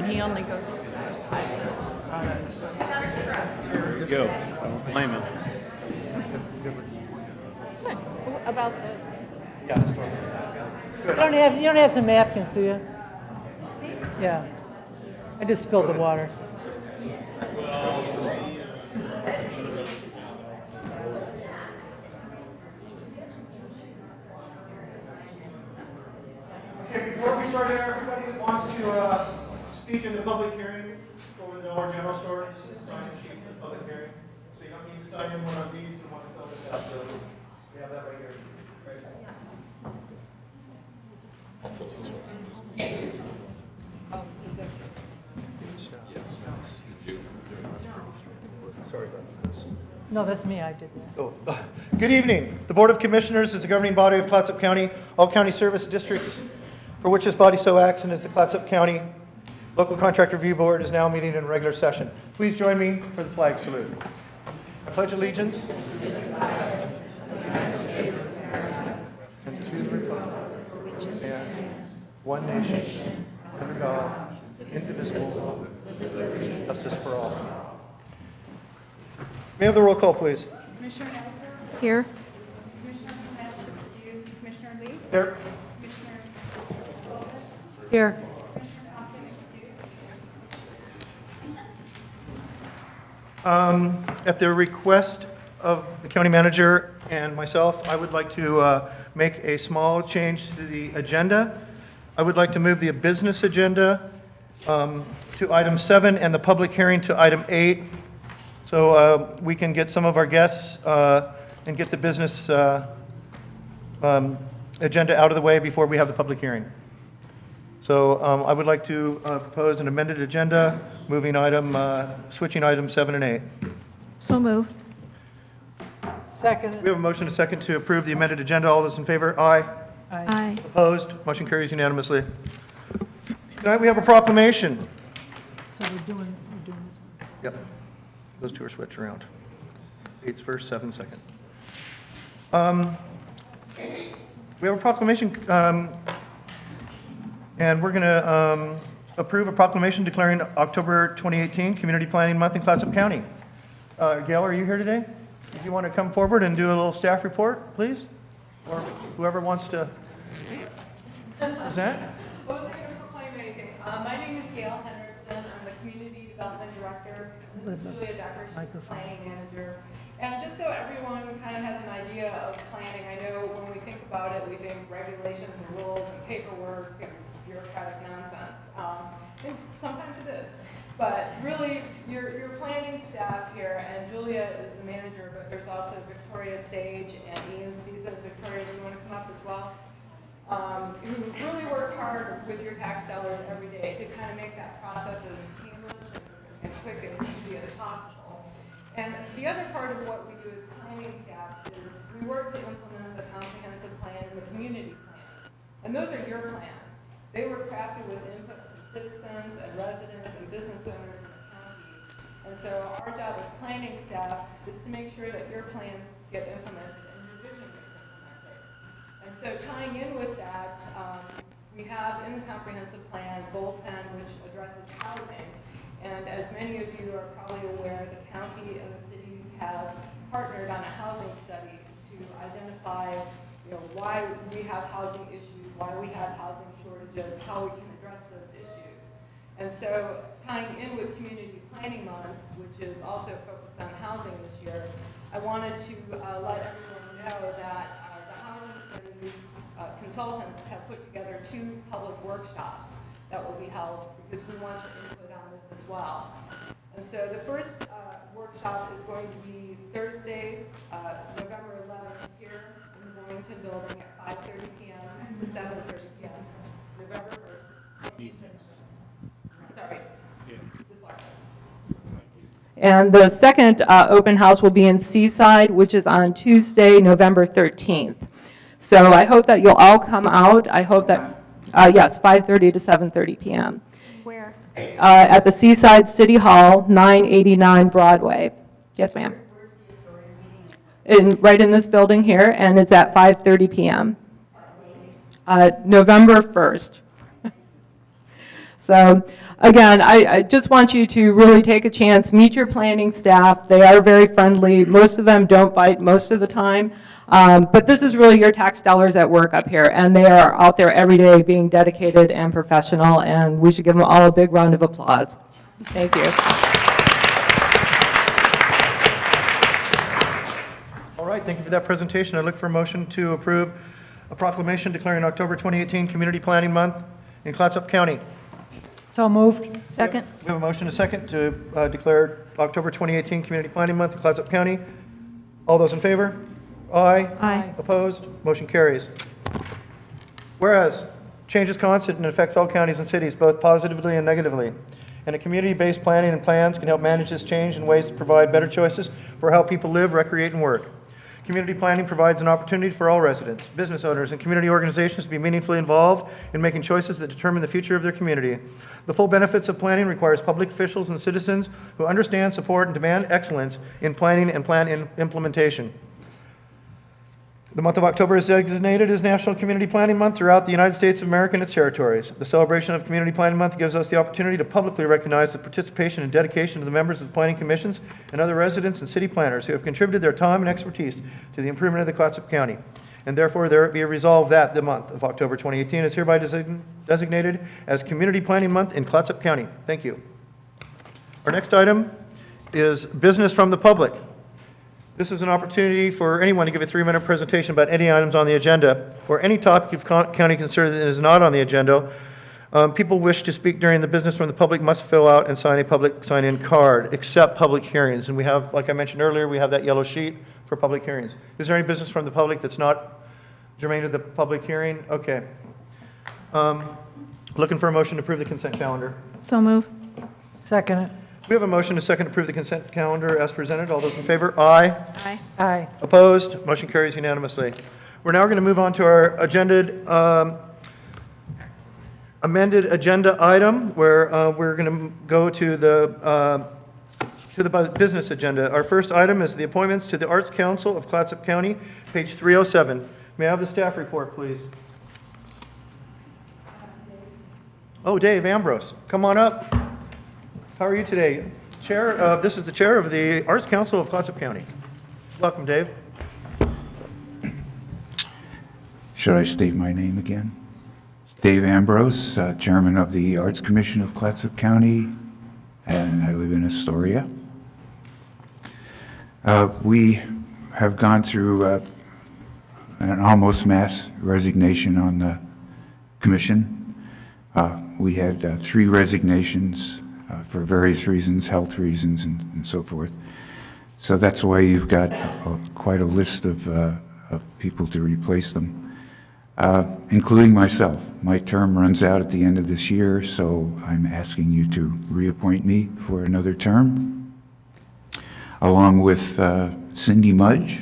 and he only goes to Stars High. So. There you go. Don't blame him. Good. About the. Yeah, historical. You don't have some napkins, do you? Yeah. I just spilled the water. Okay, before we start, everybody that wants to speak in the public hearing for the Dollar General store, this is sign in sheet for the public hearing. So you don't need to sign in one of these and one to fill this out. So we have that right here. Right. Sorry about this. No, that's me. I did that. Oh. Good evening. The Board of Commissioners is the governing body of Clatsop County. All county service districts for which this body so acts and is the Clatsop County Local Contract Review Board is now meeting in regular session. Please join me for the flag salute. I pledge allegiance and to the republic which stands one nation under God, indivisible, with justice for all. May I have the roll call, please? Commissioner Elder? Here. Commissioner Smith, excuse. Commissioner Lee? Here. Commissioner Here. Commissioner Thompson, excuse. At the request of the county manager and myself, I would like to make a small change to the agenda. I would like to move the business agenda to item 7 and the public hearing to item 8, so we can get some of our guests and get the business agenda out of the way before we have the public hearing. So I would like to propose an amended agenda, switching items 7 and 8. So moved. Second. We have a motion and a second to approve the amended agenda. All those in favor? Aye. Aye. Opposed? Motion carries unanimously. Tonight we have a proclamation. So we're doing this one. Yep. Those two are switched around. 8's first, 7's second. We have a proclamation, and we're going to approve a proclamation declaring October 2018 Community Planning Month in Clatsop County. Gail, are you here today? If you want to come forward and do a little staff report, please, or whoever wants to present. I wasn't going to proclaim anything. My name is Gail Henderson. I'm the Community Development Director. This is Julia Decker. She's the Planning Manager. And just so everyone kind of has an idea of planning, I know when we think about it, we think regulations and rules and paperwork and bureaucratic nonsense. And sometimes it is. But really, your planning staff here, and Julia is the manager, but there's also Victoria Sage and Ian Caesar. Victoria, do you want to come up as well? Who really work hard with your tax dollars every day to kind of make that process as painless and quick and easy as possible. And the other part of what we do as planning staff is we work to implement the comprehensive plan and the community plans. And those are your plans. They were crafted with input from citizens and residents and business owners in the county. And so our job as planning staff is to make sure that your plans get implemented and your vision gets implemented. And so tying in with that, we have in the comprehensive plan Goal 10, which addresses housing. And as many of you are probably aware, the county and the cities have partnered on a housing study to identify, why we have housing issues, why we have housing shortages, how we can address those issues. And so tying in with Community Planning Month, which is also focused on housing this year, I wanted to let everyone know that the housing study consultants have put together 2 public workshops that will be held because we want your input on this as well. And so the first workshop is going to be Thursday, November 11th here in the Wilmington building at 5:30 p.m. to 7:30 p.m. November 1st. Sorry. And the second open house will be in Seaside, which is on Tuesday, November 13th. So I hope that you'll all come out. I hope that, yes, 5:30 to 7:30 p.m. Where? At the Seaside City Hall, 989 Broadway. Yes, ma'am. Right in this building here, and it's at 5:30 p.m. November 1st. So again, I just want you to really take a chance, meet your planning staff. They are very friendly. Most of them don't bite most of the time. But this is really your tax dollars at work up here, and they are out there every day being dedicated and professional, and we should give them all a big round of applause. Thank you. All right, thank you for that presentation. I look for a motion to approve a proclamation declaring October 2018 Community Planning Month in Clatsop County. So moved. Second. We have a motion and a second to declare October 2018 Community Planning Month in Clatsop County. All those in favor? Aye. Aye. Opposed? Motion carries. Whereas, change is constant and affects all counties and cities, both positively and negatively. And a community-based planning and plans can help manage this change in ways to provide better choices for how people live, recreate, and work. Community planning provides an opportunity for all residents, business owners, and community organizations to be meaningfully involved in making choices that determine the future of their community. The full benefits of planning requires public officials and citizens who understand, support, and demand excellence in planning and plan implementation. The month of October is designated as National Community Planning Month throughout the United States of America and its territories. The celebration of Community Planning Month gives us the opportunity to publicly recognize the participation and dedication of the members of the planning commissions and other residents and city planners who have contributed their time and expertise to the improvement of the Clatsop County. And therefore, there be a resolve that the month of October 2018 is hereby designated as Community Planning Month in Clatsop County. Thank you. Our next item is business from the public. This is an opportunity for anyone to give a 3-minute presentation about any items on the agenda or any topic of county concern that is not on the agenda. People wish to speak during the business from the public must fill out and sign a public sign-in card, except public hearings. And we have, like I mentioned earlier, we have that yellow sheet for public hearings. Is there any business from the public that's not germane to the public hearing? Okay. Looking for a motion to approve the consent calendar. So move. Second it. We have a motion to second to approve the consent calendar as presented. All those in favor? Aye. Aye. Aye. Opposed? Motion carries unanimously. We're now going to move on to our amended agenda item, where we're going to go to the business agenda. Our first item is the appointments to the Arts Council of Clatsop County, page 307. May I have the staff report, please? Oh, Dave Ambrose, come on up. How are you today? This is the chair of the Arts Council of Clatsop County. Welcome, Dave. Should I state my name again? Dave Ambrose, Chairman of the Arts Commission of Clatsop County, and I live in Astoria. We have gone through an almost mass resignation on the commission. We had 3 resignations for various reasons, health reasons, and so forth. So that's why you've got quite a list of people to replace them, including myself. My term runs out at the end of this year, so I'm asking you to reappoint me for another term, along with Cindy Mudge,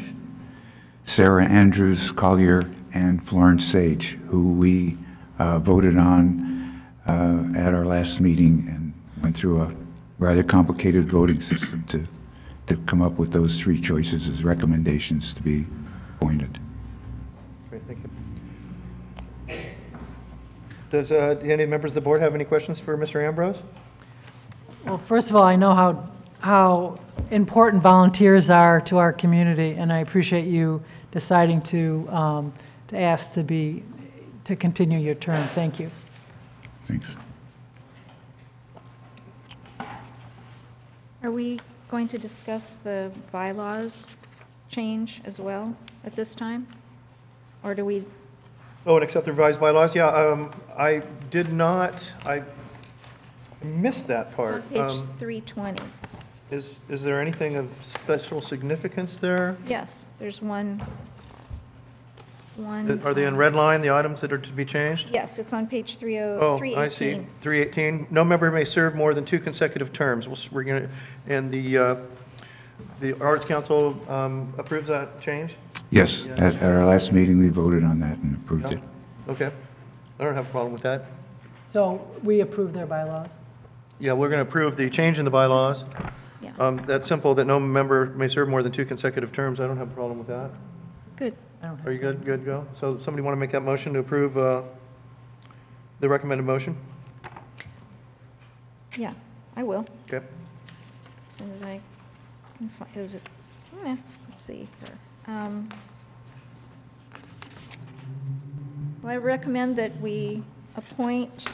Sarah Andrews Collier, and Florence Sage, who we voted on at our last meeting and went through a rather complicated voting system to come up with those 3 choices as recommendations to be appointed. Great, thank you. Does any members of the board have any questions for Mr. Ambrose? Well, first of all, I know how important volunteers are to our community, and I appreciate you deciding to ask to continue your term. Thank you. Thanks. Are we going to discuss the bylaws change as well at this time? Or do we, Oh, and accept the revised bylaws? Yeah, I did not, I missed that it's part. on page 320. Is there anything of special significance there? Yes, there's one. Are they in red line, the items that are to be changed? Yes, it's on page 318. Oh, I see. 318, no member may serve more than 2 consecutive terms. We're going to, and the Arts Council approves that change? Yes, at our last meeting, we voted on that and approved it. Okay. I don't have a problem with that. So we approve their bylaws? Yeah, we're going to approve the change in the bylaws. Yeah, That's simple, that no member may serve more than 2 consecutive terms. I don't have a problem with that. good. I don't have. Are you good? Good to go? So somebody want to make that motion to approve the recommended motion? Yeah, I will. Okay. As soon as I can find, is it, let's see here. Well, I recommend that we appoint Do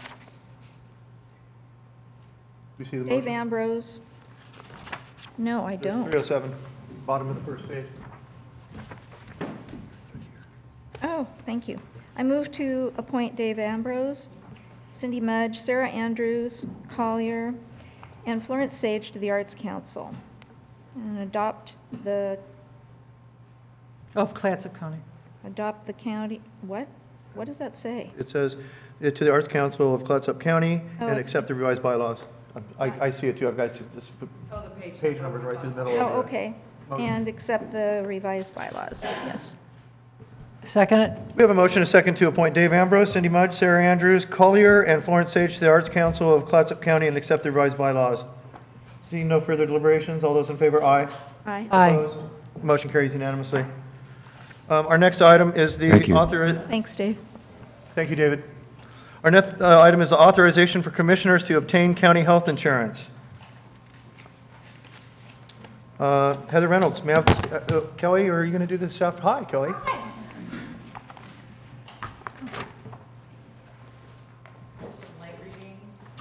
you see the Dave motion? Ambrose. No, I don't. 307, bottom of the first page. Oh, thank you. I move to appoint Dave Ambrose, Cindy Mudge, Sarah Andrews, Collier, and Florence Sage to the Arts Council, and adopt the Of Clatsop County. county, what? What does that say? It says, to the Arts Council of Clatsop County, Oh, and it's- accept the revised bylaws. I see it too, I've got this page numbers right through the middle of it. Oh, okay. And accept the revised bylaws, yes. Second it? We have a motion, a second, to appoint Dave Ambrose, Cindy Mudge, Sarah Andrews, Collier, and Florence Sage to the Arts Council of Clatsop County and accept the revised bylaws. Seeing no further deliberations, all those in favor, aye. Aye. Aye. Opposed? Motion carries unanimously. Our next item is the Thank you. Thanks, Dave. Thank you, David. Our next item is the authorization for commissioners to obtain county health insurance. Heather Reynolds, may I have this, Kelly, are you going to do this stuff? Hi, Kelly.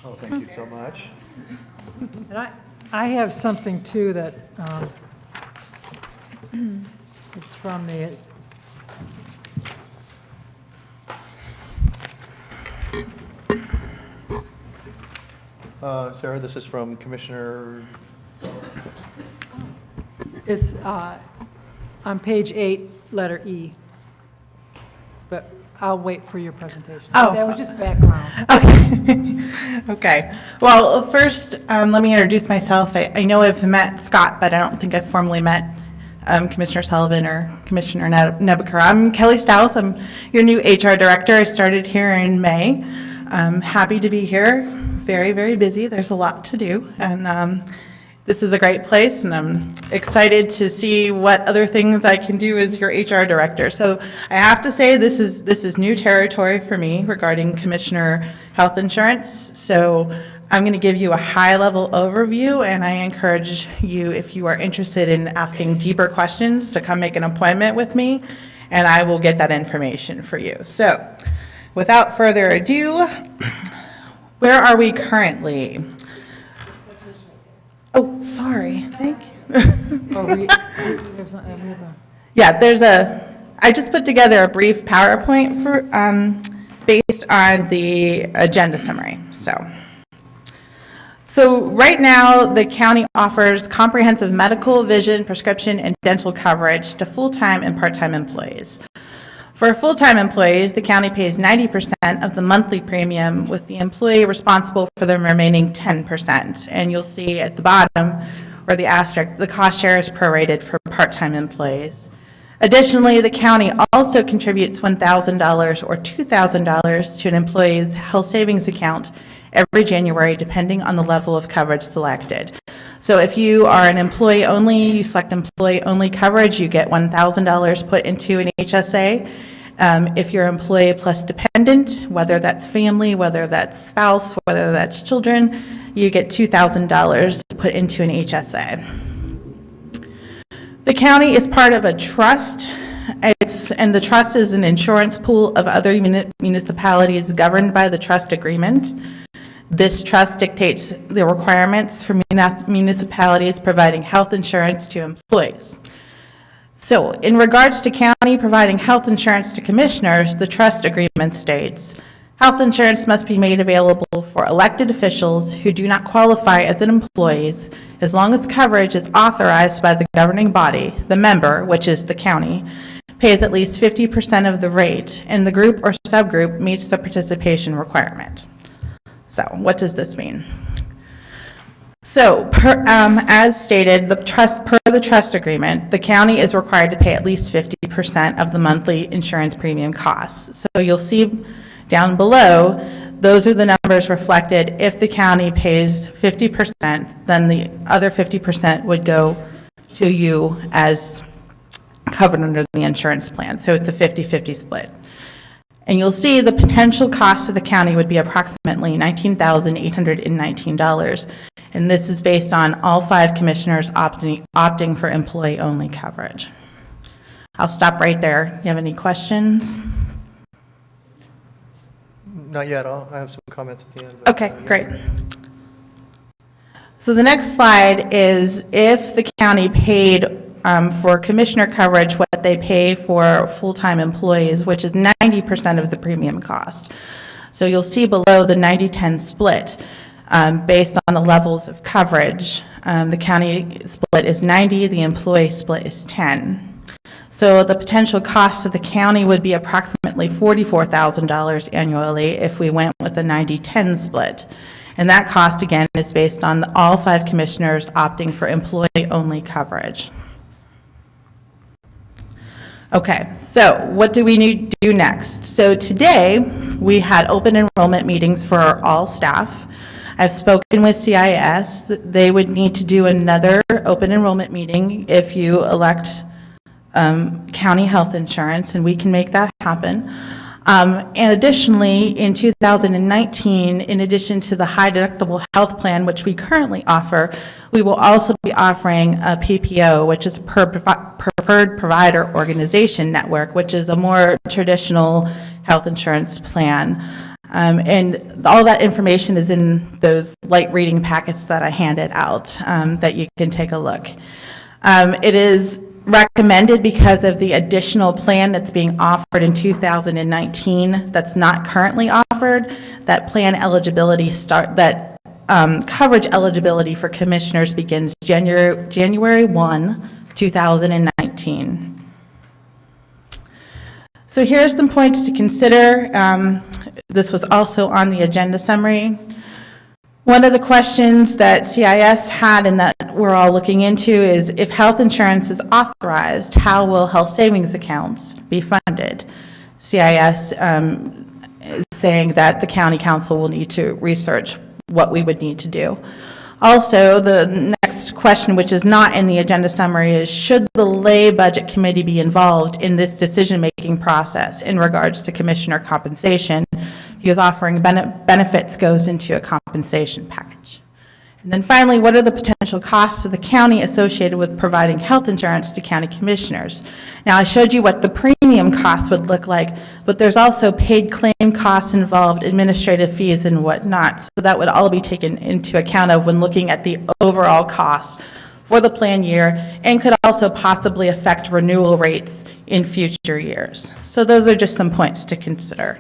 Oh, thank you so much. And I have something too that, it's from the, Sarah, this is from Commissioner, it's on page 8, letter E. But I'll wait for your presentation. Oh. That was just background. Okay. Okay. Well, first, let me introduce myself. I know I've met Scott, but I don't think I've formally met Commissioner Sullivan or Commissioner Nebaker. I'm Kelly Stiles. I'm your new HR director. I started here in May. I'm happy to be here. Very, very busy. There's a lot to do. And this is a great place, and I'm excited to see what other things I can do as your HR director. So I have to say this is new territory for me regarding commissioner health insurance. So I'm going to give you a high-level overview, and I encourage you, if you are interested in asking deeper questions, to come make an appointment with me, and I will get that information for you. So without further ado, where are we currently? Oh, sorry. Thank you. Oh, we have a- Yeah, I just put together a brief PowerPoint for, based on the agenda summary, So right now, the county offers comprehensive medical, vision, prescription, and dental coverage to full-time and part-time employees. For full-time employees, the county pays 90% of the monthly premium, with the employee responsible for the remaining 10%. And you'll see at the bottom, where the asterisk, the cost share is prorated for part-time employees. Additionally, the county also contributes $1,000 or $2,000 to an employee's health savings account every January, depending on the level of coverage selected. So if you are an employee only, you select employee only coverage, you get $1,000 put into an HSA. If you're employee plus dependent, whether that's family, whether that's spouse, whether that's children, you get $2,000 put into an HSA. The county is part of a trust, and the trust is an insurance pool of other municipalities governed by the trust agreement. This trust dictates the requirements for municipalities providing health insurance to employees. So, in regards to county providing health insurance to commissioners, the trust agreement states, health insurance must be made available for elected officials who do not qualify as employees, as long as coverage is authorized by the governing body. The member, which is the county, pays at least 50% of the rate, and the group or subgroup meets the participation requirement. So, what does this mean? So, as stated, per the trust agreement, the county is required to pay at least 50% of the monthly insurance premium costs. So you'll see down below, those are the numbers reflected. If the county pays 50%, then the other 50% would go to you as covered under the insurance plan. So it's a 50-50 split. And you'll see the potential cost to the county would be approximately $19,819. And this is based on all 5 commissioners opting for employee-only coverage. I'll stop right there. You have any questions? Not yet. I have some comments at the end. But, Okay, great. So the next slide is if the county paid for commissioner coverage what they pay for full-time employees, which is 90% of the premium cost. So you'll see below the 90-10 split based on the levels of coverage. The county split is 90, the employee split is 10. So the potential cost of the county would be approximately $44,000 annually if we went with a 90-10 split. And that cost, again, is based on all 5 commissioners opting for employee-only coverage. Okay, so what do we need to do next? So today, we had open enrollment meetings for all staff. I've spoken with CIS. They would need to do another open enrollment meeting if you elect county health insurance, and we can make that happen. And additionally, in 2019, in addition to the high deductible health plan, which we currently offer, we will also be offering a PPO, which is Preferred Provider Organization Network, which is a more traditional health insurance plan. And all that information is in those light reading packets that I handed out that you can take a look. It is recommended because of the additional plan that's being offered in 2019 that's not currently offered. That plan eligibility coverage eligibility for commissioners begins January 1, 2019. So here's some points to consider. This was also on the agenda summary. One of the questions that CIS had and that we're all looking into is if health insurance is authorized, how will health savings accounts be funded? CIS is saying that the county council will need to research what we would need to do. Also, the next question, which is not in the agenda summary, is should the lay budget committee be involved in this decision-making process in regards to commissioner compensation? Because offering benefits goes into a compensation package. And then finally, what are the potential costs to the county associated with providing health insurance to county commissioners? Now, I showed you what the premium costs would look like, but there's also paid claim costs involved, administrative fees and whatnot. So that would all be taken into account of when looking at the overall cost for the plan year and could also possibly affect renewal rates in future years. So those are just some points to consider.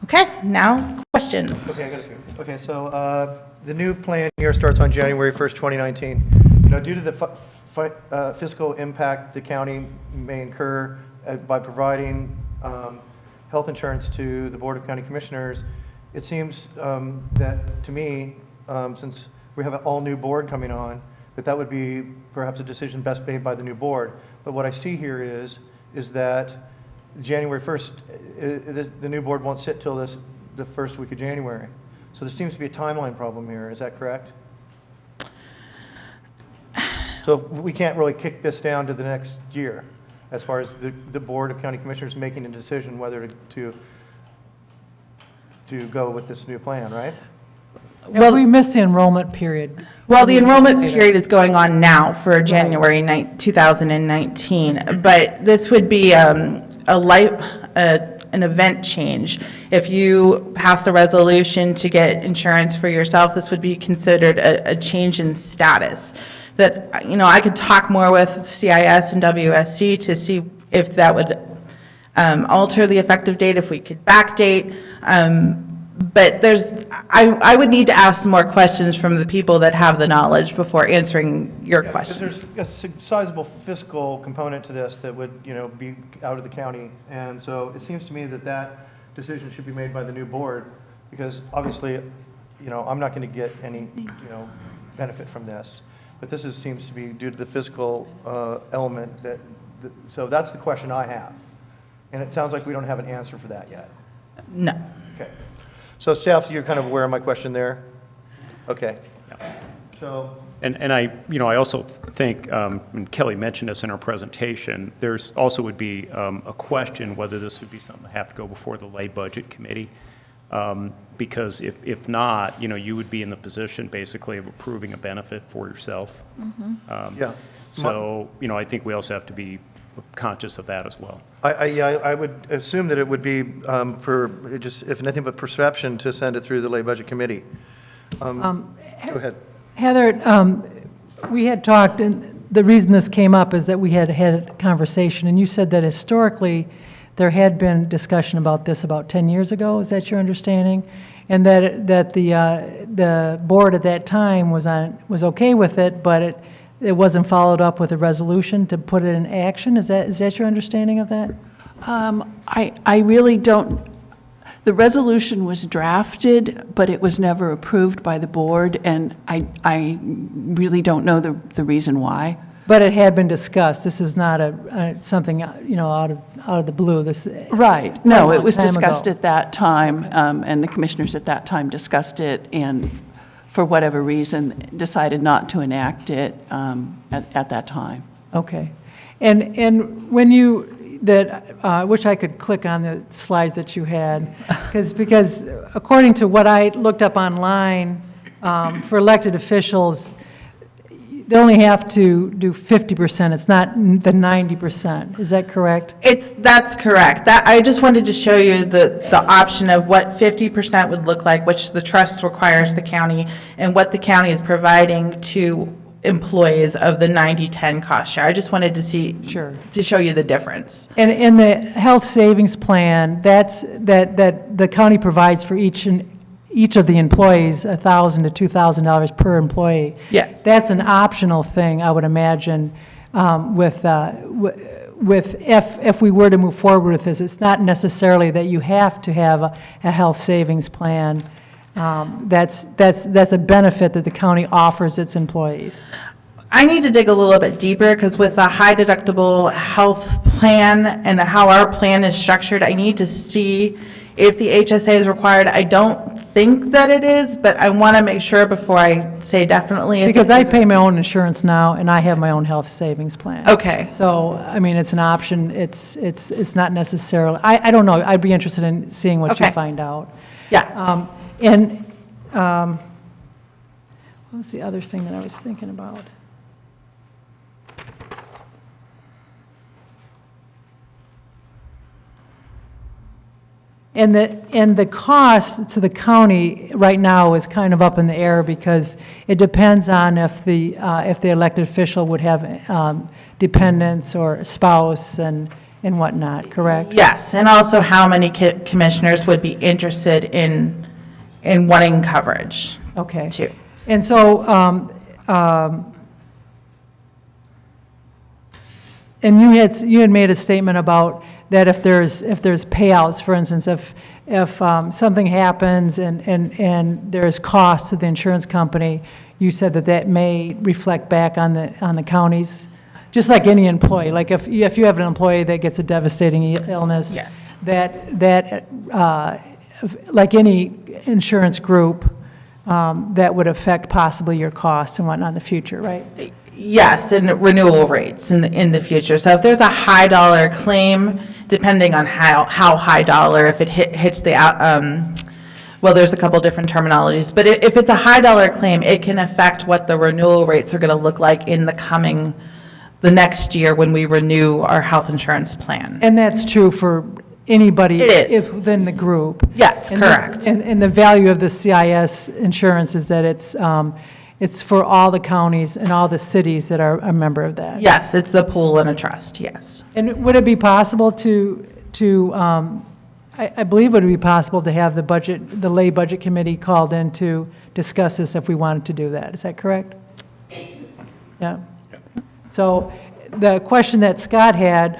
Okay, now questions. Okay, I got a few. Okay, so the new plan year starts on January 1st, 2019. You know, due to the fiscal impact the county may incur by providing health insurance to the Board of County Commissioners, it seems that to me, since we have an all-new board coming on, that would be perhaps a decision best made by the new board. But what I see here is that January 1st, the new board won't sit till the first week of January. So there seems to be a timeline problem here. Is that correct? So we can't really kick this down to the next year as far as the Board of County Commissioners making a decision whether to go with this new plan, right? Well, we missed the enrollment period. Well, the enrollment period is going on now for January 2019, but this would be an event change. If you pass a resolution to get insurance for yourself, this would be considered a change in status. That, you know, I could talk more with CIS and WSC to see if that would alter the effective date, if we could backdate. But I would need to ask some more questions from the people that have the knowledge before answering your question. There's a sizable fiscal component to this that would, you know, be out of the county, and so it seems to me that decision should be made by the new board, because obviously, you know, I'm not going to get any, you know, benefit from this, but this seems to be due to the fiscal element so that's the question I have, and it sounds like we don't have an answer for that yet. No. Okay. So staff, you're kind of aware of my question there? Okay. So, And I, I also think, and Kelly mentioned this in her presentation, there's also would be a question whether this would be something that have to go before the lay budget committee. Because if not, you would be in the position basically of approving a benefit for yourself. yeah. So, I think we also have to be conscious of that as well. I would assume that it would be for just, if nothing but perception, to send it through the lay budget committee. Go ahead. Heather, we had talked, and the reason this came up is that we had had a conversation, and you said that historically there had been discussion about this about 10 years ago. Is that your understanding? And that the board at that time was okay with it, but it wasn't followed up with a resolution to put it in action. Is that your understanding of that? I really don't. The resolution was drafted, but it was never approved by the board, and I really don't know the reason why. But it had been discussed. This is not something, out of the blue. Right. No, it was time discussed ago. at that time, and the commissioners at that time discussed it, and for whatever reason, decided not to enact it at that time. Okay. And when I wish I could click on the slides that you had, because according to what I looked up online, for elected officials, they only have to do 50%. It's not the 90%. Is that correct? That's correct. I just wanted to show you the option of what 50% would look like, which the trust requires the county, and what the county is providing to employees of the 90-10 cost share. I just wanted to to show you the difference. And in the health savings plan, that the county provides for each of the employees $1,000 to $2,000 per employee. Yes. That's an optional thing, I would imagine, if we were to move forward with this. It's not necessarily that you have to have a health savings plan. That's a benefit that the county offers its employees. I need to dig a little bit deeper, because with a high deductible health plan and how our plan is structured, I need to see if the HSA is required. I don't think that it is, but I want to make sure before I say definitely. Because I pay my own insurance now, and I have my own health savings plan. Okay. So, I mean, it's an option. It's not necessarily, I don't know. I'd be interested in seeing what you Okay. find out. Yeah. What was the other thing that I was thinking about? And the cost to the county right now is kind of up in the air, because it depends on if the elected official would have dependents or spouse and whatnot, correct? Yes, and also how many commissioners would be interested in wanting coverage. Okay. Too. And so, and you had made a statement about that if there's payouts, for instance, if something happens and there's cost to the insurance company, you said that may reflect back on the counties, just like any employee. Like if you have an employee that gets a devastating illness, Yes. that like any insurance group, that would affect possibly your costs and whatnot in the future, right? Yes, and renewal rates in the future. So if there's a high dollar claim, depending on how high dollar, if it hits the well, there's a couple different terminologies, but if it's a high dollar claim, it can affect what the renewal rates are going to look like in the next year when we renew our health insurance plan. And that's true for anybody It is. within the group. Yes, And correct. And the value of the CIS insurance is that it's for all the counties and all the cities that are a member of that. Yes, it's a pool and a trust, yes. And would it be possible I believe it would be possible to have the lay budget committee called in to discuss this if we wanted to do that. Is that correct? Yeah. So the question that Scott had,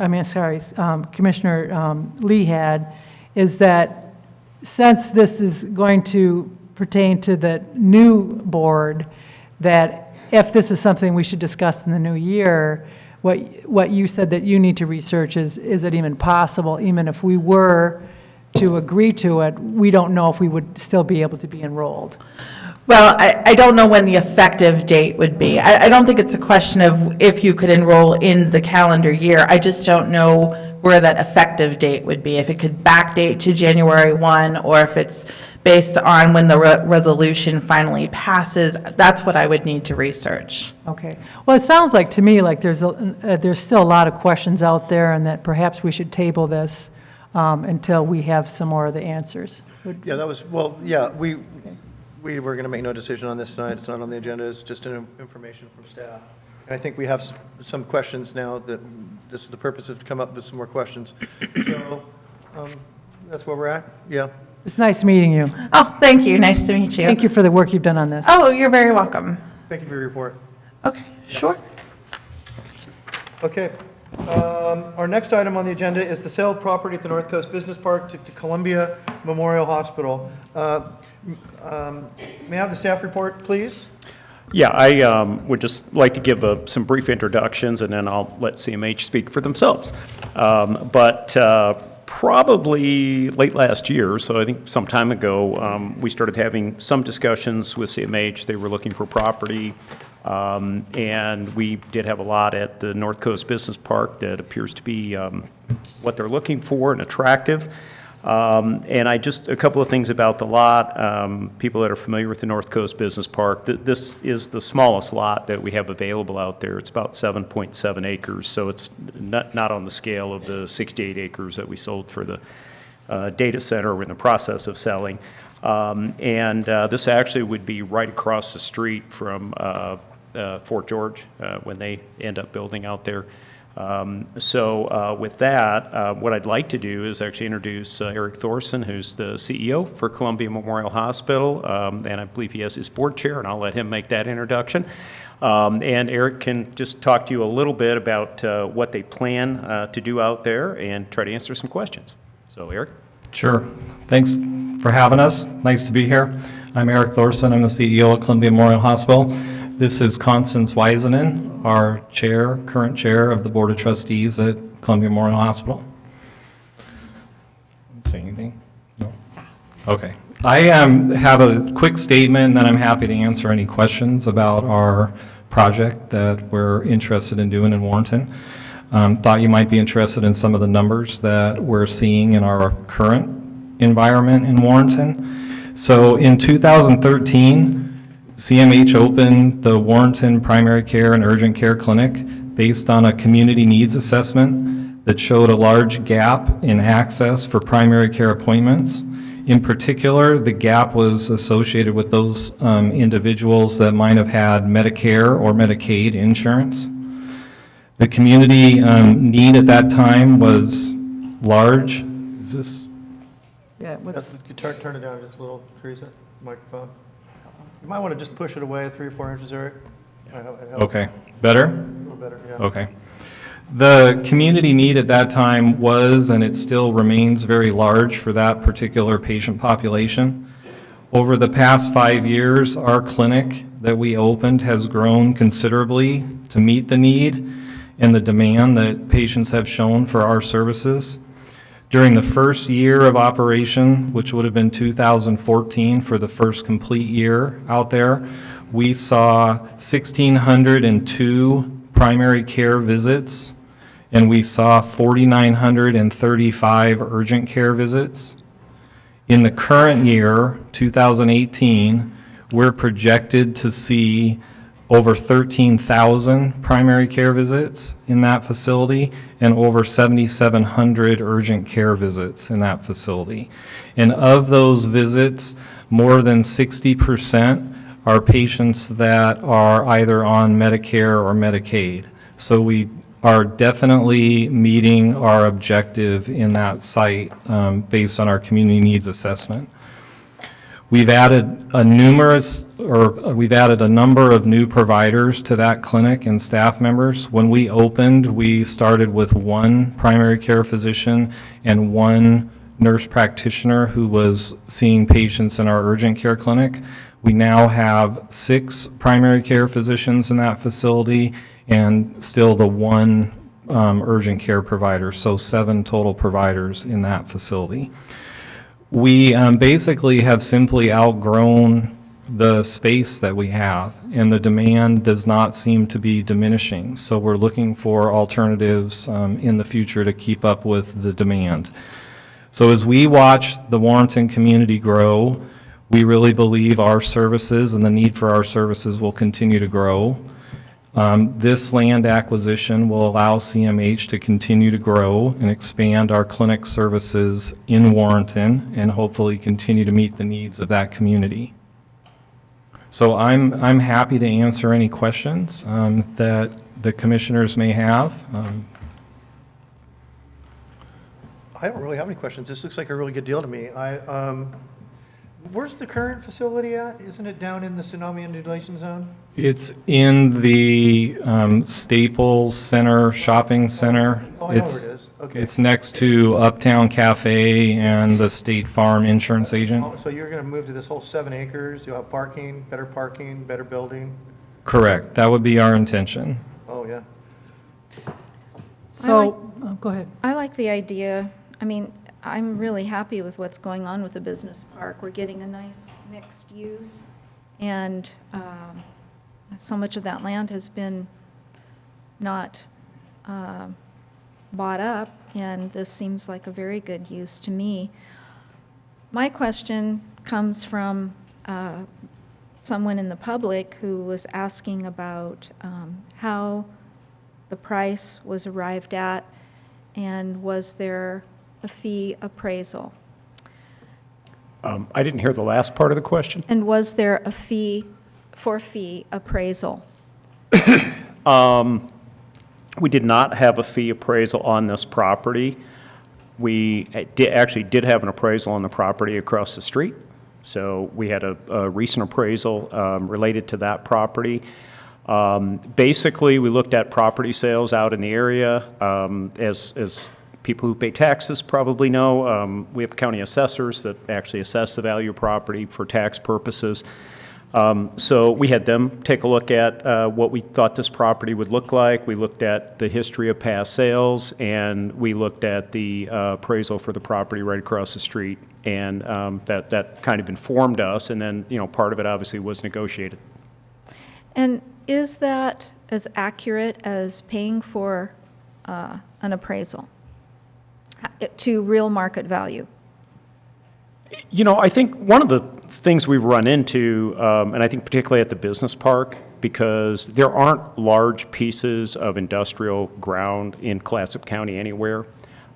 Commissioner Lee had, is that since this is going to pertain to the new board, that if this is something we should discuss in the new year, what you said that you need to research is it even possible, even if we were to agree to it, we don't know if we would still be able to be enrolled. Well, I don't know when the effective date would be. I don't think it's a question of if you could enroll in the calendar year. I just don't know where that effective date would be, if it could backdate to January 1, or if it's based on when the resolution finally passes. That's what I would need to research. Okay. Well, it sounds like to me like there's still a lot of questions out there, and that perhaps we should table this until we have some more of the answers. Yeah, that was, well, yeah, we were going to make no decision on this tonight. It's not on the agenda. It's just information from staff. And I think we have some questions now that this is the purpose of to come up with some more questions. So that's where we're at. Yeah. It's nice meeting you. Oh, thank you. Nice to meet you. Thank you for the work you've done on this. Oh, you're very welcome. Thank you for your report. Okay, sure. Okay. Our next item on the agenda is the sale of property at the North Coast Business Park to Columbia Memorial Hospital. May I have the staff report, please? Yeah, I would just like to give some brief introductions, and then I'll let CMH speak for themselves. Probably late last year, so I think some time ago, we started having some discussions with CMH. They were looking for property, and we did have a lot at the North Coast Business Park that appears to be what they're looking for and attractive. And a couple of things about the lot. People that are familiar with the North Coast Business Park, this is the smallest lot that we have available out there. It's about 7.7 acres, so it's not on the scale of the 68 acres that we sold for the data center. We're in the process of selling. This actually would be right across the street from Fort George when they end up building out there. With that, what I'd like to do is actually introduce Eric Thorson, who's the CEO for Columbia Memorial Hospital, and I believe he has his board chair, and I'll let him make that introduction. And Eric can just talk to you a little bit about what they plan to do out there and try to answer some questions. So, Eric? Sure. Thanks for having us. Nice to be here. I'm Eric Thorson. I'm the CEO at Columbia Memorial Hospital. This is Constance Weisenen, our current chair of the Board of Trustees at Columbia Memorial Hospital. Say anything? No? Okay. I have a quick statement, and then I'm happy to answer any questions about our project that we're interested in doing in Warrenton. Thought you might be interested in some of the numbers that we're seeing in our current environment in Warrenton. So in 2013, CMH opened the Warrenton Primary Care and Urgent Care Clinic based on a community needs assessment that showed a large gap in access for primary care appointments. In particular, the gap was associated with those individuals that might have had Medicare or Medicaid insurance. The community need at that time was large. Is this? Yeah. Turn it down just a little, Teresa, microphone. You might want to just push it away 3 or 4 inches, Eric. Okay, better? A little better, yeah. Okay. The community need at that time was, and it still remains, very large for that particular patient population. Over the past 5 years, our clinic that we opened has grown considerably to meet the need and the demand that patients have shown for our services. During the first year of operation, which would have been 2014 for the first complete year out there, we saw 1,602 primary care visits, and we saw 4,935 urgent care visits. In the current year, 2018, we're projected to see over 13,000 primary care visits in that facility and over 7,700 urgent care visits in that facility. And of those visits, more than 60% are patients that are either on Medicare or Medicaid. So we are definitely meeting our objective in that site based on our community needs assessment. We've added a number of new providers to that clinic and staff members. When we opened, we started with 1 primary care physician and 1 nurse practitioner who was seeing patients in our urgent care clinic. We now have 6 primary care physicians in that facility and still the 1 urgent care provider, so 7 total providers in that facility. We basically have simply outgrown the space that we have, and the demand does not seem to be diminishing. So we're looking for alternatives in the future to keep up with the demand. So as we watch the Warrenton community grow, we really believe our services and the need for our services will continue to grow. This land acquisition will allow CMH to continue to grow and expand our clinic services in Warrenton and hopefully continue to meet the needs of that community. So I'm happy to answer any questions that the commissioners may have. I don't really have any questions. This looks like a really good deal to me. Where's the current facility at? Isn't it down in the tsunami undulation zone? It's in the Staples Center Shopping Center. Oh, I know where it is. Okay. It's next to Uptown Cafe and the State Farm Insurance Agent. Oh, so you're going to move to this whole 7 acres? You'll have parking, better building? Correct. That would be our intention. Oh, yeah. So, go ahead. I like the idea. I mean, I'm really happy with what's going on with the business park. We're getting a nice mixed use, and so much of that land has been not bought up, and this seems like a very good use to me. My question comes from someone in the public who was asking about how the price was arrived at, and was there a fee appraisal? I didn't hear the last part of the question. And was there a fee appraisal? We did not have a fee appraisal on this property. We actually did have an appraisal on the property across the street. So we had a recent appraisal related to that property. Basically, we looked at property sales out in the area. As people who pay taxes probably know, we have county assessors that actually assess the value of property for tax purposes. So we had them take a look at what we thought this property would look like. We looked at the history of past sales, and we looked at the appraisal for the property right across the street. And that kind of informed us, and then, part of it obviously was negotiated. And is that as accurate as paying for an appraisal to real market value? I think one of the things we've run into, and I think particularly at the business park, because there aren't large pieces of industrial ground in Clatsop County anywhere.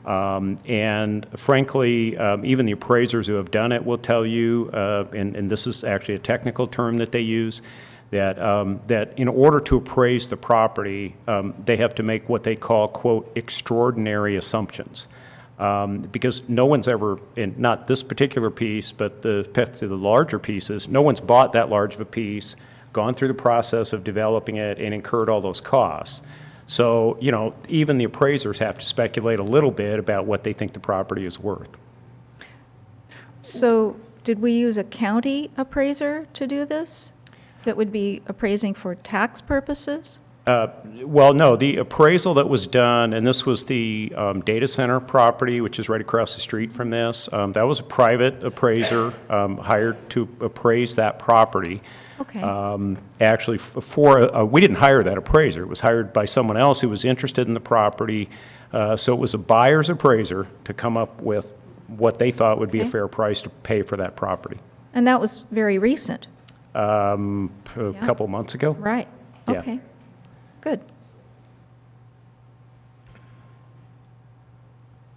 And frankly, even the appraisers who have done it will tell you, and this is actually a technical term that they use, that in order to appraise the property, they have to make what they call, quote, extraordinary assumptions. Because no one's ever, in not this particular piece, but the larger pieces, no one's bought that large of a piece, gone through the process of developing it, and incurred all those costs. So, even the appraisers have to speculate a little bit about what they think the property is worth. So did we use a county appraiser to do this that would be appraising for tax purposes? Well, no, the appraisal that was done, and this was the data center property, which is right across the street from this, that was a private appraiser hired to appraise that property. Okay. Actually, we didn't hire that appraiser. It was hired by someone else who was interested in the property. So it was a buyer's appraiser to come up with what they thought would be a fair price to pay for that property. And that was very recent? A couple months ago. Right. Yeah. Okay. Good.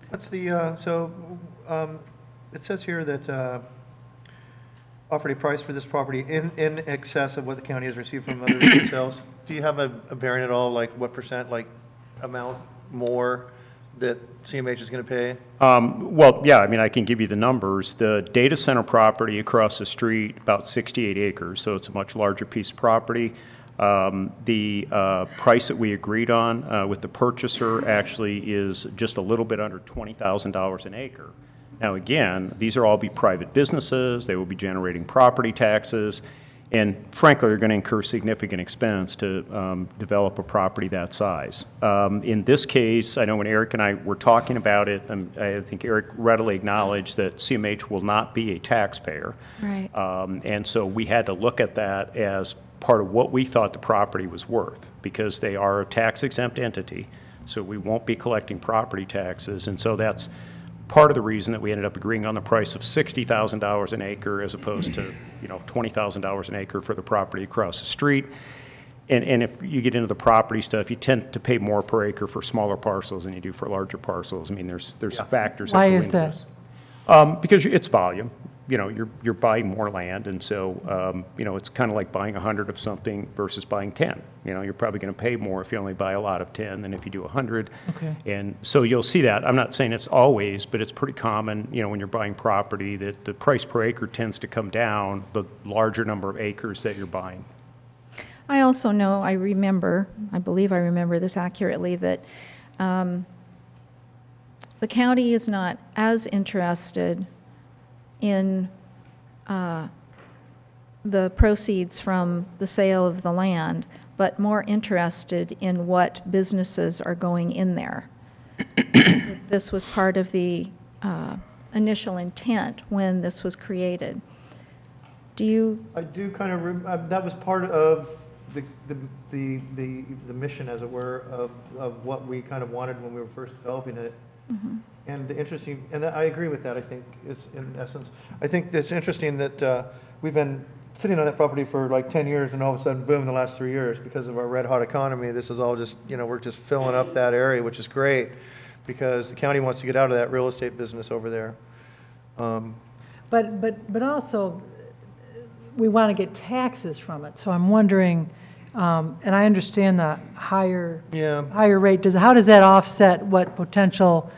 What's the, it says here that offered a price for this property in excess of what the county has received from other recent sales. Do you have a bearing at all, like what percent, like amount more that CMH is going to pay? Well, yeah, I mean, I can give you the numbers. The data center property across the street, about 68 acres, so it's a much larger piece of property. The price that we agreed on with the purchaser actually is just a little bit under $20,000 an acre. Now, again, these are all be private businesses. They will be generating property taxes. And frankly, they're going to incur significant expense to develop a property that size. In this case, I know when Eric and I were talking about it, I think Eric readily acknowledged that CMH will not be a taxpayer. Right. And so we had to look at that as part of what we thought the property was worth, because they are a tax-exempt entity, so we won't be collecting property taxes. And so that's part of the reason that we ended up agreeing on the price of $60,000 an acre as opposed to, $20,000 an acre for the property across the street. And if you get into the property stuff, you tend to pay more per acre for smaller parcels than you do for larger parcels. I mean, there's factors that Why go is into that? this. Because it's volume. You're buying more land, and so, it's kind of like buying 100 of something versus buying 10. You're probably going to pay more if you only buy a lot of 10 than if you do 100. Okay. And so you'll see that. I'm not saying it's always, but it's pretty common, when you're buying property, that the price per acre tends to come down the larger number of acres that you're buying. I also know, I believe I remember this accurately, that the county is not as interested in the proceeds from the sale of the land, but more interested in what businesses are going in there. This was part of the initial intent when this was created. I do kind of, that was part of the mission, as it were, of what we kind of wanted when we were first developing it. Mm-hmm. And interesting, and I agree with that, I think, is in essence. I think it's interesting that we've been sitting on that property for like 10 years, and all of a sudden, boom, in the last 3 years, because of our red-hot economy, this is all just, we're just filling up that area, which is great, because the county wants to get out of that real estate business over there. But also, we want to get taxes from it, so I'm wondering, and I understand the higher rate. How does that offset what potential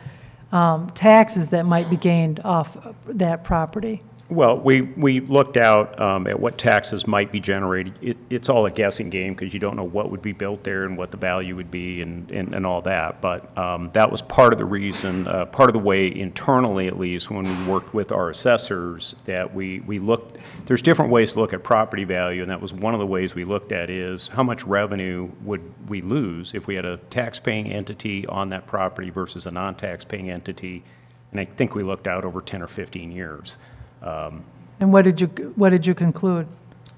taxes that might be gained off that property? Well, we looked out at what taxes might be generated. It's all a guessing game because you don't know what would be built there and what the value would be and all that. But that was part of the reason, part of the way internally at least, when we worked with our assessors, that we looked, there's different ways to look at property value, and that was one of the ways we looked at is how much revenue would we lose if we had a tax-paying entity on that property versus a non-tax-paying entity. And I think we looked out over 10 or 15 years. And what did you conclude?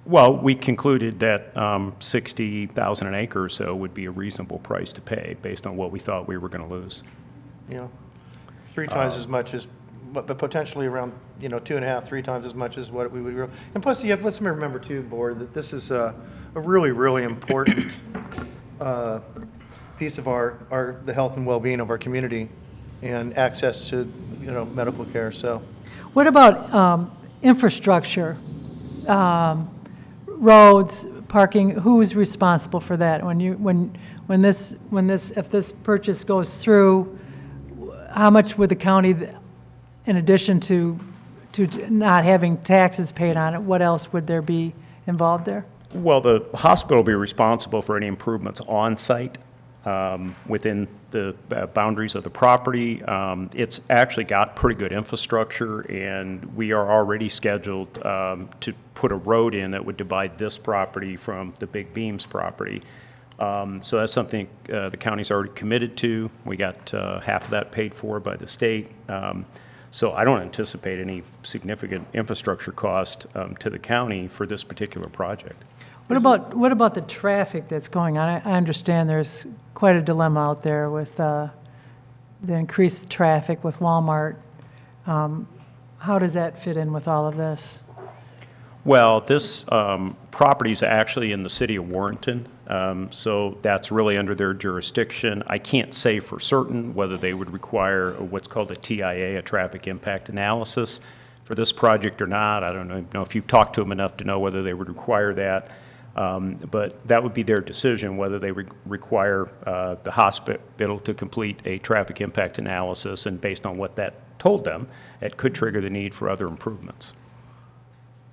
Well, we concluded that $60,000 an acre or so would be a reasonable price to pay based on what we thought we were going to lose. Yeah, 3 times as much as, but potentially around 2.5, 3 times as much as what we would. And plus, let's remember too, board, that this is a really, really important piece of the health and well-being of our community and access to medical care. So. What about infrastructure, roads, parking? Who is responsible for that? If this purchase goes through, how much would the county, in addition to not having taxes paid on it, what else would there be involved there? Well, the hospital will be responsible for any improvements on site. Within the boundaries of the property. It's actually got pretty good infrastructure, and we are already scheduled to put a road in that would divide this property from the Big Beams property. So that's something the county's already committed to. We got half of that paid for by the state. So I don't anticipate any significant infrastructure cost to the county for this particular project. What about the traffic that's going on? I understand there's quite a dilemma out there with the increased traffic with Walmart. How does that fit in with all of this? Well, this property is actually in the city of Warrenton, so that's really under their jurisdiction. I can't say for certain whether they would require what's called a TIA, a traffic impact analysis, for this project or not. I don't know if you've talked to them enough to know whether they would require that. But that would be their decision, whether they require the hospital to complete a traffic impact analysis, and based on what that told them, it could trigger the need for other improvements.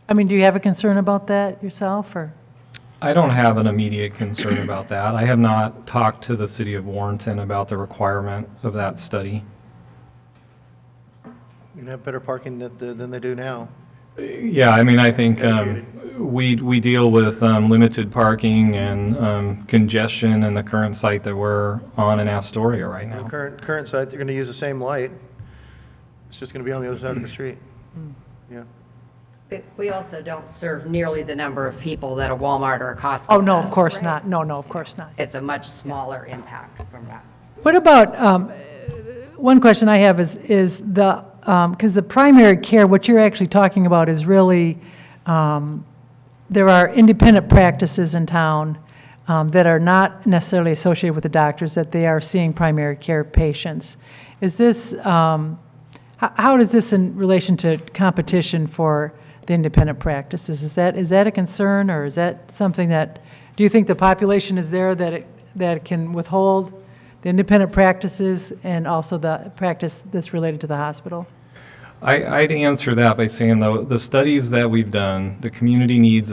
I mean, do you have a concern about that yourself, or? I don't have an immediate concern about that. I have not talked to the city of Warrenton about the requirement of that study. You can have better parking than they do now. Yeah, I mean, I think we deal with limited parking and congestion in the current site that we're on in Astoria right The now. current site, they're going to use the same light. It's just going to be on the other side of the street. Yeah. We also don't serve nearly the number of people that a Walmart or a Costco Oh, no, of does, course right? not. No, of course not. It's a much smaller impact from that. What about, one question I have is the, because the primary care, what you're actually talking about is really, there are independent practices in town that are not necessarily associated with the doctors, that they are seeing primary care patients. Is this, how does this in relation to competition for the independent practices? Is that a concern, or is that something that, do you think the population is there that it can withhold the independent practices and also the practice that's related to the hospital? I'd answer that by saying, though, the studies that we've done, the community needs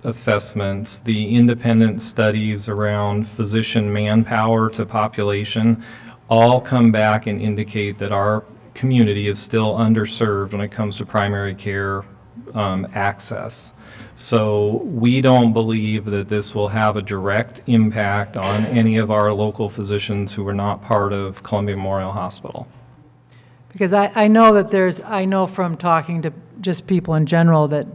assessments, the independent studies around physician manpower to population, all come back and indicate that our community is still underserved when it comes to primary care access. So we don't believe that this will have a direct impact on any of our local physicians who are not part of Columbia Memorial Hospital. Because I know that I know from talking to just people in general that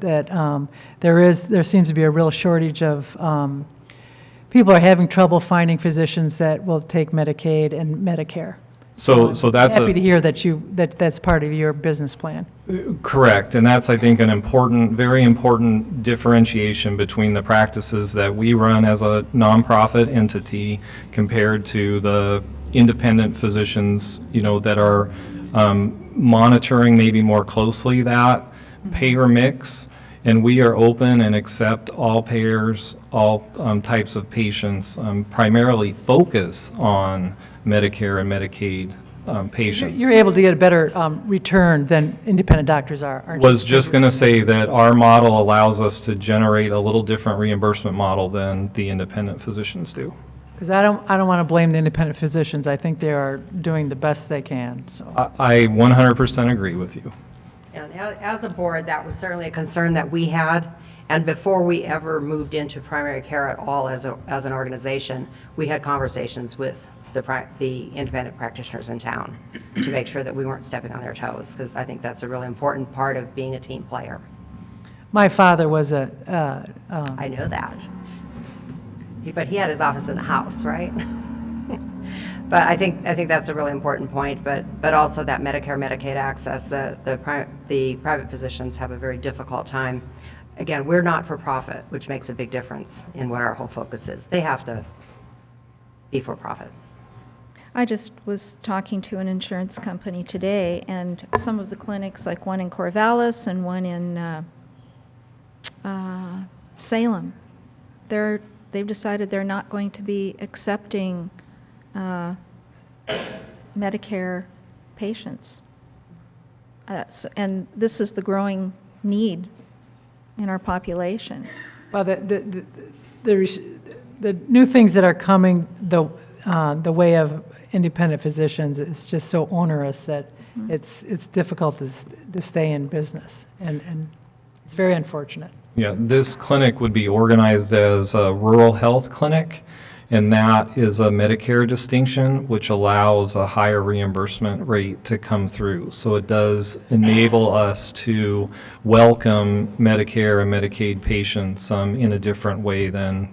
there seems to be a real shortage of, people are having trouble finding physicians that will take Medicaid and Medicare. So I'm that's happy to hear that that's part of your business plan. Correct, and that's, I think, an important, very important differentiation between the practices that we run as a nonprofit entity compared to the independent physicians, that are monitoring maybe more closely that payer mix. And we are open and accept all payers, all types of patients, primarily focus on Medicare and Medicaid patients. You're able to get a better return than independent doctors are, aren't you? Was just going to say that our model allows us to generate a little different reimbursement model than the independent physicians do. Because I don't want to blame the independent physicians. I think they are doing the best they can, so. I 100% agree with you. And as a board, that was certainly a concern that we had. And before we ever moved into primary care at all as an organization, we had conversations with the independent practitioners in town to make sure that we weren't stepping on their toes, because I think that's a really important part of being a team player. My father was I know that. But he had his office in the house, right? But I think that's a really important point. But also that Medicare, Medicaid access, the private physicians have a very difficult time. Again, we're not for profit, which makes a big difference in what our whole focus is. They have to be for profit. I just was talking to an insurance company today, and some of the clinics, like one in Corvallis and one in Salem, they've decided they're not going to be accepting Medicare patients. And this is the growing need in our population. Well, the new things that are coming the way of independent physicians is just so onerous that it's difficult to stay in business, and it's very unfortunate. Yeah, this clinic would be organized as a rural health clinic, and that is a Medicare distinction, which allows a higher reimbursement rate to come through. So it does enable us to welcome Medicare and Medicaid patients in a different way than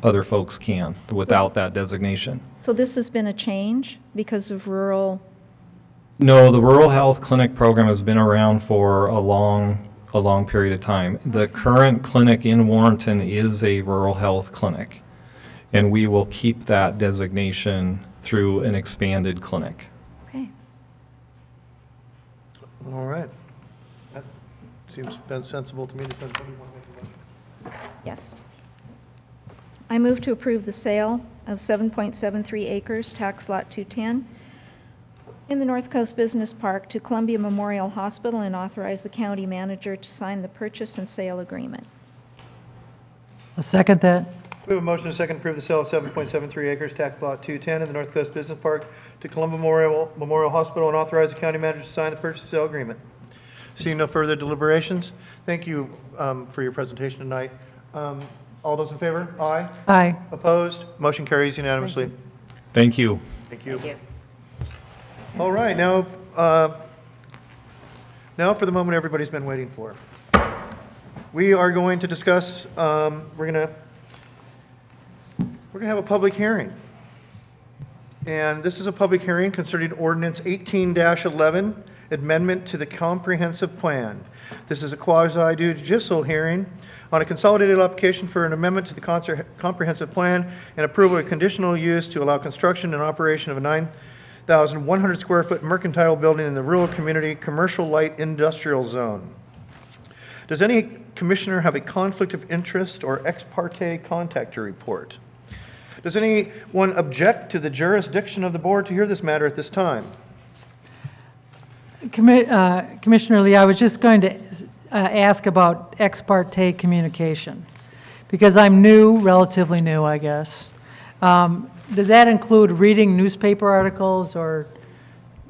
other folks can without that designation. So this has been a change because of rural? No, the rural health clinic program has been around for a long period of time. The current clinic in Warrenton is a rural health clinic, and we will keep that designation through an expanded clinic. Okay. All right. That seems sensible to me. Yes. I move to approve the sale of 7.73 acres, tax lot 210, in the North Coast Business Park to Columbia Memorial Hospital, and authorize the county manager to sign the purchase and sale agreement. I'll second that. We have a motion and a second to approve the sale of 7.73 acres, tax lot 210 in the North Coast Business Park to Columbia Memorial Hospital, and authorize the county manager to sign the purchase and sale agreement. Seeing no further deliberations, thank you for your presentation tonight. All those in favor? Aye. Aye. Opposed? Motion carries unanimously. Thank you. Thank you. Thank you. All right, now for the moment everybody's been waiting for. We are going to discuss, we're gonna have a public hearing. And this is a public hearing concerning ordinance 18-11, amendment to the comprehensive plan. This is a quasi-judicial hearing on a consolidated application for an amendment to the comprehensive plan and approval of conditional use to allow construction and operation of a 9,100 square foot mercantile building in the rural community commercial light industrial zone. Does any commissioner have a conflict of interest or ex parte contact to report? Does anyone object to the jurisdiction of the board to hear this matter at this time? Commissioner Lee, I was just going to ask about ex parte communication, because I'm new, relatively new, I guess. Does that include reading newspaper articles or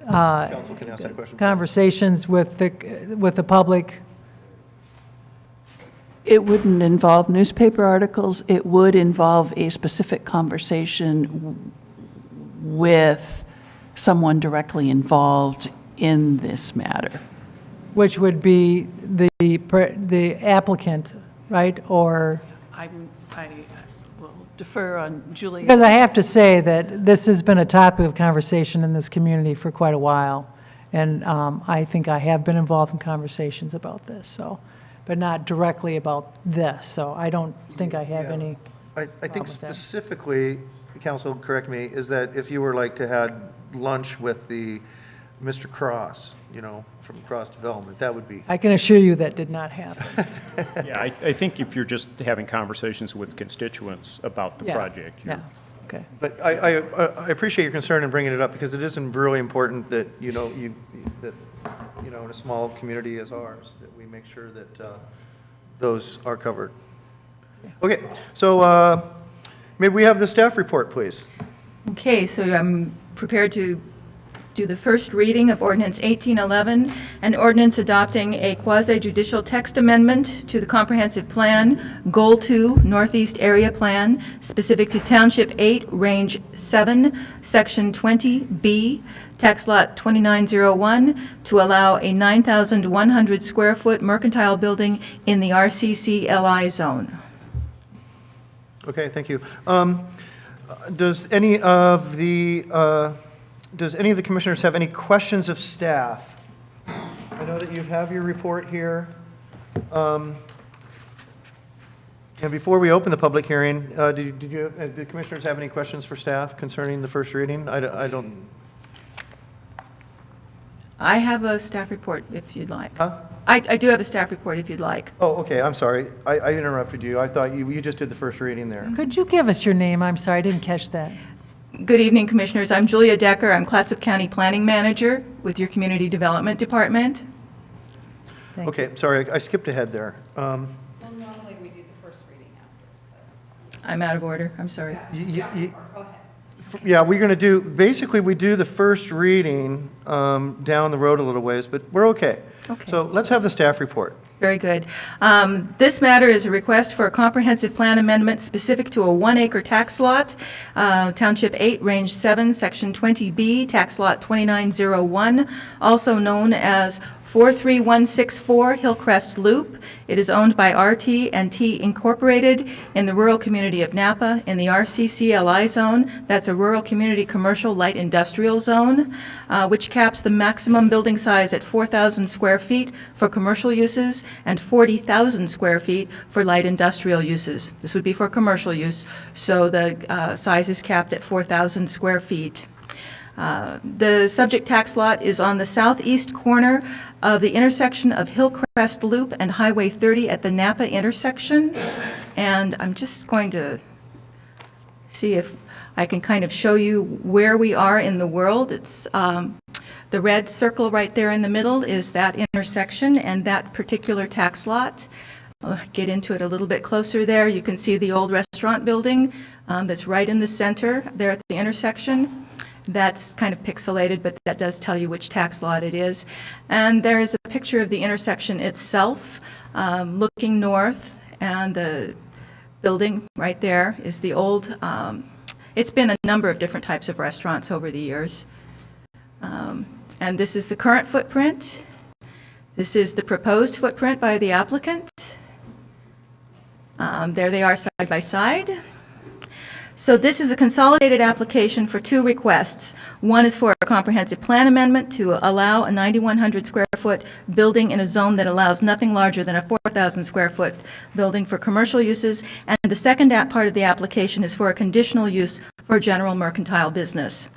Council can ask that question. conversations with the public? It wouldn't involve newspaper articles. It would involve a specific conversation with someone directly involved in this matter. Which would be the applicant, right? Or, I will defer on Julie. because I have to say that this has been a topic of conversation in this community for quite a while. And I think I have been involved in conversations about this, so, but not directly about this. So I don't think I have Yeah. any. I think with that. specifically, council, correct me, is that if you were like to had lunch with the Mr. Cross, from Cross Development, that would be. I can assure you that did not happen. Yeah, I think if you're just having conversations with constituents about the Yeah, project, you're yeah, okay. But I appreciate your concern in bringing it up because it is really important that, in a small community as ours, that we make sure that those are covered. Okay, so maybe we have the staff report, please. Okay, so I'm prepared to do the first reading of Ordinance 1811, an ordinance adopting a quasi-judicial text amendment to the Comprehensive Plan, Goal 2, Northeast Area Plan, specific to Township 8, Range 7, Section 20B, Tax Lot 2901, to allow a 9,100 square foot mercantile building in the RCC LI zone. Okay, thank you. Does any of the commissioners have any questions of staff? I know that you have your report here. And before we open the public hearing, did the commissioners have any questions for staff concerning the first reading? I don't. I have a staff report if you'd like. Huh? I do have a staff report if you'd like. Oh, okay, I'm sorry. I interrupted you. I thought you just did the first reading there. Could you give us your name? I'm sorry, I didn't catch that. Good evening, Commissioners. I'm Julia Decker. I'm Clatsop County Planning Manager with your Community Development Department. Thank Okay, sorry, I skipped ahead there. Well, normally we do the first reading after. I'm out of order. I'm sorry. Go ahead. But Yeah, we're going to do, basically, we do the first reading down the road a little ways, but we're okay. Okay. So let's have the staff report. Very good. This matter is a request for a comprehensive plan amendment specific to a 1-acre tax lot, Township 8, Range 7, Section 20B, Tax Lot 2901, also known as 43164 Hillcrest Loop. It is owned by RT&T Incorporated in the rural community of Napa in the RCCLI zone. That's a rural community commercial light industrial zone, which caps the maximum building size at 4,000 square feet for commercial uses and 40,000 square feet for light industrial uses. This would be for commercial use, so the size is capped at 4,000 square feet. The subject tax lot is on the southeast corner of the intersection of Hillcrest Loop and Highway 30 at the Napa intersection. And I'm just going to see if I can kind of show you where we are in the world. It's the red circle right there in the middle is that intersection and that particular tax lot. I'll get into it a little bit closer there. You can see the old restaurant building that's right in the center there at the intersection. That's kind of pixelated, but that does tell you which tax lot it is. And there is a picture of the intersection itself, looking north, and the building right there is the old, it's been a number of different types of restaurants over the years. And this is the current footprint. This is the proposed footprint by the applicant. There they are side by side. So this is a consolidated application for two requests. One is for a comprehensive plan amendment to allow a 9,100 square foot building in a zone that allows nothing larger than a 4,000 square foot building for commercial uses. And the second part of the application is for a conditional use for general mercantile business.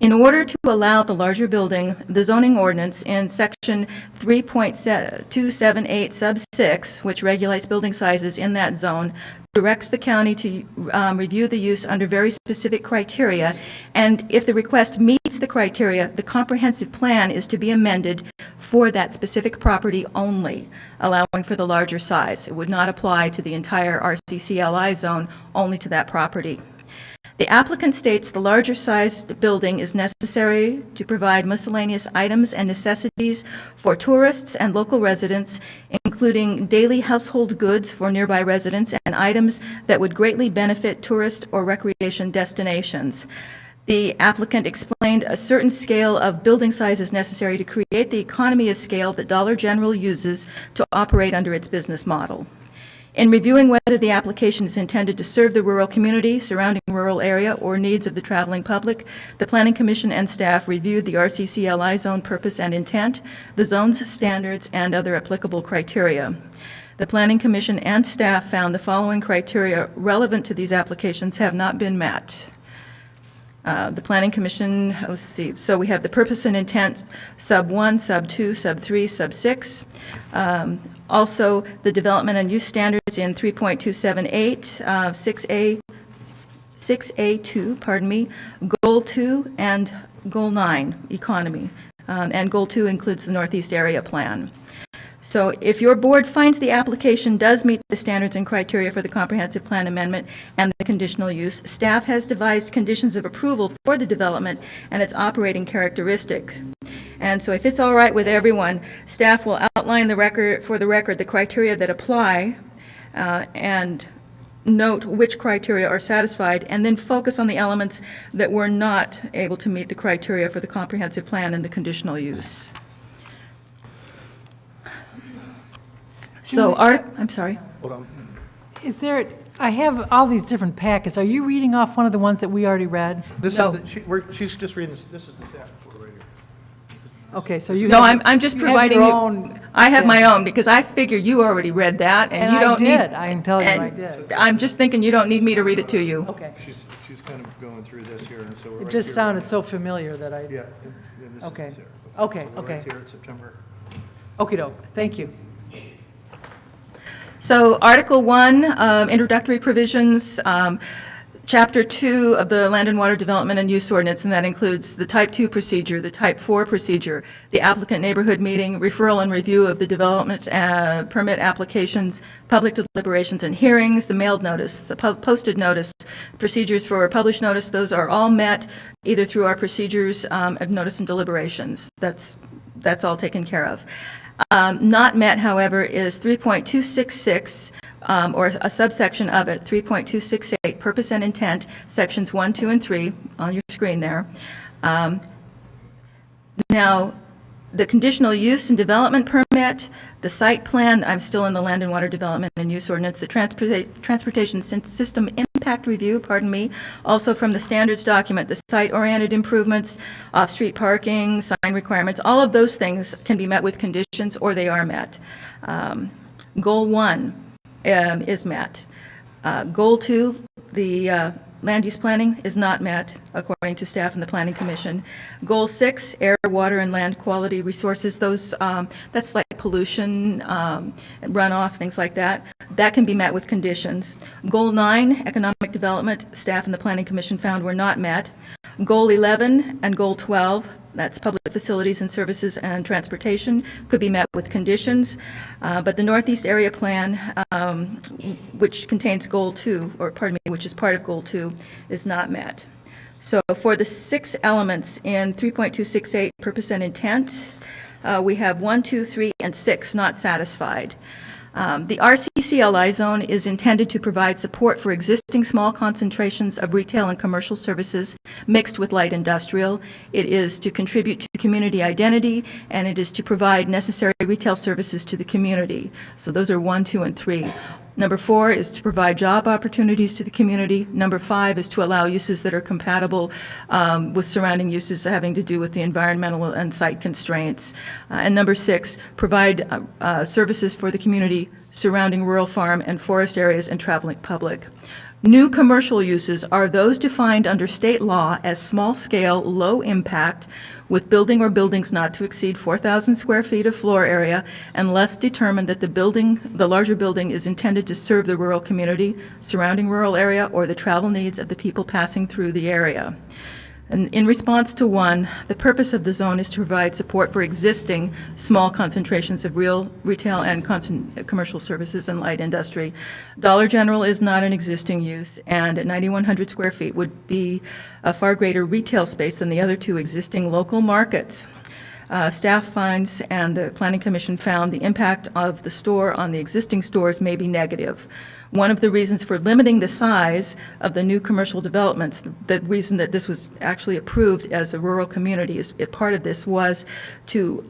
In order to allow the larger building, the zoning ordinance in section 3.278 sub 6, which regulates building sizes in that zone, directs the county to review the use under very specific criteria, and if the request meets the criteria, the comprehensive plan is to be amended for that specific property only, allowing for the larger size. It would not apply to the entire RCCLI zone, only to that property. The applicant states the larger sized building is necessary to provide miscellaneous items and necessities for tourists and local residents, including daily household goods for nearby residents and items that would greatly benefit tourist or recreation destinations. The applicant explained a certain scale of building size is necessary to create the economy of scale that Dollar General uses to operate under its business model. In reviewing whether the application is intended to serve the rural community, surrounding rural area, or needs of the traveling public, the Planning Commission and staff reviewed the RCCLI zone purpose and intent, the zone's standards, and other applicable criteria. The Planning Commission and staff found the following criteria relevant to these applications have not been met. The Planning Commission, let's see, so we have the purpose and intent, sub 1, sub 2, sub 3, sub 6. Also, the development and use standards in 3.278, 6A2, pardon me, Goal 2 and Goal 9, economy. And Goal 2 includes the Northeast Area Plan. So if your board finds the application does meet the standards and criteria for the comprehensive plan amendment and the conditional use, staff has devised conditions of approval for the development and its operating characteristics. And so if it's all right with everyone, staff will outline the record the criteria that apply and note which criteria are satisfied, and then focus on the elements that were not able to meet the criteria for the comprehensive plan and the conditional use. So, I'm sorry. Hold on. Is there, I have all these different packets. Are you reading off one of the ones that we already read? This is, she's just reading this. This is the staff report right here. Okay, so you No, have, I'm just you have providing your you. own I have my staff. own because I figure you already read that, and you don't I need. did. I can tell you I and did. I'm just thinking you don't need me to read it to you. Okay. She's kind of going through this here, and so we're It right just here. sounded so familiar that I, Yeah, and this Okay. is there. Okay, So we're okay. right here at September. okey-doke, thank you. So Article 1, introductory provisions, Chapter 2 of the Land and Water Development and Use Ordinance, and that includes the Type 2 procedure, the Type 4 procedure, the applicant neighborhood meeting, referral and review of the development permit applications, public deliberations and hearings, the mailed notice, the posted notice, procedures for published notice, those are all met either through our procedures of notice and deliberations. That's all taken care of. Not met, however, is 3.266, or a subsection of it, 3.268, purpose and intent, sections 1, 2, and 3 on your screen there. Now, the conditional use and development permit, the site plan, I'm still in the Land and Water Development and Use Ordinance, the Transportation System Impact Review, pardon me, also from the standards document, the site-oriented improvements, off-street parking, sign requirements, all of those things can be met with conditions or they are met. Goal 1 is met. Goal 2, the land use planning is not met, according to staff and the Planning Commission. Goal 6, air, water, and land quality resources, those, that's like pollution, runoff, things like that. That can be met with conditions. Goal 9, economic development, staff and the Planning Commission found were not met. Goal 11 and Goal 12, that's public facilities and services and transportation, could be met with conditions. But the Northeast Area Plan, which contains Goal 2, or pardon me, which is part of Goal 2, is not met. So for the 6 elements in 3.268, purpose and intent, we have 1, 2, 3, and 6 not satisfied. The RCCLI zone is intended to provide support for existing small concentrations of retail and commercial services mixed with light industrial. It is to contribute to community identity, and it is to provide necessary retail services to the community. So those are 1, 2, and 3. Number 4 is to provide job opportunities to the community. Number 5 is to allow uses that are compatible with surrounding uses having to do with the environmental and site constraints. And number 6, provide services for the community surrounding rural farm and forest areas and traveling public. New commercial uses are those defined under state law as small-scale, low-impact, with building or buildings not to exceed 4,000 square feet of floor area, unless determined that the larger building is intended to serve the rural community, surrounding rural area, or the travel needs of the people passing through the area. And in response to 1, the purpose of the zone is to provide support for existing small concentrations of real retail and commercial services and light industry. Dollar General is not an existing use, and at 9,100 square feet would be a far greater retail space than the other 2 existing local markets. Staff finds and the Planning Commission found the impact of the store on the existing stores may be negative. One of the reasons for limiting the size of the new commercial developments, the reason that this was actually approved as a rural community, part of this was to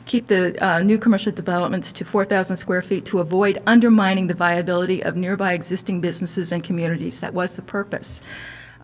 keep the new commercial developments to 4,000 square feet to avoid undermining the viability of nearby existing businesses and communities. That was the purpose.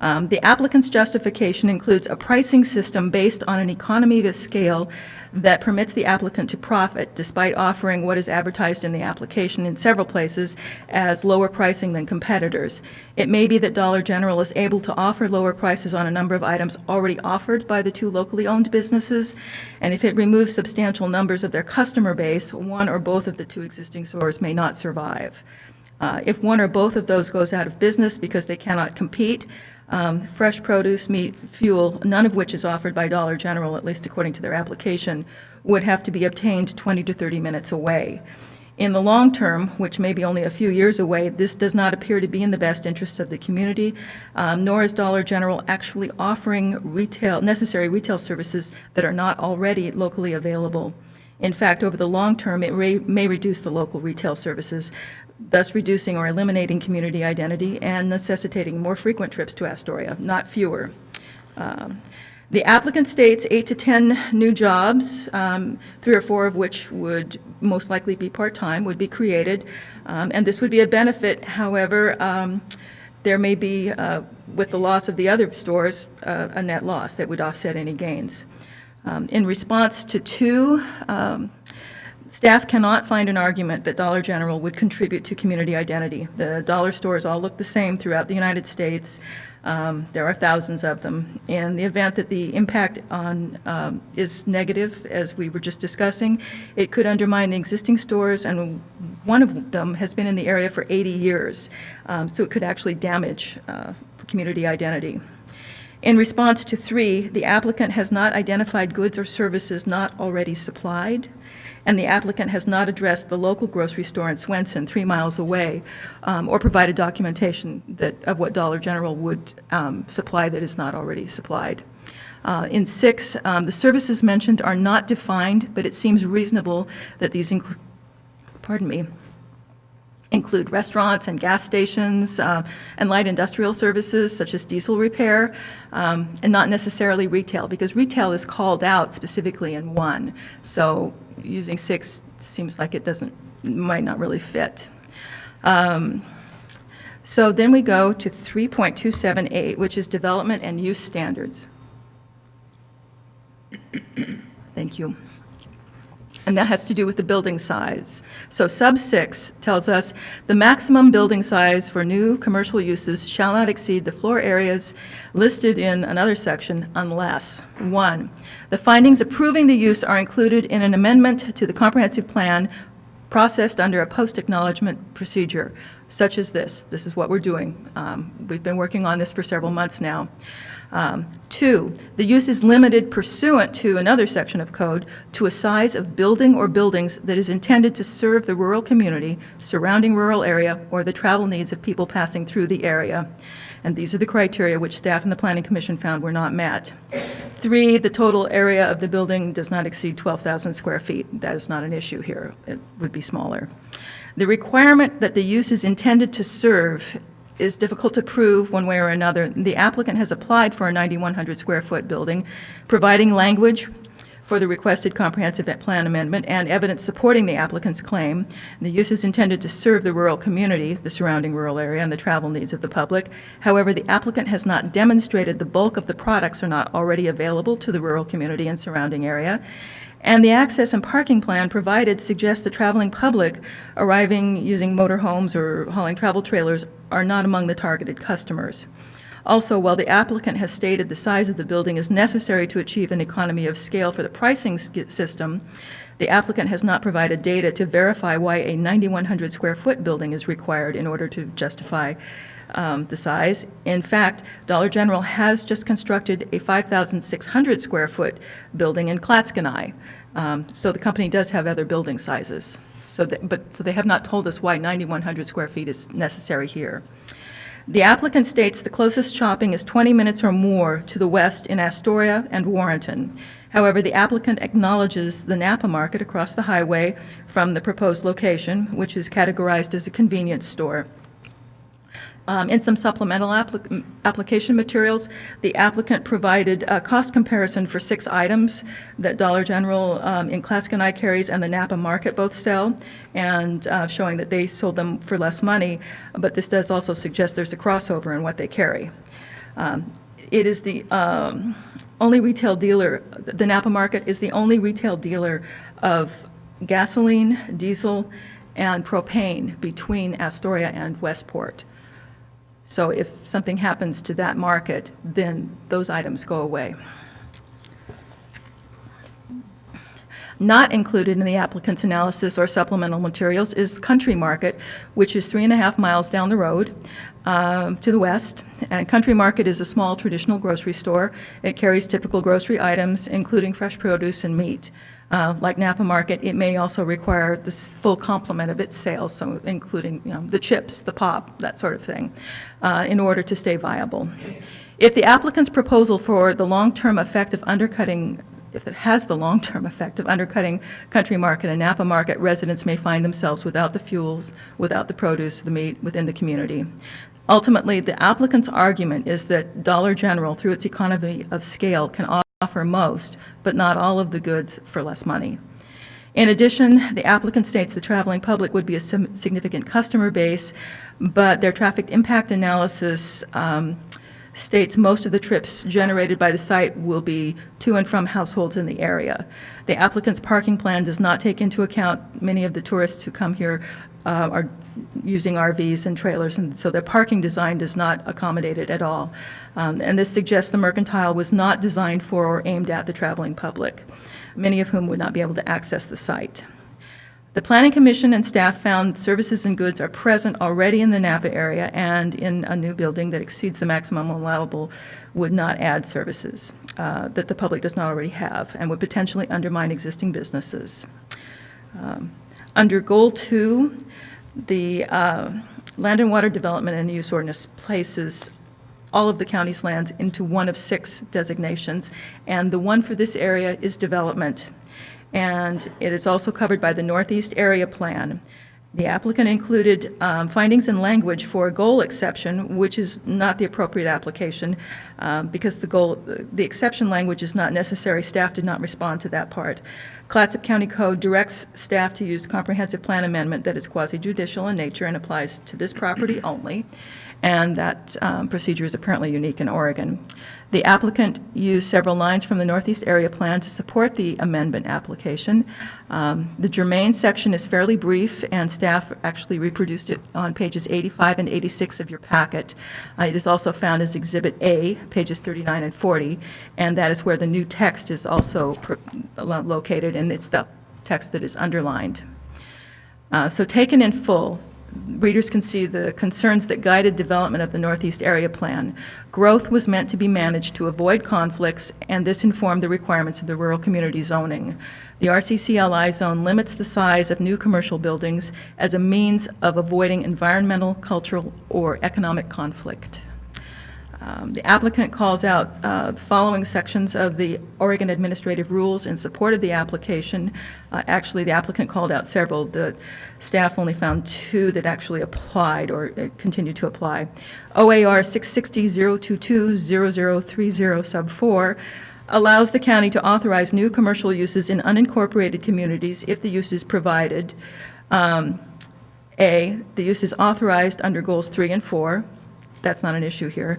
The applicant's justification includes a pricing system based on an economy of scale that permits the applicant to profit despite offering what is advertised in the application in several places as lower pricing than competitors. It may be that Dollar General is able to offer lower prices on a number of items already offered by the 2 locally owned businesses, and if it removes substantial numbers of their customer base, 1 or both of the 2 existing stores may not survive. If 1 or both of those goes out of business because they cannot compete, fresh produce, meat, fuel, none of which is offered by Dollar General, at least according to their application, would have to be obtained 20 to 30 minutes away. In the long term, which may be only a few years away, this does not appear to be in the best interests of the community, nor is Dollar General actually offering necessary retail services that are not already locally available. In fact, over the long term, it may reduce the local retail services, thus reducing or eliminating community identity and necessitating more frequent trips to Astoria, not fewer. The applicant states 8 to 10 new jobs, 3 or 4 of which would most likely be part-time, would be created, and this would be a benefit. However, there may be, with the loss of the other stores, a net loss that would offset any gains. In response to 2, staff cannot find an argument that Dollar General would contribute to community identity. The dollar stores all look the same throughout the United States. There are thousands of them. In the event that the impact on is negative, as we were just discussing, it could undermine the existing stores, and one of them has been in the area for 80 years. So it could actually damage community identity. In response to 3, the applicant has not identified goods or services not already supplied, and the applicant has not addressed the local grocery store in Swenson, 3 miles away, or provided documentation of what Dollar General would supply that is not already supplied. In 6, the services mentioned are not defined, but it seems reasonable that these include restaurants and gas stations and light industrial services such as diesel repair, and not necessarily retail, because retail is called out specifically in 1. So using 6 seems like it might not really fit. So then we go to 3.278, which is development and use standards. Thank you. And that has to do with the building size. So sub 6 tells us the maximum building size for new commercial uses shall not exceed the floor areas listed in another section unless, 1, the findings approving the use are included in an amendment to the comprehensive plan processed under a post-acknowledgement procedure, such as this. This is what we're doing. We've been working on this for several months now. 2, the use is limited pursuant to another section of code to a size of building or buildings that is intended to serve the rural community, surrounding rural area, or the travel needs of people passing through the area. And these are the criteria which staff and the Planning Commission found were not met. 3, the total area of the building does not exceed 12,000 square feet. That is not an issue here. It would be smaller. The requirement that the use is intended to serve is difficult to prove one way or another. The applicant has applied for a 9,100 square foot building, providing language for the requested comprehensive plan amendment and evidence supporting the applicant's claim. The use is intended to serve the rural community, the surrounding rural area, and the travel needs of the public. However, the applicant has not demonstrated the bulk of the products are not already available to the rural community and surrounding area. And the access and parking plan provided suggests the traveling public arriving using motorhomes or hauling travel trailers are not among the targeted customers. Also, while the applicant has stated the size of the building is necessary to achieve an economy of scale for the pricing system, the applicant has not provided data to verify why a 9,100 square foot building is required in order to justify the size. In fact, Dollar General has just constructed a 5,600 square foot building in Clatskanie. So the company does have other building sizes. So they have not told us why 9,100 square feet is necessary here. The applicant states the closest shopping is 20 minutes or more to the west in Astoria and Warrenton. However, the applicant acknowledges the Napa Market across the highway from the proposed location, which is categorized as a convenience store. In some supplemental application materials, the applicant provided a cost comparison for 6 items that Dollar General in Clatskanie carries and the Napa Market both sell, and showing that they sold them for less money, but this does also suggest there's a crossover in what they carry. It is the only retail dealer, the Napa Market is the only retail dealer of gasoline, diesel, and propane between Astoria and Westport. So if something happens to that market, then those items go away. Not included in the applicant's analysis or supplemental materials is the Country Market, which is 3.5 miles down the road to the west. And Country Market is a small traditional grocery store. It carries typical grocery items, including fresh produce and meat. Like Napa Market, it may also require the full complement of its sales, so including the chips, the pop, that sort of thing, in order to stay viable. If the applicant's proposal for the long-term effect of undercutting, if it has the long-term effect of undercutting Country Market and Napa Market, residents may find themselves without the fuels, without the produce, the meat within the community. Ultimately, the applicant's argument is that Dollar General, through its economy of scale, can offer most, but not all of the goods for less money. In addition, the applicant states the traveling public would be a significant customer base, but their traffic impact analysis states most of the trips generated by the site will be to and from households in the area. The applicant's parking plan does not take into account many of the tourists who come here are using RVs and trailers, and so the parking design does not accommodate it at all. And this suggests the mercantile was not designed for or aimed at the traveling public, many of whom would not be able to access the site. The Planning Commission and staff found services and goods are present already in the Napa area, and in a new building that exceeds the maximum allowable would not add services that the public does not already have and would potentially undermine existing businesses. Under Goal 2, the Land and Water Development and Use Ordinance places all of the county's lands into one of 6 designations, and the one for this area is development. And it is also covered by the Northeast Area Plan. The applicant included findings and language for a goal exception, which is not the appropriate application because the exception language is not necessary. Staff did not respond to that part. Clatsop County Code directs staff to use comprehensive plan amendment that is quasi-judicial in nature and applies to this property only, and that procedure is apparently unique in Oregon. The applicant used several lines from the Northeast Area Plan to support the amendment application. The germane section is fairly brief, and staff actually reproduced it on pages 85 and 86 of your packet. It is also found as Exhibit A, pages 39 and 40, and that is where the new text is also located, and it's the text that is underlined. So taken in full, readers can see the concerns that guided development of the Northeast Area Plan. Growth was meant to be managed to avoid conflicts, and this informed the requirements of the rural community zoning. The RCCLI zone limits the size of new commercial buildings as a means of avoiding environmental, cultural, or economic conflict. The applicant calls out the following sections of the Oregon Administrative Rules in support of the application. Actually, the applicant called out several. The staff only found 2 that actually applied or continued to apply. OAR 660220030 sub 4 allows the county to authorize new commercial uses in unincorporated communities if the use is provided. A, the use is authorized under goals 3 and 4. That's not an issue here.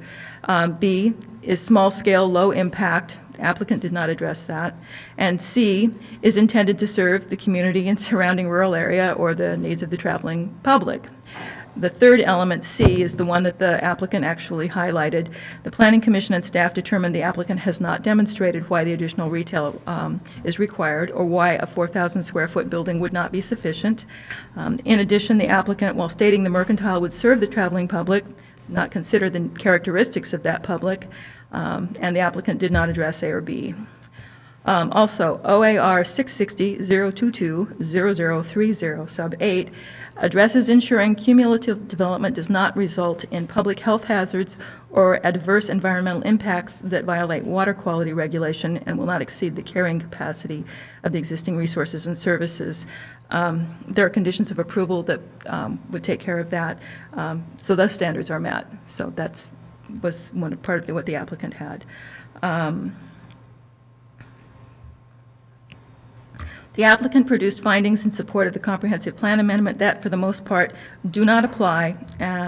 B is small scale, low impact. The applicant did not address that. And C is intended to serve the community and surrounding rural area or the needs of the traveling public. The third element, C, is the one that the applicant actually highlighted. The Planning Commission and staff determined the applicant has not demonstrated why the additional retail is required or why a 4,000 square foot building would not be sufficient. In addition, the applicant, while stating the mercantile would serve the traveling public, not consider the characteristics of that public, and the applicant did not address A or B. Also, OAR 660220030 sub 8 addresses ensuring cumulative development does not result in public health hazards or adverse environmental impacts that violate water quality regulation and will not exceed the carrying capacity of the existing resources and services. There are conditions of approval that would take care of that, so those standards are met. So that's was one part of what the applicant had. The applicant produced findings in support of the comprehensive plan amendment that, for the most part, do not apply,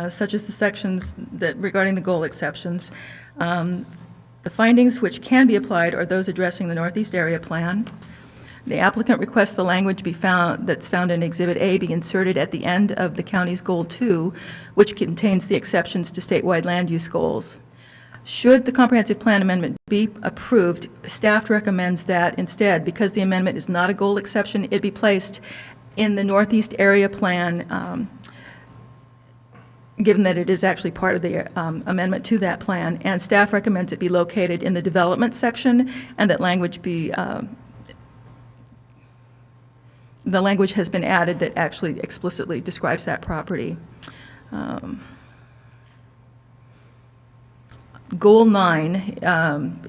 such as the sections that regarding the goal exceptions. The findings which can be applied are those addressing the Northeast Area Plan. The applicant requests the language be found that's found in Exhibit A be inserted at the end of the county's Goal 2, which contains the exceptions to statewide land use goals. Should the comprehensive plan amendment be approved, staff recommends that instead, because the amendment is not a goal exception, it be placed in the Northeast Area Plan, given that it is actually part of the amendment to that plan, and staff recommends it be located in the development section and that language be the language has been added that actually explicitly describes that property. Goal 9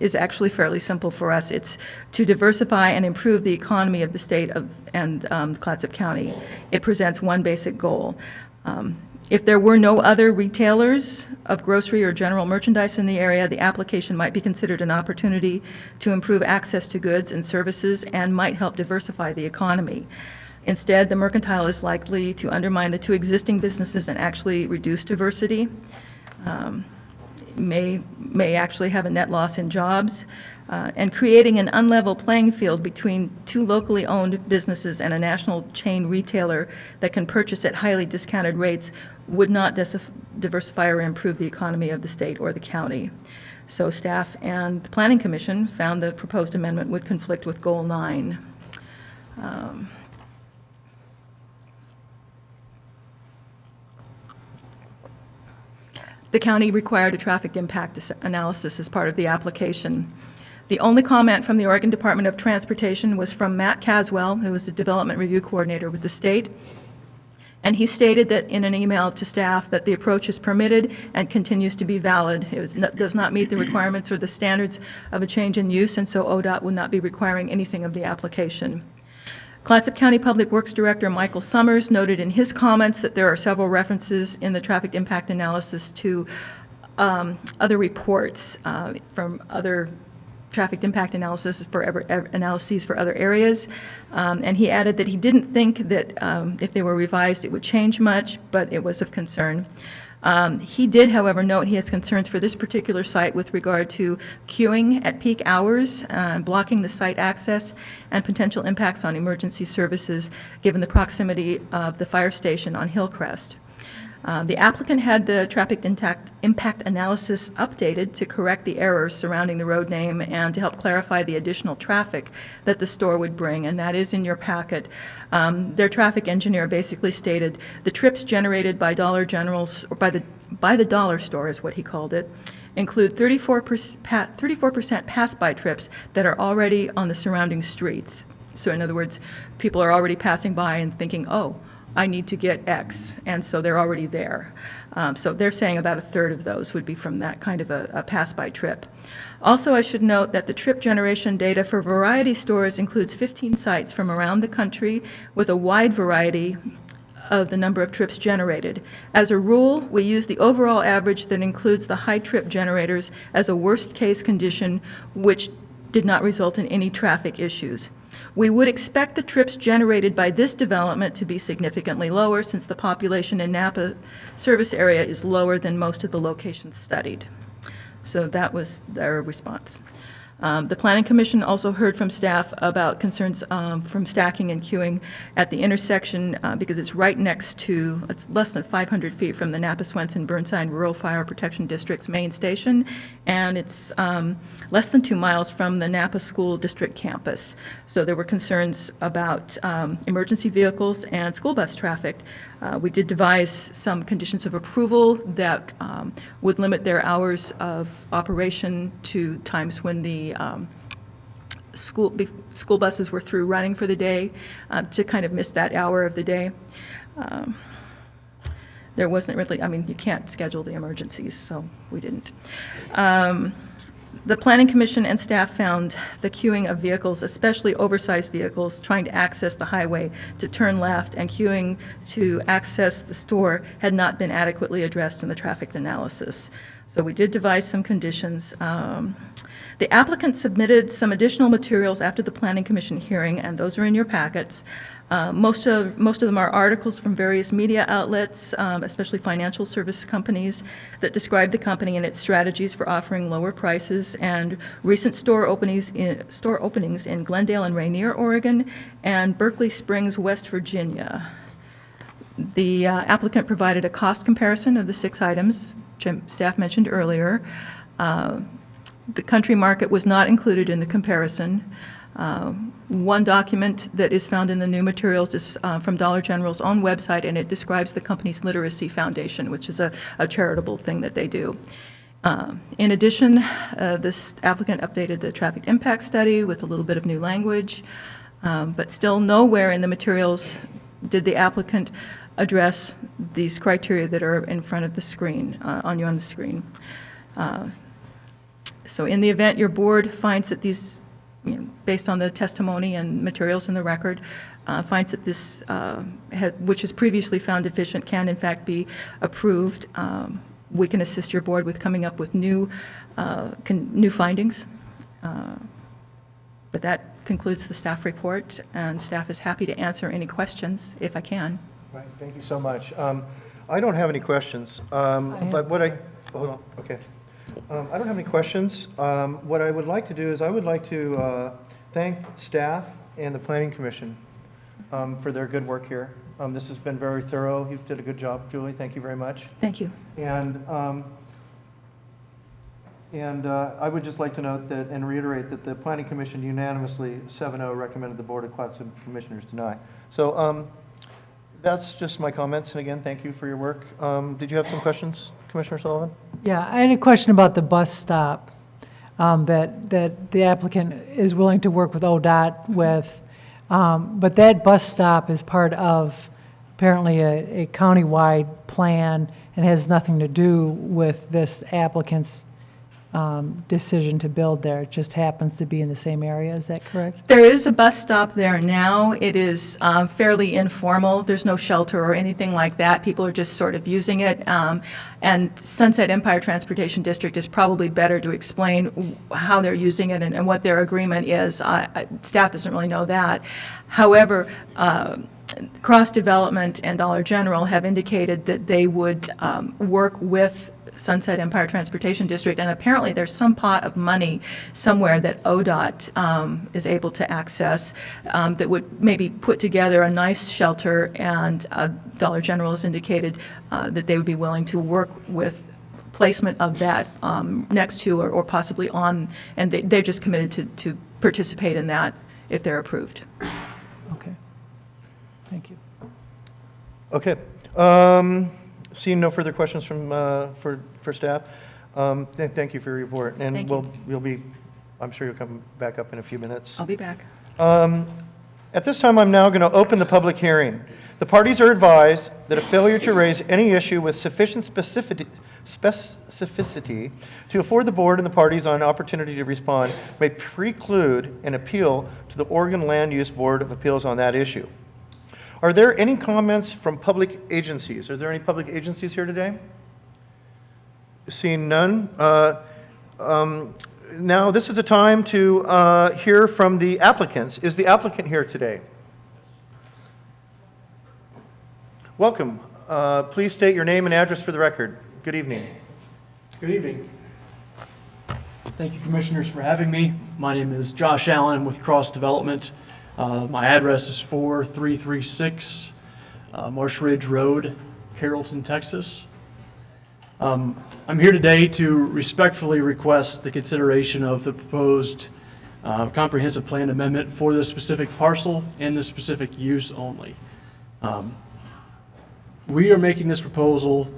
is actually fairly simple for us. It's to diversify and improve the economy of the state and Clatsop County. It presents one basic goal. If there were no other retailers of grocery or general merchandise in the area, the application might be considered an opportunity to improve access to goods and services and might help diversify the economy. Instead, the mercantile is likely to undermine the 2 existing businesses and actually reduce diversity. May actually have a net loss in jobs, and creating an unlevel playing field between 2 locally owned businesses and a national chain retailer that can purchase at highly discounted rates would not diversify or improve the economy of the state or the county. So staff and the Planning Commission found the proposed amendment would conflict with Goal 9. The county required a traffic impact analysis as part of the application. The only comment from the Oregon Department of Transportation was from Matt Caswell, who was the Development Review Coordinator with the state. And he stated that in an email to staff that the approach is permitted and continues to be valid. It does not meet the requirements or the standards of a change in use, and so ODOT would not be requiring anything of the application. Clatsop County Public Works Director Michael Summers noted in his comments that there are several references in the traffic impact analysis to other reports from other traffic impact analysis analyses for other areas, and he added that he didn't think that if they were revised it would change much, but it was of concern. He did, however, note he has concerns for this particular site with regard to queuing at peak hours, blocking the site access, and potential impacts on emergency services given the proximity of the fire station on Hillcrest. The applicant had the traffic impact analysis updated to correct the errors surrounding the road name and to help clarify the additional traffic that the store would bring, and that is in your packet. Their traffic engineer basically stated the trips generated by Dollar General's, or by the dollar store is what he called it, include 34% pass-by trips that are already on the surrounding streets. So in other words, people are already passing by and thinking, oh, I need to get X, and so they're already there. So they're saying about a third of those would be from that kind of a pass-by trip. Also, I should note that the trip generation data for variety stores includes 15 sites from around the country with a wide variety of the number of trips generated. As a rule, we use the overall average that includes the high trip generators as a worst-case condition, which did not result in any traffic issues. We would expect the trips generated by this development to be significantly lower since the population in Napa service area is lower than most of the locations studied. So that was their response. The Planning Commission also heard from staff about concerns from stacking and queuing at the intersection because it's right next to, it's less than 500 feet from the Napa-Swenson-Burnside Rural Fire Protection District's main station, and it's less than 2 miles from the Napa School District campus. So there were concerns about emergency vehicles and school bus traffic. We did devise some conditions of approval that would limit their hours of operation to times when the school buses were through running for the day, to kind of miss that hour of the day. There wasn't really, I mean, you can't schedule the emergencies, so we didn't. The Planning Commission and staff found the queuing of vehicles, especially oversized vehicles, trying to access the highway to turn left and queuing to access the store had not been adequately addressed in the traffic analysis. So we did devise some conditions. The applicant submitted some additional materials after the Planning Commission hearing, and those are in your packets. Most of them are articles from various media outlets, especially financial service companies, that describe the company and its strategies for offering lower prices, and recent store openings in Glendale and Rainier, Oregon, and Berkeley Springs, West Virginia. The applicant provided a cost comparison of the 6 items, which staff mentioned earlier. The country market was not included in the comparison. One document that is found in the new materials is from Dollar General's own website, and it describes the company's literacy foundation, which is a charitable thing that they do. In addition, this applicant updated the traffic impact study with a little bit of new language, but still nowhere in the materials did the applicant address these criteria that are in front of the screen, on the screen. So in the event your board finds that these, based on the testimony and materials in the record, finds that this, which is previously found deficient, can in fact be approved, we can assist your board with coming up with new findings. But that concludes the staff report, and staff is happy to answer any questions if I can. Right, thank you so much. I don't have any questions, but what I, hold on, okay. I don't have any questions. What I would like to do is I would like to thank staff and the Planning Commission for their good work here. This has been very thorough. You did a good job, Julie. Thank you very much. Thank you. And I would just like to note that and reiterate that the Planning Commission unanimously 7-0 recommended the Board of Class Commissioners deny. So that's just my comments. And again, thank you for your work. Did you have some questions, Commissioner Sullivan? Yeah, I had a question about the bus stop that the applicant is willing to work with ODOT with, but that bus stop is part of apparently a county-wide plan and has nothing to do with this applicant's decision to build there. It just happens to be in the same area. Is that correct? There is a bus stop there now. It is fairly informal. There's no shelter or anything like that. People are just sort of using it. And Sunset Empire Transportation District is probably better to explain how they're using it and what their agreement is. Staff doesn't really know that. However, Cross Development and Dollar General have indicated that they would work with Sunset Empire Transportation District, and apparently there's some pot of money somewhere that ODOT is able to access that would maybe put together a nice shelter, and Dollar General has indicated that they would be willing to work with placement of that next to or possibly on, and they're just committed to participate in that if they're approved. Okay. Thank you. Okay. Seeing no further questions from, for staff, thank you for your report. And Thank you. you'll be, I'm sure you'll come back up in a few minutes. I'll be back. At this time, I'm now going to open the public hearing. The parties are advised that a failure to raise any issue with sufficient specificity to afford the board and the parties an opportunity to respond may preclude an appeal to the Oregon Land Use Board of Appeals on that issue. Are there any comments from public agencies? Are there any public agencies here today? Seeing none. Now, this is a time to hear from the applicants. Is the applicant here today? Welcome. Please state your name and address for the record. Good evening. Good evening. Thank you, Commissioners, for having me. My name is Josh Allen with Cross Development. My address is 4336 Marsh Ridge Road, Carrollton, Texas. I'm here today to respectfully request the consideration of the proposed comprehensive plan amendment for this specific parcel and this specific use only. We are making this proposal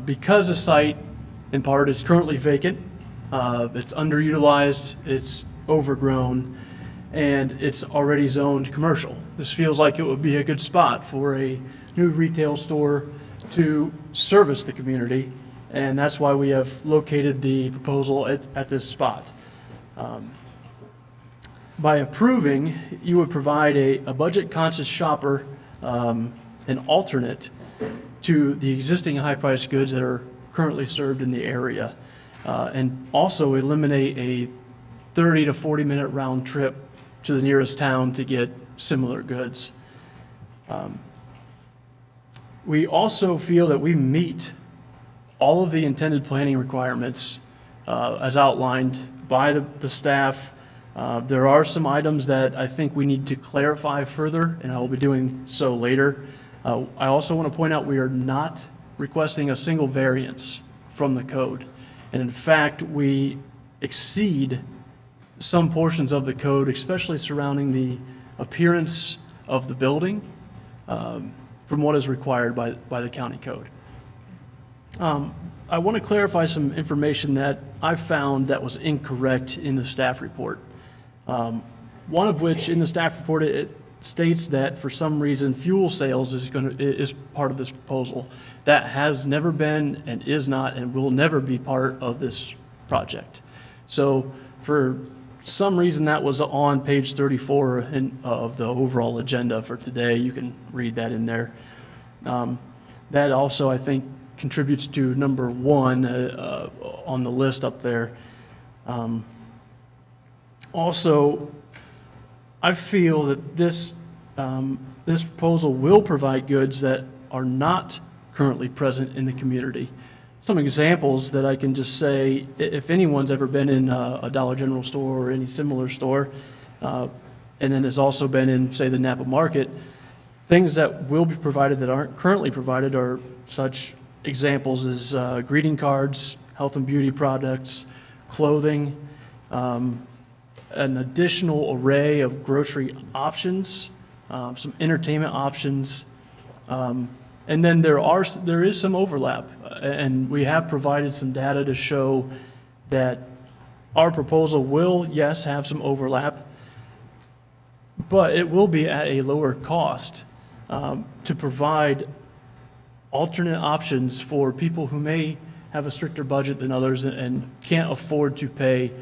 because the site, in part, is currently vacant, it's underutilized, it's overgrown, and it's already zoned commercial. This feels like it would be a good spot for a new retail store to service the community, and that's why we have located the proposal at this spot. By approving, you would provide a budget-conscious shopper an alternate to the existing high-priced goods that are currently served in the area, and also eliminate a 30 to 40-minute round trip to the nearest town to get similar goods. We also feel that we meet all of the intended planning requirements as outlined by the staff. There are some items that I think we need to clarify further, and I will be doing so later. I also want to point out we are not requesting a single variance from the code. And in fact, we exceed some portions of the code, especially surrounding the appearance of the building, from what is required by the county code. I want to clarify some information that I found that was incorrect in the staff report. One of which in the staff report, it states that for some reason fuel sales is part of this proposal. That has never been and is not and will never be part of this project. So for some reason that was on page 34 of the overall agenda for today. You can read that in there. That also, I think, contributes to number 1 on the list up there. Also, I feel that this proposal will provide goods that are not currently present in the community. Some examples that I can just say, if anyone's ever been in a Dollar General store or any similar store, and then has also been in, say, the Napa Market, things that will be provided that aren't currently provided are such examples as greeting cards, health and beauty products, clothing, an additional array of grocery options, some entertainment options, and then there is some overlap, and we have provided some data to show that our proposal will, yes, have some overlap, but it will be at a lower cost to provide alternate options for people who may have a stricter budget than others and can't afford to pay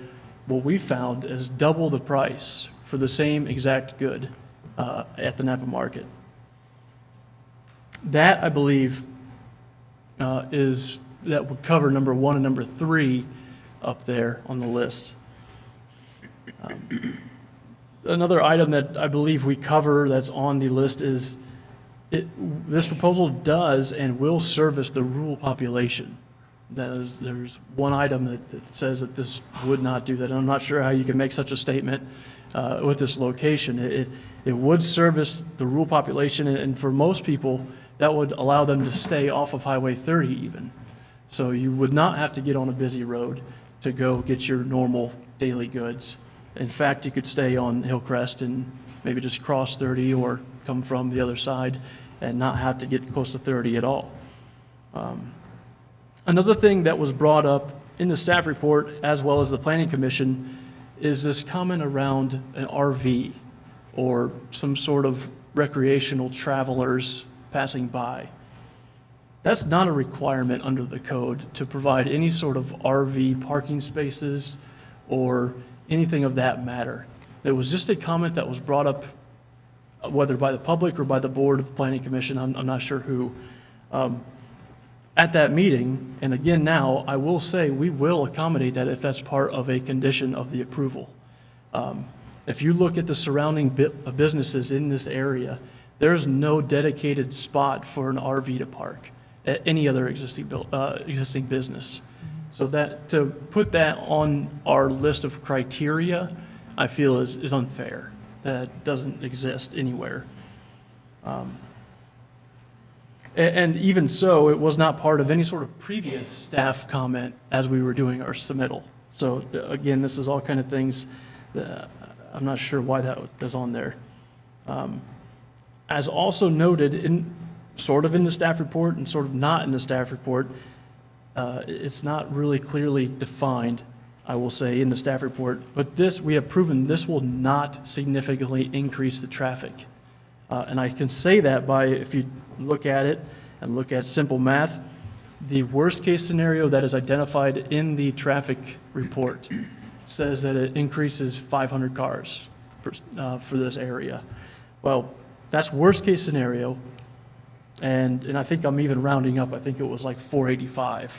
what we found is double the price for the same exact good at the Napa Market. That, I believe, that would cover number 1 and number 3 up there on the list. Another item that I believe we cover that's on the list is this proposal does and will service the rural population. There's one item that says that this would not do that. And I'm not sure how you can make such a statement with this location. It would service the rural population, and for most people, that would allow them to stay off of Highway 30 even. So you would not have to get on a busy road to go get your normal daily goods. In fact, you could stay on Hillcrest and maybe just cross 30 or come from the other side and not have to get close to 30 at all. Another thing that was brought up in the staff report as well as the Planning Commission is this comment around an RV or some sort of recreational travelers passing by. That's not a requirement under the code to provide any sort of RV parking spaces or anything of that matter. It was just a comment that was brought up, whether by the public or by the Board of the Planning Commission, I'm not sure who, at that meeting. And again, now, I will say we will accommodate that if that's part of a condition of the approval. If you look at the surrounding businesses in this area, there's no dedicated spot for an RV to park at any other existing business. So that, to put that on our list of criteria, I feel is unfair. That doesn't exist anywhere. And even so, it was not part of any sort of previous staff comment as we were doing our submittal. So again, this is all kind of things that I'm not sure why that is on there. As also noted sort of in the staff report and sort of not in the staff report, it's not really clearly defined, I will say, in the staff report, but this, we have proven this will not significantly increase the traffic. And I can say that by, if you look at it and look at simple math, the worst case scenario that is identified in the traffic report says that it increases 500 cars for this area. Well, that's worst case scenario. And I think I'm even rounding up, I think it was like 485.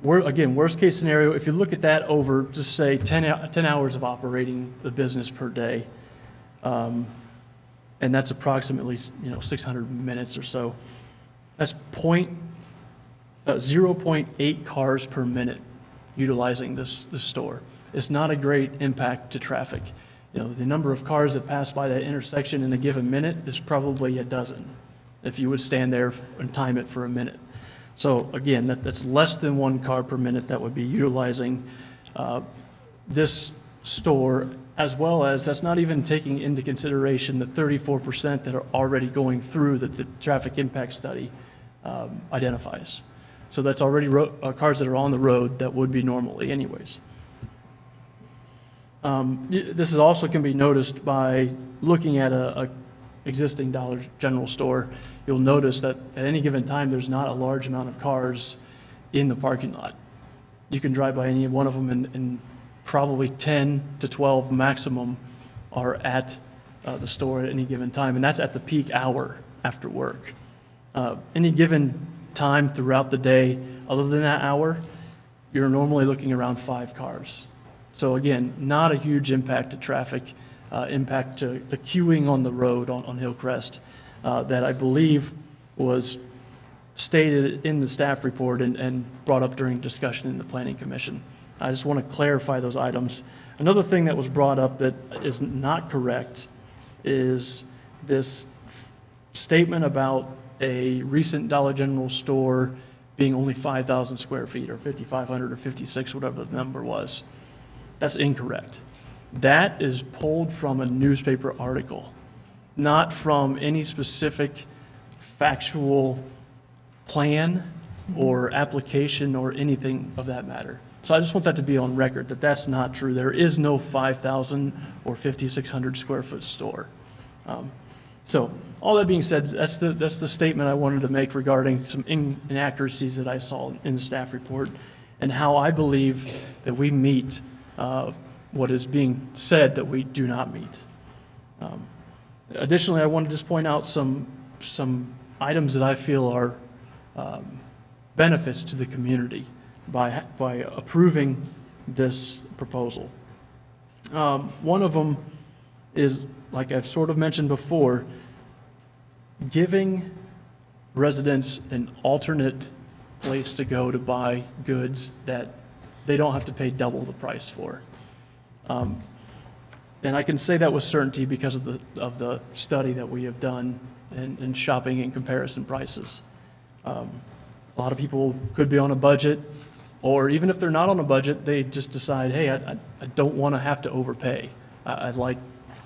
Again, worst case scenario, if you look at that over, just say 10 hours of operating the business per day, and that's approximately 600 minutes or so, that's 0.8 cars per minute utilizing this store. It's not a great impact to traffic. The number of cars that pass by that intersection in a given minute is probably a dozen, if you would stand there and time it for a minute. So again, that's less than 1 car per minute that would be utilizing this store, as well as that's not even taking into consideration the 34% that are already going through that the traffic impact study identifies. So that's already cars that are on the road that would be normally anyways. This is also can be noticed by looking at a existing Dollar General store. You'll notice that at any given time, there's not a large amount of cars in the parking lot. You can drive by any one of them and probably 10 to 12 maximum are at the store at any given time, and that's at the peak hour after work. Any given time throughout the day, other than that hour, you're normally looking around 5 cars. So again, not a huge impact to traffic, impact to the queuing on the road on Hillcrest that I believe was stated in the staff report and brought up during discussion in the Planning Commission. I just want to clarify those items. Another thing that was brought up that is not correct is this statement about a recent Dollar General store being only 5,000 square feet or 5,500 or 56, whatever the number was. That's incorrect. That is pulled from a newspaper article, not from any specific factual plan or application or anything of that matter. So I just want that to be on record, that that's not true. There is no 5,000 or 5,600 square foot store. So all that being said, that's the statement I wanted to make regarding some inaccuracies that I saw in the staff report and how I believe that we meet what is being said that we do not meet. Additionally, I want to just point out some items that I feel are benefits to the community by approving this proposal. One of them is, like I've sort of mentioned before, giving residents an alternate place to go to buy goods that they don't have to pay double the price for. And I can say that with certainty because of the study that we have done in shopping and comparison prices. A lot of people could be on a budget, or even if they're not on a budget, they just decide, hey, I don't want to have to overpay. I'd like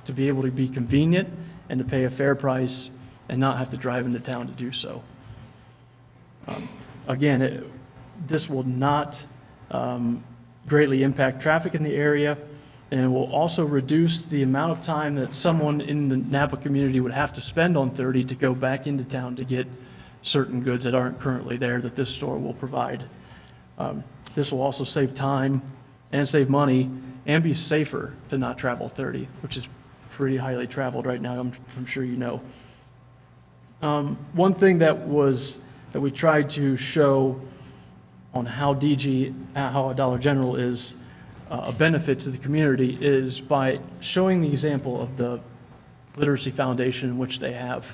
to be able to be convenient and to pay a fair price and not have to drive into town to do so. Again, this will not greatly impact traffic in the area, and will also reduce the amount of time that someone in the Napa community would have to spend on 30 to go back into town to get certain goods that aren't currently there that this store will provide. This will also save time and save money and be safer to not travel 30, which is pretty highly traveled right now, I'm sure you know. One thing that we tried to show on how how a Dollar General is a benefit to the community is by showing the example of the literacy foundation in which they have.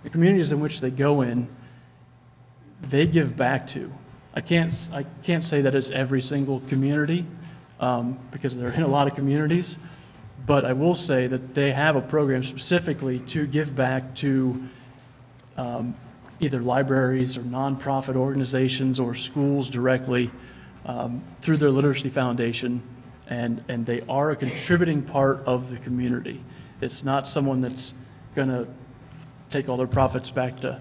The communities in which they go in, they give back to. I can't say that it's every single community because they're in a lot of communities, but I will say that they have a program specifically to give back to either libraries or nonprofit organizations or schools directly through their literacy foundation, and they are a contributing part of the community. It's not someone that's going to take all their profits back to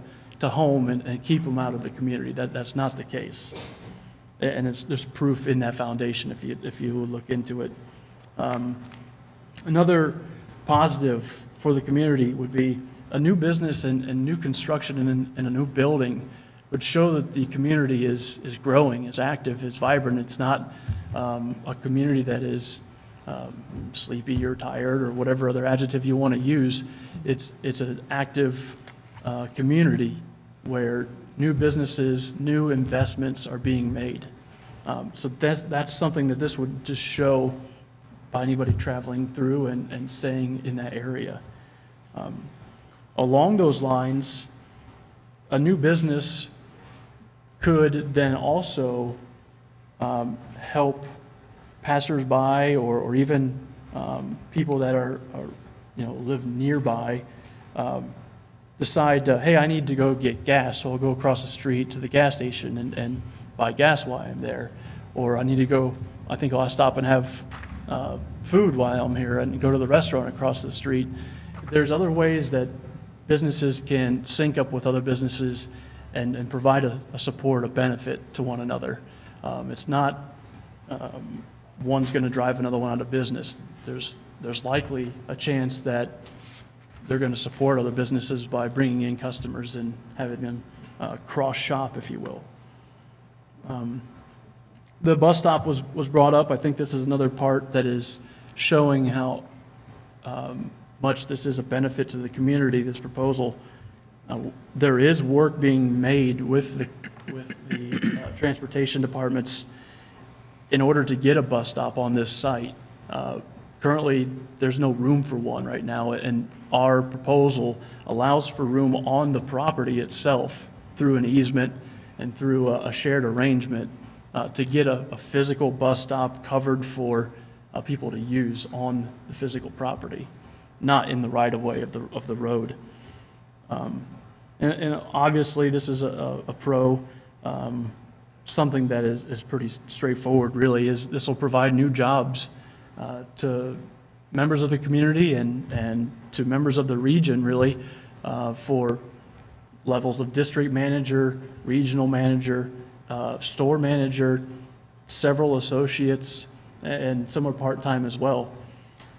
home and keep them out of the community. That's not the case. And there's proof in that foundation if you look into it. Another positive for the community would be a new business and new construction in a new building would show that the community is growing, is active, is vibrant. It's not a community that is sleepy or tired or whatever other adjective you want to use. It's an active community where new businesses, new investments are being made. So that's something that this would just show by anybody traveling through and staying in that area. Along those lines, a new business could then also help passersby or even people that are live nearby decide, hey, I need to go get gas, so I'll go across the street to the gas station and buy gas while I'm there. Or I need to go, I think I'll stop and have food while I'm here and go to the restaurant across the street. There's other ways that businesses can sync up with other businesses and provide a support, a benefit to one another. It's not one's going to drive another one out of business. There's likely a chance that they're going to support other businesses by bringing in customers and having them cross-shop, if you will. The bus stop was brought up. I think this is another part that is showing how much this is a benefit to the community, this proposal. There is work being made with the transportation departments in order to get a bus stop on this site. Currently, there's no room for one right now, and our proposal allows for room on the property itself through an easement and through a shared arrangement to get a physical bus stop covered for people to use on the physical property, not in the right-of-way of the road. And obviously, this is a pro. Something that is pretty straightforward, really, is this will provide new jobs to members of the community and to members of the region, really, for levels of district manager, regional manager, store manager, several associates, and some are part-time as well.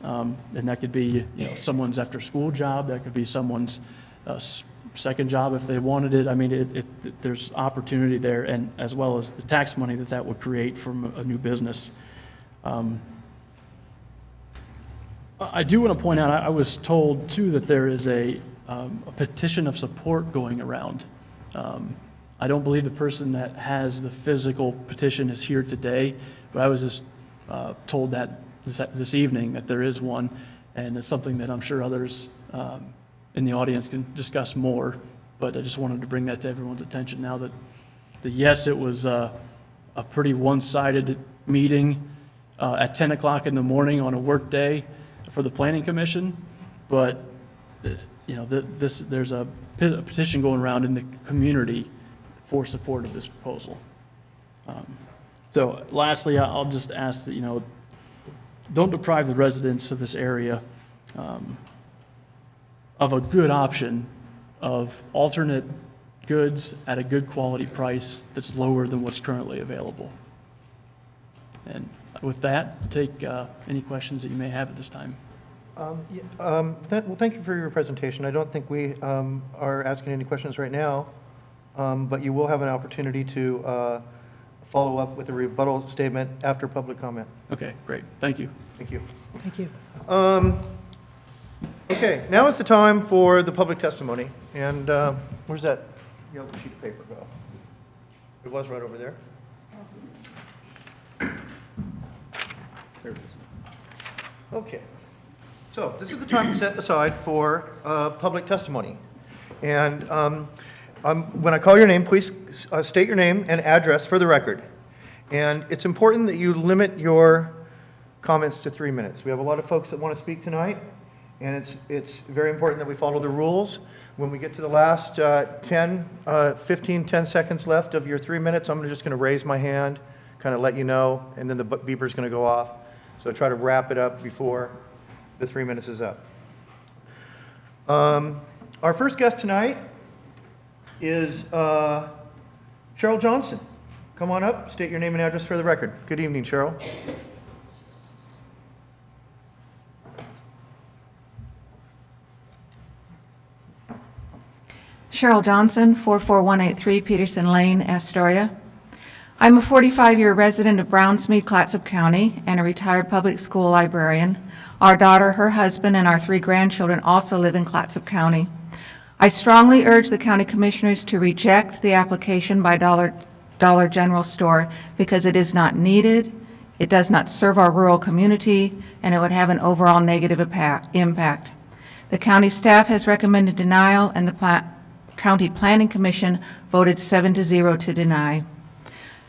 And that could be someone's after-school job, that could be someone's second job if they wanted it. I mean, there's opportunity there, and as well as the tax money that would create from a new business. I do want to point out, I was told too that there is a petition of support going around. I don't believe the person that has the physical petition is here today, but I was just told that this evening that there is one, and it's something that I'm sure others in the audience can discuss more, but I just wanted to bring that to everyone's attention now that, yes, it was a pretty one-sided meeting at 10 o'clock in the morning on a work day for the Planning Commission, but there's a petition going around in the community for support of this proposal. So lastly, I'll just ask that, don't deprive the residents of this area of a good option of alternate goods at a good quality price that's lower than what's currently available. And with that, take any questions that you may have at this time. Well, thank you for your presentation. I don't think we are asking any questions right now, but you will have an opportunity to follow up with a rebuttal statement after public comment. Okay, great. Thank you. Thank you. Thank you. Okay, now is the time for the public testimony. And where's that yellow sheet of paper go? It was right over there. There it is. Okay. So this is the time set aside for public testimony. And when I call your name, please state your name and address for the record. And it's important that you limit your comments to 3 minutes. We have a lot of folks that want to speak tonight, and it's very important that we follow the rules. When we get to the last 10 seconds left of your 3 minutes, I'm just going to raise my hand, kind of let you know, and then the beeper's going to go off. So try to wrap it up before the 3 minutes is up. Our first guest tonight is Cheryl Johnson. Come on up, state your name and address for the record. Good evening, Cheryl. Cheryl Johnson, 44183 Peterson Lane, Astoria. I'm a 45-year resident of Brownsmead, Clatsop County, and a retired public school librarian. Our daughter, her husband, and our 3 grandchildren also live in Clatsop County. I strongly urge the county commissioners to reject the application by Dollar General store because it is not needed, it does not serve our rural community, and it would have an overall negative impact. The county staff has recommended denial, and the County Planning Commission voted 7-0 to deny.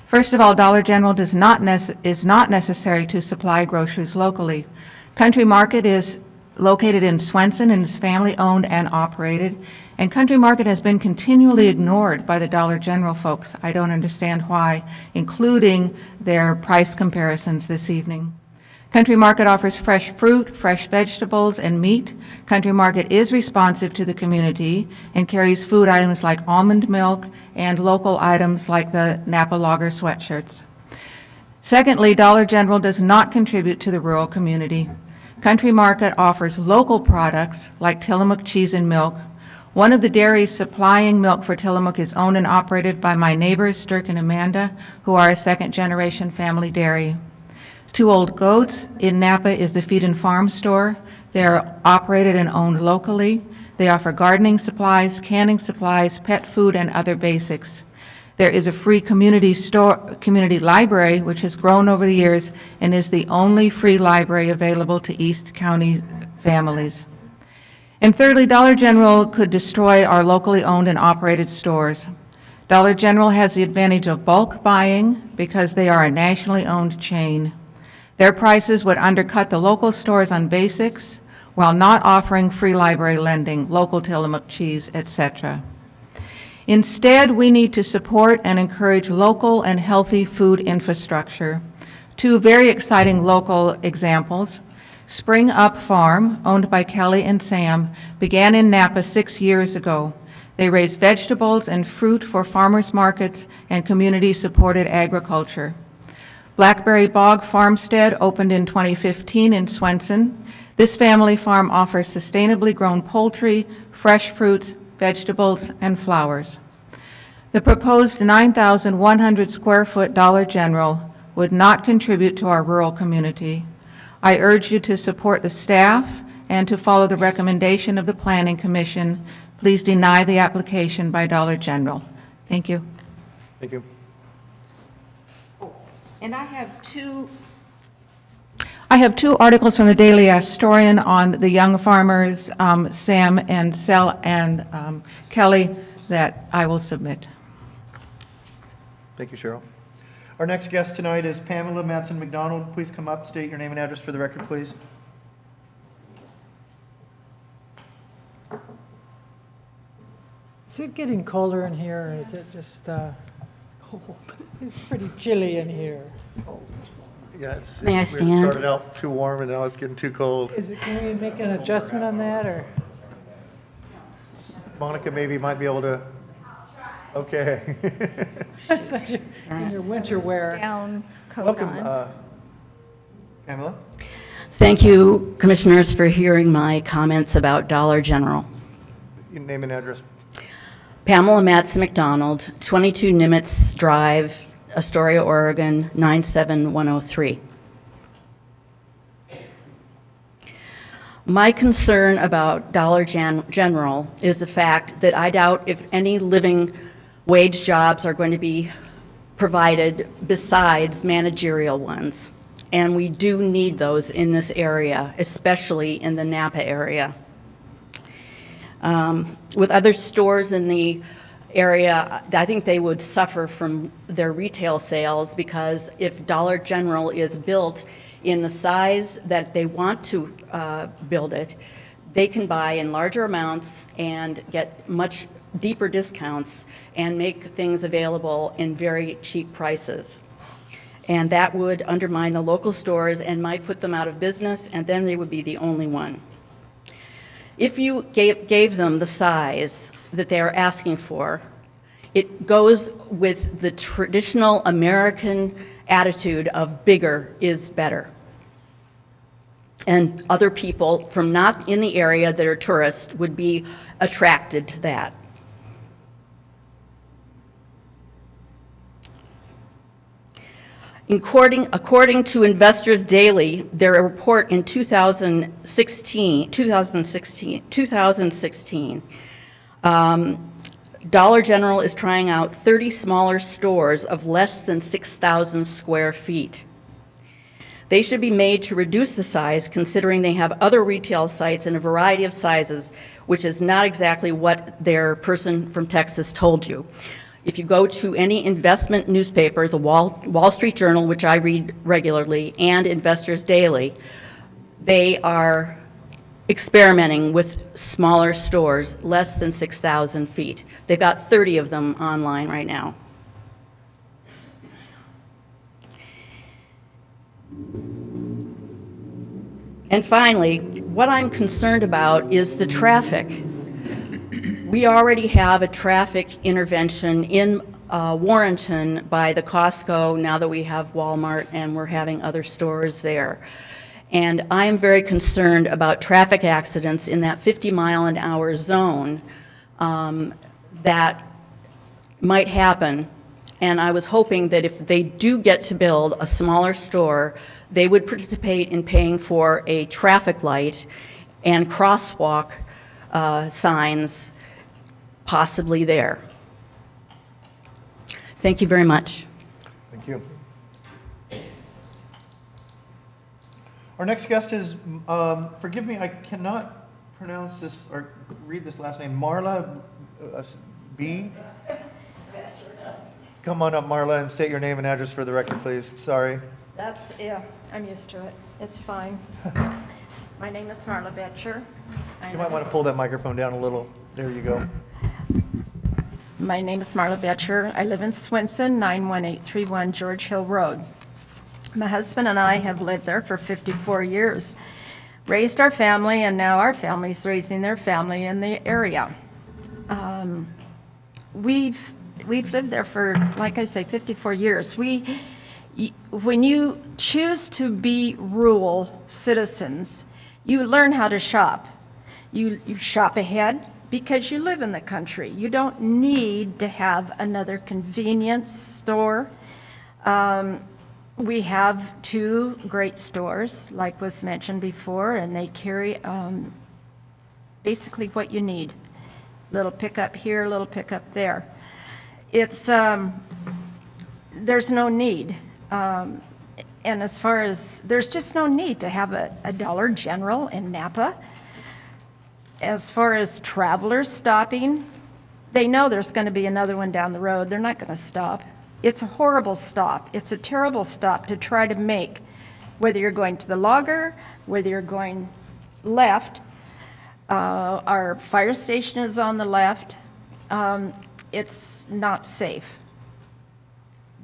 First of all, Dollar General is not necessary to supply groceries locally. Country Market is located in Swenson and is family-owned and operated, and Country Market has been continually ignored by the Dollar General folks. I don't understand why, including their price comparisons this evening. Country Market offers fresh fruit, fresh vegetables, and meat. Country Market is responsive to the community and carries food items like almond milk and local items like the Napa Lager sweatshirts. Secondly, Dollar General does not contribute to the rural community. Country Market offers local products like Tillamook cheese and milk. One of the dairies supplying milk for Tillamook is owned and operated by my neighbors, Dirk and Amanda, who are a second-generation family dairy. 2 Old Goats in Napa is the Feed and Farm store. They are operated and owned locally. They offer gardening supplies, canning supplies, pet food, and other basics. There is a free community library, which has grown over the years and is the only free library available to East County families. And thirdly, Dollar General could destroy our locally owned and operated stores. Dollar General has the advantage of bulk buying because they are a nationally owned chain. Their prices would undercut the local stores on basics while not offering free library lending, local Tillamook cheese, etc. Instead, we need to support and encourage local and healthy food infrastructure. 2 very exciting local examples. Spring Up Farm, owned by Kelly and Sam, began in Napa 6 years ago. They raise vegetables and fruit for farmers markets and community-supported agriculture. Blackberry Bog Farmstead opened in 2015 in Swenson. This family farm offers sustainably grown poultry, fresh fruits, vegetables, and flowers. The proposed 9,100 square foot Dollar General would not contribute to our rural community. I urge you to support the staff and to follow the recommendation of the Planning Commission. Please deny the application by Dollar General. Thank you. Thank you. And I I have two articles from the Daily Astorian on the young farmers, Sam and Kelly, that I will submit. Thank you, Cheryl. Our next guest tonight is Pamela Matson McDonald. Please come up, state your name and address for the record, please. Is it getting colder in here, or is it just cold? It's pretty chilly in here. Yeah, May I we stand? started out too warm and now it's getting too cold. Can we make an adjustment on that, or? Monica maybe might be able to. Okay. In your winter wear. Down, coat Welcome, on. Pamela. Thank you, Commissioners, for hearing my comments about Dollar General. Your name and address. Pamela Matson McDonald, 22 Nimitz Drive, Astoria, Oregon, 97103. My concern about Dollar General is the fact that I doubt if any living wage jobs are going to be provided besides managerial ones. And we do need those in this area, especially in the Napa area. With other stores in the area, I think they would suffer from their retail sales, because if Dollar General is built in the size that they want to build it, they can buy in larger amounts and get much deeper discounts and make things available in very cheap prices. And that would undermine the local stores and might put them out of business, and then they would be the only one. If you gave them the size that they are asking for, it goes with the traditional American attitude of bigger is better. And other people from not in the area that are tourists would be attracted to that. According to Investors Daily, their report in 2016, Dollar General is trying out 30 smaller stores of less than 6,000 square feet. They should be made to reduce the size, considering they have other retail sites in a variety of sizes, which is not exactly what their person from Texas told you. If you go to any investment newspaper, the Wall Street Journal, which I read regularly, and Investors Daily, they are experimenting with smaller stores, less than 6,000 feet. They've got 30 of them online right now. And finally, what I'm concerned about is the traffic. We already have a traffic intervention in Warrenton by the Costco, now that we have Walmart and we're having other stores there. And I am very concerned about traffic accidents in that 50-mile-an-hour zone that might happen. And I was hoping that if they do get to build a smaller store, they would participate in paying for a traffic light and crosswalk signs possibly there. Thank you very much. Thank you. Our next guest is, forgive me, I cannot pronounce this or read this last name, Marla B. Come on up, Marla, and state your name and address for the record, please. Sorry. Yeah, I'm used to it. It's fine. My name is Marla Betcher. You might want to pull that microphone down a little. There you go. My name is Marla Betcher. I live in Swenson, 91831 George Hill Road. My husband and I have lived there for 54 years, raised our family, and now our family's raising their family in the area. We've lived there for, like I say, 54 years. When you choose to be rural citizens, you learn how to shop. You shop ahead because you live in the country. You don't need to have another convenience store. We have two great stores, like was mentioned before, and they carry basically what you need. Little pickup here, little pickup there. It's there's no need. And as far as, there's just no need to have a Dollar General in Napa. As far as travelers stopping, they know there's going to be another one down the road. They're not going to stop. It's a horrible stop. It's a terrible stop to try to make, whether you're going to the logger, whether you're going left. Our fire station is on the left. It's not safe.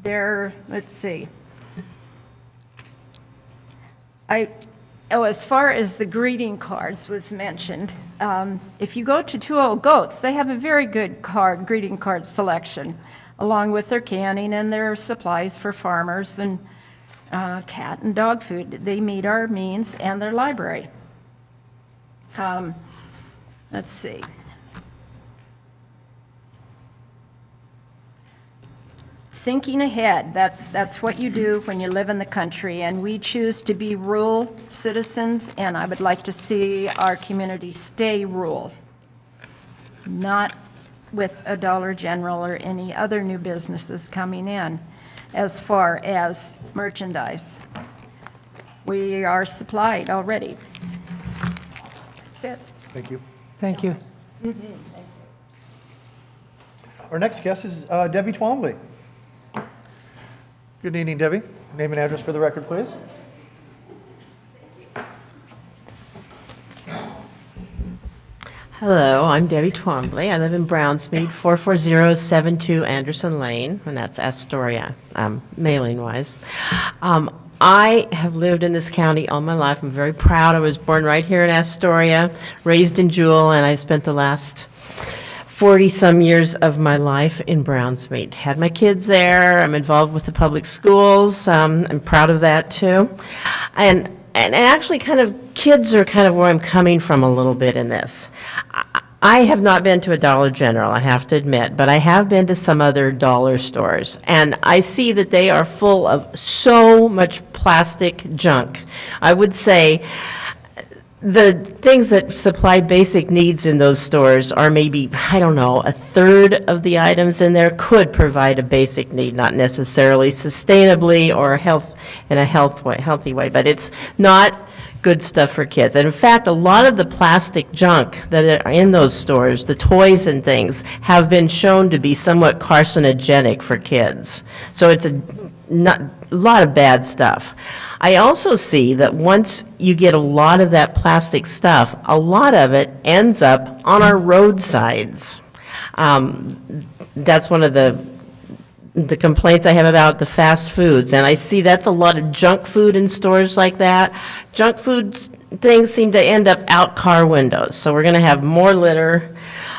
Let's see. As far as the greeting cards was mentioned, if you go to 2 Goats, they have a very good greeting card selection, along with their canning and their supplies for farmers and cat and dog food. They meet our means and their library. Let's see. Thinking ahead, that's what you do when you live in the country, and we choose to be rural citizens, and I would like to see our community stay rural, not with a Dollar General or any other new businesses coming in. As far as merchandise, we are supplied already. That's it. Thank you. Thank you. Our next guest is Debbie Twombly. Good evening, Debbie. Name and address for the record, please. Hello, I'm Debbie Twombly. I live in Brownsmead, 44072 Anderson Lane, and that's Astoria, mailing-wise. I have lived in this county all my life. I'm very proud. I was born right here in Astoria, raised in Jewell, and I spent the last 40-some years of my life in Brownsmead. Had my kids there. I'm involved with the public schools. I'm proud of that, too. And actually, kids are kind of where I'm coming from a little bit in this. I have not been to a Dollar General, I have to admit, but I have been to some other dollar stores, and I see that they are full of so much plastic junk. I would say the things that supply basic needs in those stores are maybe, I don't know, a third of the items in there could provide a basic need, not necessarily sustainably or in a healthy way, but it's not good stuff for kids. And in fact, a lot of the plastic junk that are in those stores, the toys and things, have been shown to be somewhat carcinogenic for kids. So it's a lot of bad stuff. I also see that once you get a lot of that plastic stuff, a lot of it ends up on our roadsides. That's one of the complaints I have about the fast foods, and I see that's a lot of junk food in stores like that. Junk food things seem to end up out car windows, so we're going to have more litter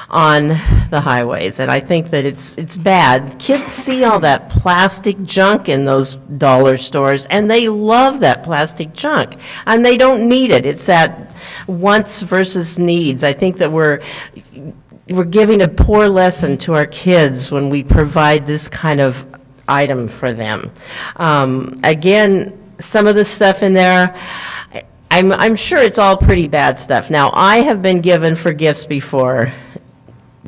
on the highways, and I think that it's bad. Kids see all that plastic junk in those dollar stores, and they love that plastic junk, and they don't need it. It's that wants versus needs. I think that we're giving a poor lesson to our kids when we provide this kind of item for them. Again, some of the stuff in there, I'm sure it's all pretty bad stuff. Now, I have been given for gifts before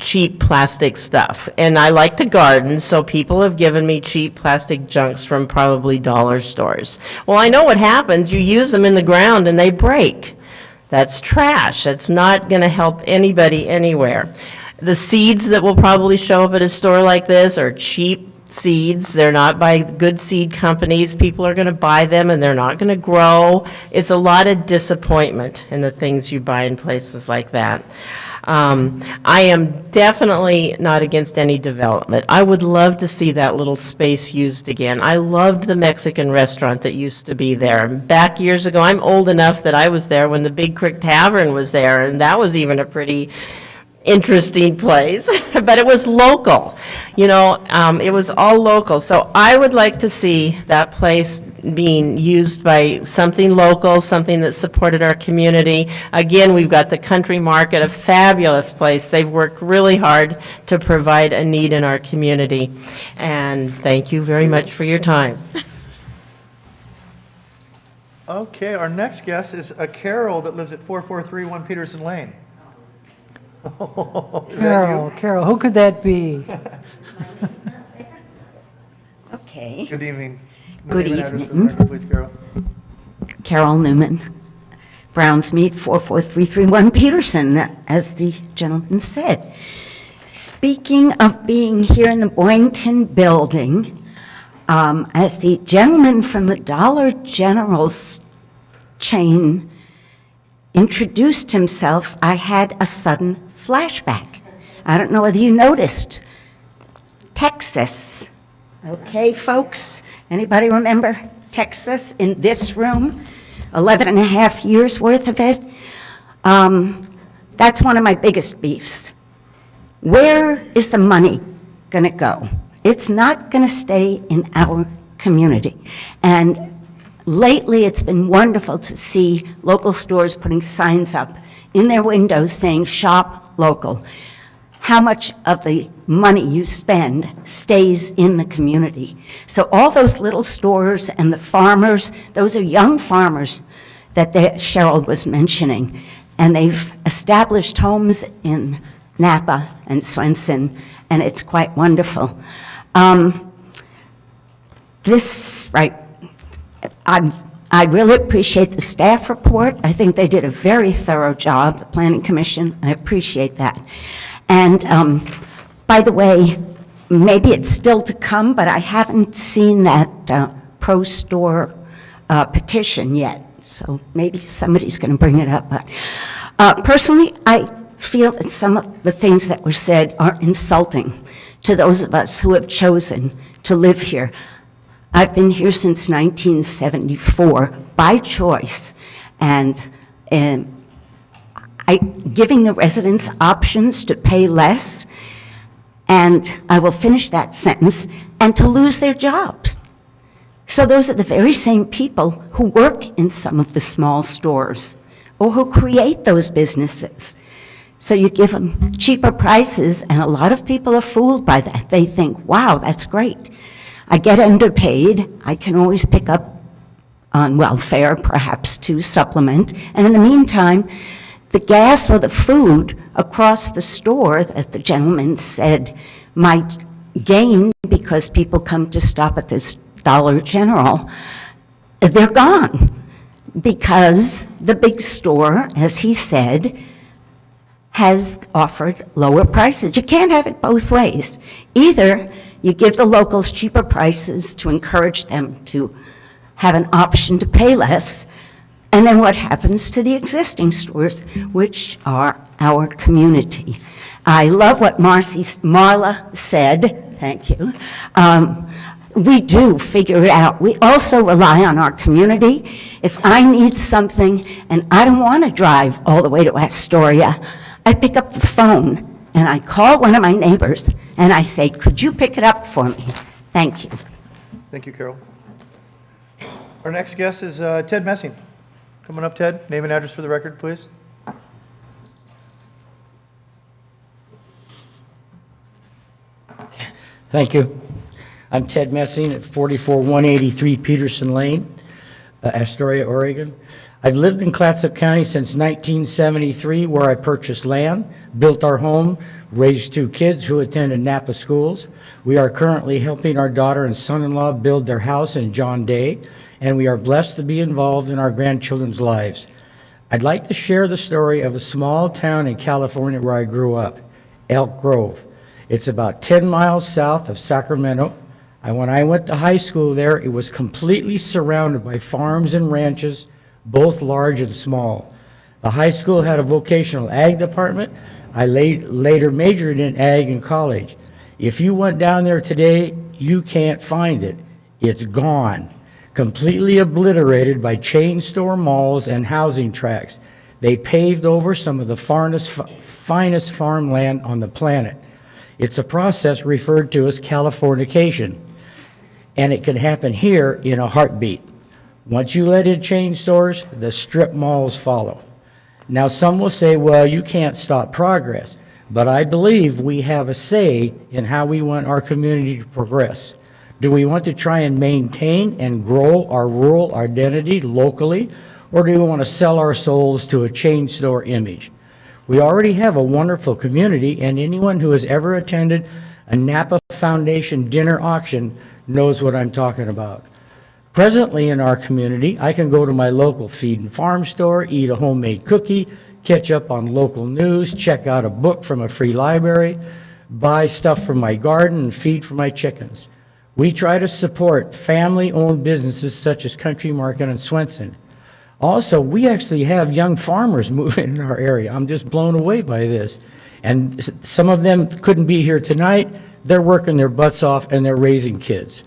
cheap plastic stuff, and I like to garden, so people have given me cheap plastic junks from probably dollar stores. Well, I know what happens. You use them in the ground and they break. That's trash. That's not going to help anybody anywhere. The seeds that will probably show up at a store like this are cheap seeds. They're not by good seed companies. People are going to buy them and they're not going to grow. It's a lot of disappointment in the things you buy in places like that. I am definitely not against any development. I would love to see that little space used again. I loved the Mexican restaurant that used to be there. Back years ago, I'm old enough that I was there when the Big Creek Tavern was there, and that was even a pretty interesting place, but it was local. You know, it was all local. So I would like to see that place being used by something local, something that supported our community. Again, we've got the Country Market, a fabulous place. They've worked really hard to provide a need in our community. And thank you very much for your time. Okay, our next guest is a Carol that lives at 4431 Peterson Lane. Carol, who could that be? Okay. Good evening. Good Name and address for the evening. record, please, Carol. Carol Newman, Browns Meat, 44331 Peterson, as the gentleman said. Speaking of being here in the Boynton building, as the gentleman from the Dollar General's chain introduced himself, I had a sudden flashback. I don't know whether you noticed. Texas. Okay, folks? Anybody remember Texas in this room? 11 and a half years worth of it. That's one of my biggest beefs. Where is the money going to go? It's not going to stay in our community. And lately, it's been wonderful to see local stores putting signs up in their windows saying, shop local. How much of the money you spend stays in the community. So all those little stores and the farmers, those are young farmers that Cheryl was mentioning. And they've established homes in Napa and Swenson, and it's quite wonderful. I really appreciate the staff report. I think they did a very thorough job, the Planning Commission. I appreciate that. And by the way, maybe it's still to come, but I haven't seen that pro store petition yet. So maybe somebody's going to bring it up. But personally, I feel that some of the things that were said are insulting to those of us who have chosen to live here. I've been here since 1974 by choice, and giving the residents options to pay less, and I will finish that sentence, and to lose their jobs. So those are the very same people who work in some of the small stores or who create those businesses. So you give them cheaper prices, and a lot of people are fooled by that. They think, wow, that's great. I get underpaid. I can always pick up on welfare, perhaps to supplement. And in the meantime, the gas or the food across the store that the gentleman said might gain because people come to stop at this Dollar General, they're gone because the big store, as he said, has offered lower prices. You can't have it both ways. Either you give the locals cheaper prices to encourage them to have an option to pay less, and then what happens to the existing stores, which are our community? I love what Marla said, thank you. We do figure it out. We also rely on our community. If I need something and I don't want to drive all the way to Astoria, I pick up the phone and I call one of my neighbors and I say, could you pick it up for me? Thank you. Thank you, Carol. Our next guest is Ted Messing. Coming up, Ted. Name and address for the record, please. Thank you. I'm Ted Messing at 44183 Peterson Lane, Astoria, Oregon. I've lived in Clatsop County since 1973, where I purchased land, built our home, raised 2 kids who attended Napa schools. We are currently helping our daughter and son-in-law build their house in John Day, and we are blessed to be involved in our grandchildren's lives. I'd like to share the story of a small town in California where I grew up, Elk Grove. It's about 10 miles south of Sacramento. And when I went to high school there, it was completely surrounded by farms and ranches, both large and small. The high school had a vocational ag department. I later majored in ag in college. If you went down there today, you can't find it. It's gone, completely obliterated by chain store malls and housing tracts. They paved over some of the finest farmland on the planet. It's a process referred to as Californication, and it can happen here in a heartbeat. Once you let in chain stores, the strip malls follow. Now, some will say, well, you can't stop progress, but I believe we have a say in how we want our community to progress. Do we want to try and maintain and grow our rural identity locally, or do we want to sell our souls to a chain store image? We already have a wonderful community, and anyone who has ever attended a Napa Foundation dinner auction knows what I'm talking about. Presently in our community, I can go to my local feed and farm store, eat a homemade cookie, catch up on local news, check out a book from a free library, buy stuff from my garden, and feed for my chickens. We try to support family-owned businesses such as Country Market and Swenson. Also, we actually have young farmers moving in our area. I'm just blown away by this. And some of them couldn't be here tonight. They're working their butts off and they're raising kids.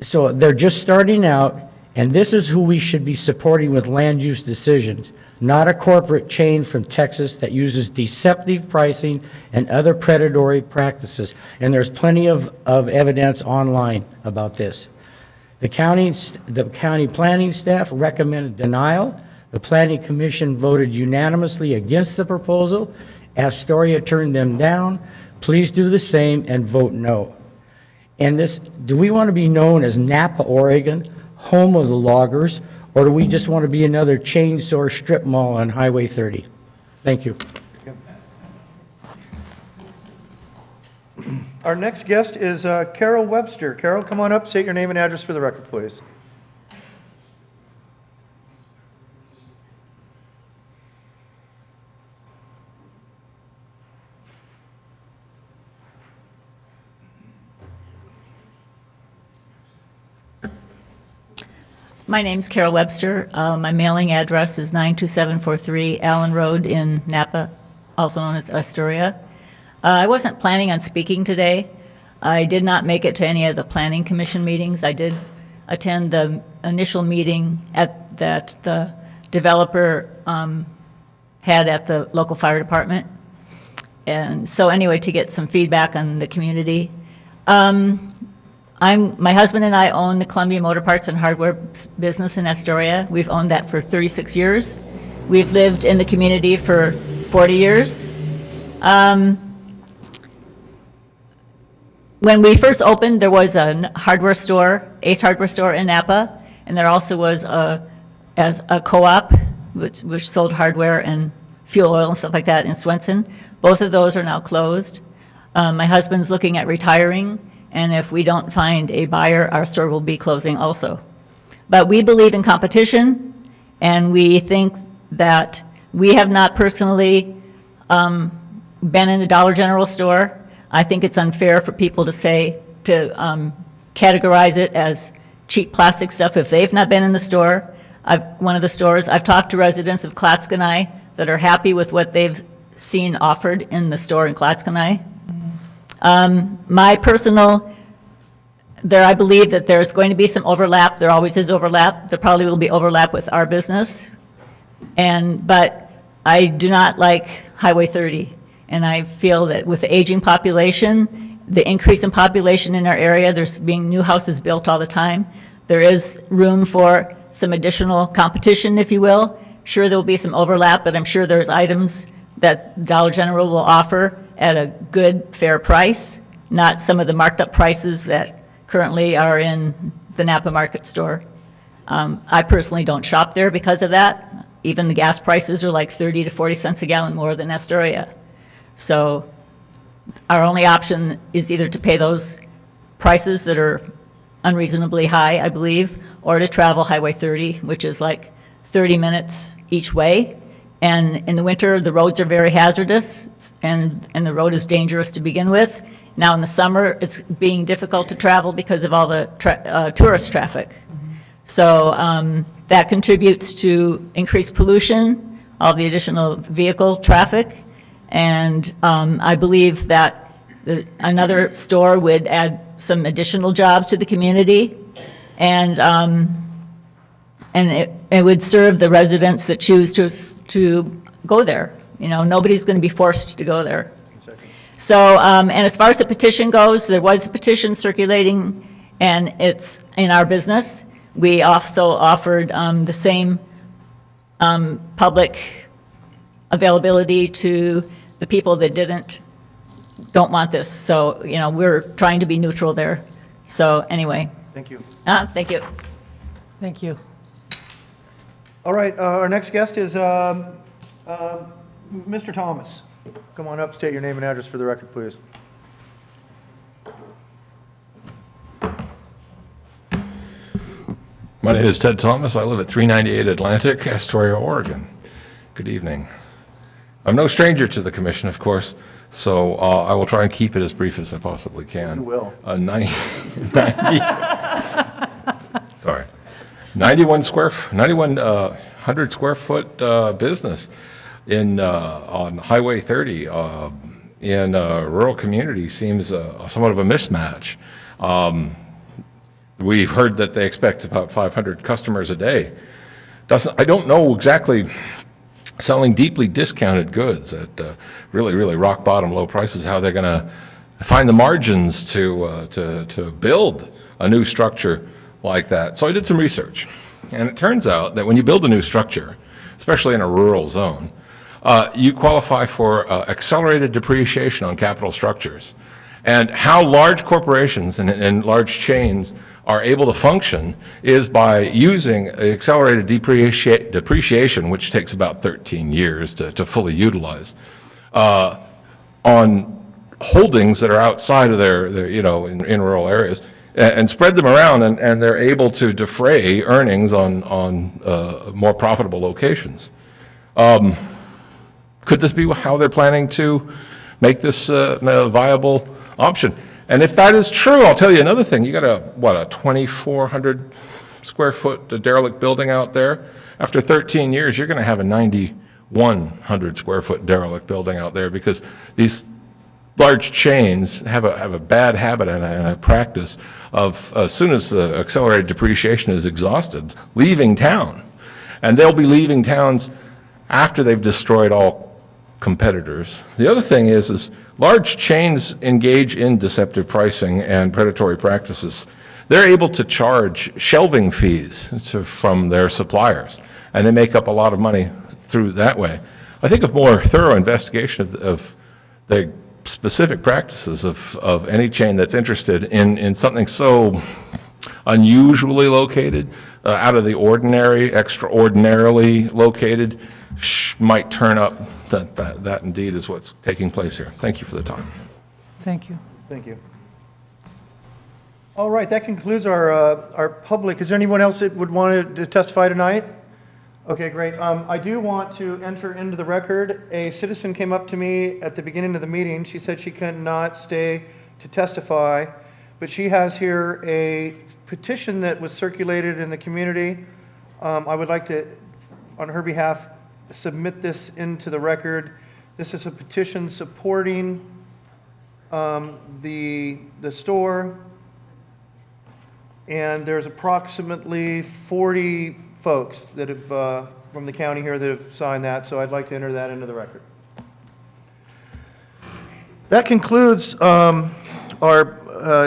So they're just starting out, and this is who we should be supporting with land use decisions, not a corporate chain from Texas that uses deceptive pricing and other predatory practices. And there's plenty of evidence online about this. The county planning staff recommended denial. The Planning Commission voted unanimously against the proposal. Astoria turned them down. Please do the same and vote no. And this, do we want to be known as Napa, Oregon, home of the loggers, or do we just want to be another chain store strip mall on Highway 30? Thank you. Our next guest is Carol Webster. Carol, come on up, state your name and address for the record, please. My name's Carol Webster. My mailing address is 92743 Allen Road in Napa, also known as Astoria. I wasn't planning on speaking today. I did not make it to any of the Planning Commission meetings. I did attend the initial meeting that the developer had at the local fire department. And so anyway, to get some feedback on the community. My husband and I own the Columbia Motor Parts and Hardware business in Astoria. We've owned that for 36 years. We've lived in the community for 40 years. When we first opened, there was a hardware store, Ace Hardware store in Napa, and there also was a co-op which sold hardware and fuel oil and stuff like that in Swenson. Both of those are now closed. My husband's looking at retiring, and if we don't find a buyer, our store will be closing also. But we believe in competition, and we think that we have not personally been in a Dollar General store. I think it's unfair for people to categorize it as cheap plastic stuff if they've not been in the store. One of the stores, I've talked to residents of Clatskanie that are happy with what they've seen offered in the store in Clatskanie. My personal, I believe that there's going to be some overlap. There always is overlap. There probably will be overlap with our business. But I do not like Highway 30. And I feel that with the aging population, the increase in population in our area, there's being new houses built all the time. There is room for some additional competition, if you will. Sure, there will be some overlap, but I'm sure there's items that Dollar General will offer at a good, fair price, not some of the marked up prices that currently are in the Napa Market store. I personally don't shop there because of that. Even the gas prices are like 30 to 40 cents a gallon more than Astoria. So our only option is either to pay those prices that are unreasonably high, I believe, or to travel Highway 30, which is like 30 minutes each way. And in the winter, the roads are very hazardous, and the road is dangerous to begin with. Now in the summer, it's being difficult to travel because of all the tourist traffic. So that contributes to increased pollution, all the additional vehicle traffic. And I believe that another store would add some additional jobs to the community, and it would serve the residents that choose to go there. You know, nobody's going to be forced to go there. So, and as far as the petition goes, there was a petition circulating, and it's in our business. We also offered the same public availability to the people that don't want this. So, you know, we're trying to be neutral there. So anyway. Thank you. Thank you. Thank you. All right, our next guest is Mr. Thomas. Come on up, state your name and address for the record, please. My name is Ted Thomas. I live at 398 Atlantic, Astoria, Oregon. Good evening. I'm no stranger to the commission, of course, so I will try and keep it as brief as I possibly can. You will. 9,100 square foot business on Highway 30 in a rural community seems somewhat of a mismatch. We've heard that they expect about 500 customers a day. I don't know exactly, selling deeply discounted goods at really, really rock bottom low prices, how they're going to find the margins to build a new structure like that. So I did some research, and it turns out that when you build a new structure, especially in a rural zone, you qualify for accelerated depreciation on capital structures. And how large corporations and large chains are able to function is by using accelerated depreciation, which takes about 13 years to fully utilize, on holdings that are outside of their in rural areas, and spread them around, and they're able to defray earnings on more profitable locations. Could this be how they're planning to make this a viable option? And if that is true, I'll tell you another thing. You got a 2,400 square foot derelict building out there. After 13 years, you're going to have a 9,100 square foot derelict building out there, because these large chains have a bad habit and a practice of, as soon as the accelerated depreciation is exhausted, leaving town. And they'll be leaving towns after they've destroyed all competitors. The other thing is large chains engage in deceptive pricing and predatory practices. They're able to charge shelving fees from their suppliers, and they make up a lot of money through that way. I think a more thorough investigation of the specific practices of any chain that's interested in something so unusually located, out of the ordinary, extraordinarily located, might turn up that indeed is what's taking place here. Thank you for the time. Thank you. Thank you. All right, that concludes our public. Is there anyone else that would want to testify tonight? Okay, great. I do want to enter into the record, a citizen came up to me at the beginning of the meeting. She said she could not stay to testify, but she has here a petition that was circulated in the community. I would like to, on her behalf, submit this into the record. This is a petition supporting the store, and there's approximately 40 folks that have from the county here that have signed that, so I'd like to enter that into the record. That concludes our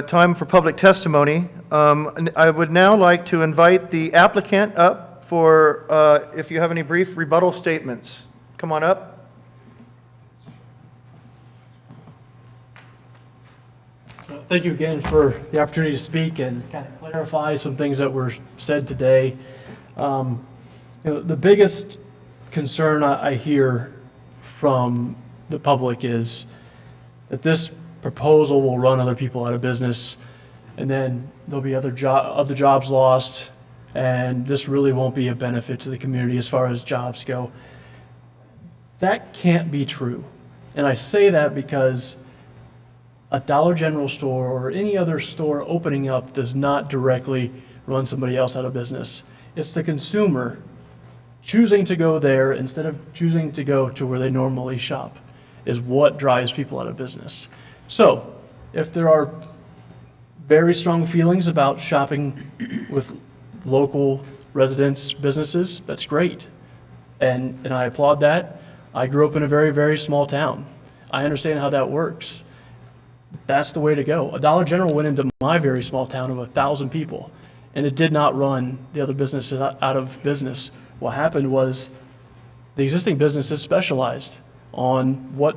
time for public testimony. I would now like to invite the applicant up for if you have any brief rebuttal statements. Come on up. Thank you again for the opportunity to speak and kind of clarify some things that were said today. The biggest concern I hear from the public is that this proposal will run other people out of business, and then there'll be other jobs lost, and this really won't be a benefit to the community as far as jobs go. That can't be true. And I say that because a Dollar General store or any other store opening up does not directly run somebody else out of business. It's the consumer choosing to go there instead of choosing to go to where they normally shop is what drives people out of business. So if there are very strong feelings about shopping with local residents, businesses, that's great. And I applaud that. I grew up in a very, very small town. I understand how that works. That's the way to go. A Dollar General went into my very small town of 1,000 people, and it did not run the other businesses out of business. What happened was the existing businesses specialized on what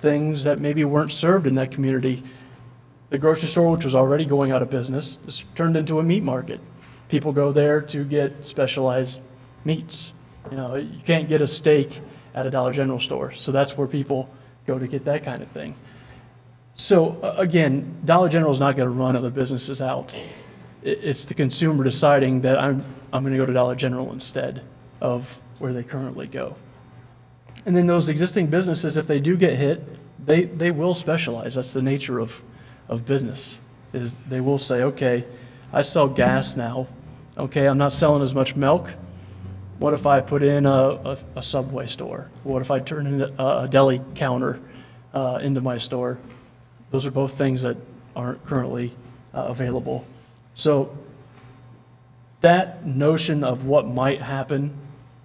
things that maybe weren't served in that community. The grocery store, which was already going out of business, is turned into a meat market. People go there to get specialized meats. You can't get a steak at a Dollar General store, so that's where people go to get that kind of thing. So again, Dollar General is not going to run other businesses out. It's the consumer deciding that I'm going to go to Dollar General instead of where they currently go. And then those existing businesses, if they do get hit, they will specialize. That's the nature of business, is they will say, okay, I sell gas now. Okay, I'm not selling as much milk. What if I put in a Subway store? What if I turn in a deli counter into my store? Those are both things that aren't currently available. So that notion of what might happen,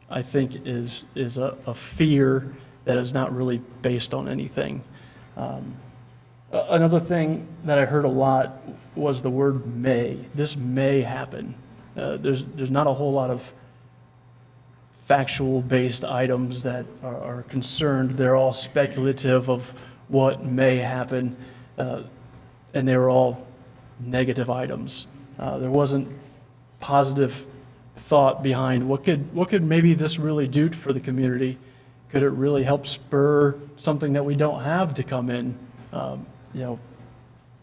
I think, is a fear that is not really based on anything. Another thing that I heard a lot was the word may. This may happen. There's not a whole lot of factual-based items that are concerned. They're all speculative of what may happen, and they were all negative items. There wasn't positive thought behind what could maybe this really do for the community. Could it really help spur something that we don't have to come in?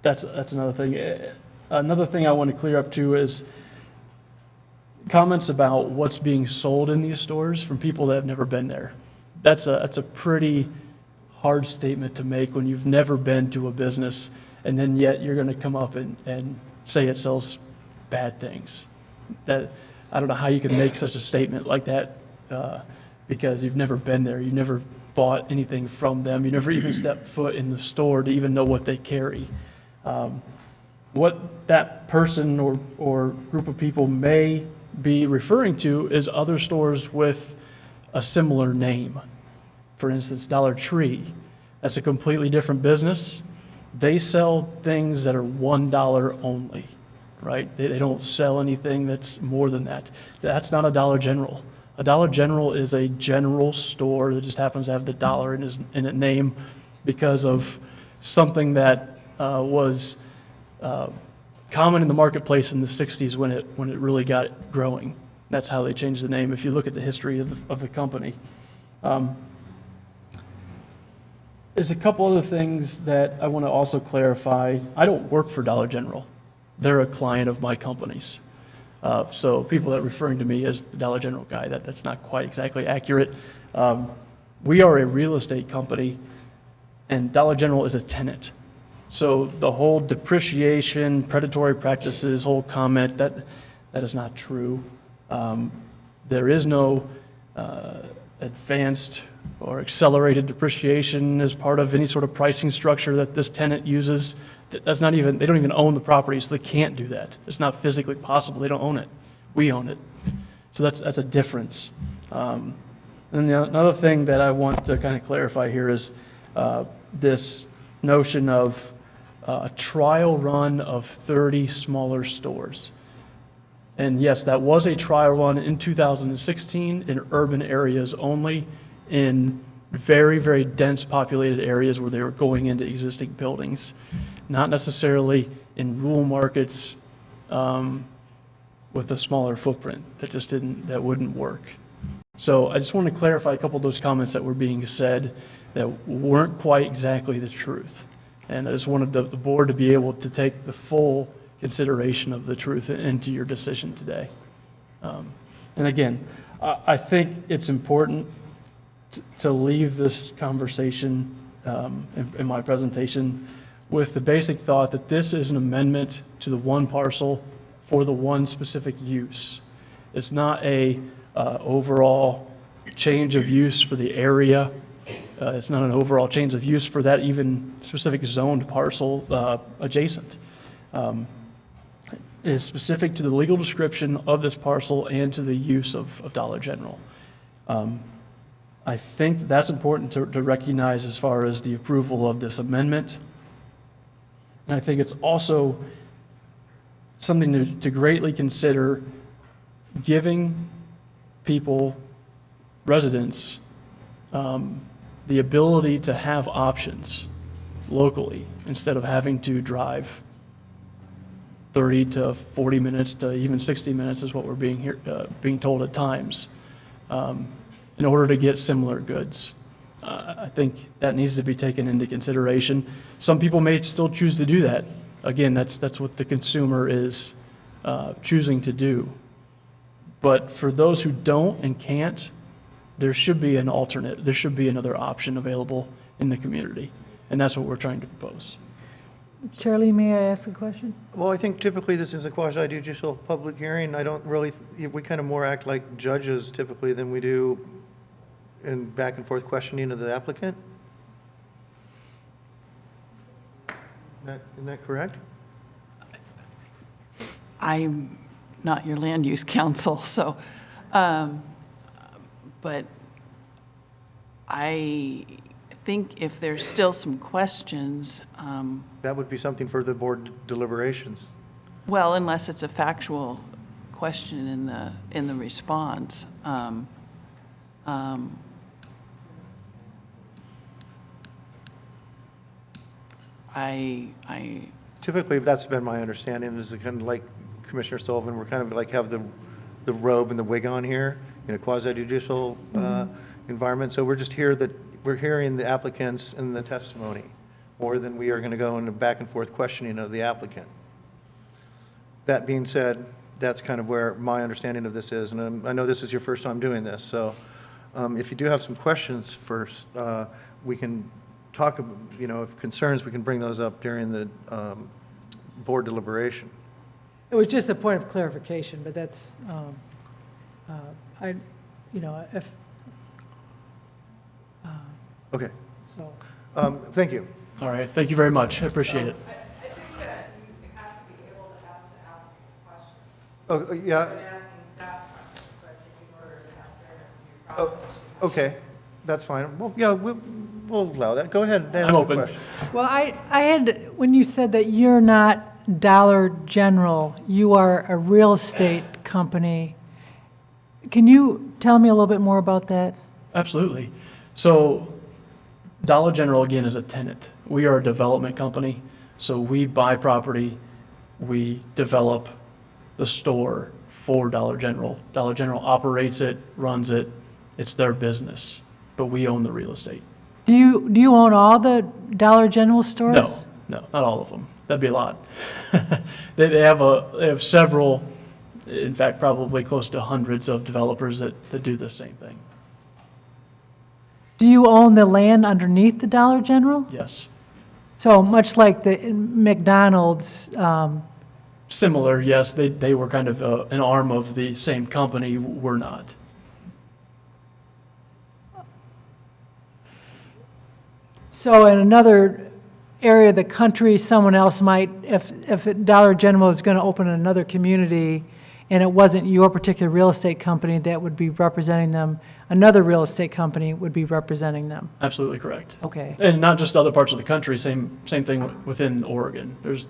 That's another thing. Another thing I want to clear up too is comments about what's being sold in these stores from people that have never been there. That's a pretty hard statement to make when you've never been to a business, and then yet you're going to come up and say it sells bad things. That, I don't know how you can make such a statement like that because you've never been there. You've never bought anything from them. You never even stepped foot in the store to even know what they carry. What that person or group of people may be referring to is other stores with a similar name. For instance, Dollar Tree. That's a completely different business. They sell things that are $1 only, right? They don't sell anything that's more than that. That's not a Dollar General. A Dollar General is a general store that just happens to have the dollar in its name because of something that was common in the marketplace in the 60s when it really got growing. That's how they changed the name if you look at the history of the company. There's a couple other things that I want to also clarify. I don't work for Dollar General. They're a client of my company's. So people that are referring to me as the Dollar General guy, that's not quite exactly accurate. We are a real estate company, and Dollar General is a tenant. So the whole depreciation, predatory practices, whole comment, that is not true. There is no advanced or accelerated depreciation as part of any sort of pricing structure that this tenant uses. That's not even, they don't even own the property, so they can't do that. It's not physically possible. They don't own it. We own it. So that's a difference. And another thing that I want to kind of clarify here is this notion of a trial run of 30 smaller stores. And yes, that was a trial run in 2016 in urban areas only, in very, very dense populated areas where they were going into existing buildings, not necessarily in rural markets with a smaller footprint. That wouldn't work. So I just want to clarify a couple of those comments that were being said that weren't quite exactly the truth. And I just wanted the board to be able to take the full consideration of the truth into your decision today. And again, I think it's important to leave this conversation in my presentation with the basic thought that this is an amendment to the one parcel for the one specific use. It's not a overall change of use for the area. It's not an overall change of use for that even specific zoned parcel adjacent. It is specific to the legal description of this parcel and to the use of Dollar General. I think that's important to recognize as far as the approval of this amendment. And I think it's also something to greatly consider, giving people, residents, the ability to have options locally instead of having to drive 30 to 40 minutes to even 60 minutes is what we're being told at times in order to get similar goods. I think that needs to be taken into consideration. Some people may still choose to do that. Again, that's what the consumer is choosing to do. But for those who don't and can't, there should be an alternate, there should be another option available in the community. And that's what we're trying to propose. Charlie, may I ask a question? Well, I think typically this is a quasi-judicial public hearing. I don't really, we kind of more act like judges typically than we do in back and forth questioning of the applicant. Isn't that correct? I'm not your land use counsel, so, but I think if there's still some questions. That would be something for the board deliberations. Well, unless it's a factual question in the response. Typically, that's been my understanding, is kind of like Commissioner Sullivan, we're kind of like have the robe and the wig on here in a quasi-judicial environment. So we're just here that we're hearing the applicants and the testimony more than we are going to go into back and forth questioning of the applicant. That being said, that's kind of where my understanding of this is. And I know this is your first time doing this. So if you do have some questions first, we can talk, if concerns, we can bring those up during the board deliberation. It was just a point of clarification, but that's, if. Okay. So. Thank you. All right, thank you very much. I appreciate it. I think that you have to be able to ask the applicant questions. Oh, yeah. You're asking staff questions, so I think in order to have fairness in your process. Okay, that's fine. Well, yeah, we'll allow that. Go ahead and ask I'm your open. question. Well, I had, when you said that you're not Dollar General, you are a real estate company. Can you tell me a little bit more about that? Absolutely. So Dollar General, again, is a tenant. We are a development company, so we buy property, we develop the store for Dollar General. Dollar General operates it, runs it, it's their business, but we own the real estate. Do you own all the Dollar General stores? No, not all of them. That'd be a lot. They have several, in fact, probably close to hundreds of developers that do the same thing. Do you own the land underneath the Dollar General? Yes. So much like the McDonald's. Similar, yes. They were kind of an arm of the same company. We're not. So in another area of the country, someone else might, if Dollar General is going to open in another community and it wasn't your particular real estate company that would be representing them, another real estate company would be representing them. Absolutely correct. Okay. And not just other parts of the country, same thing within Oregon. There's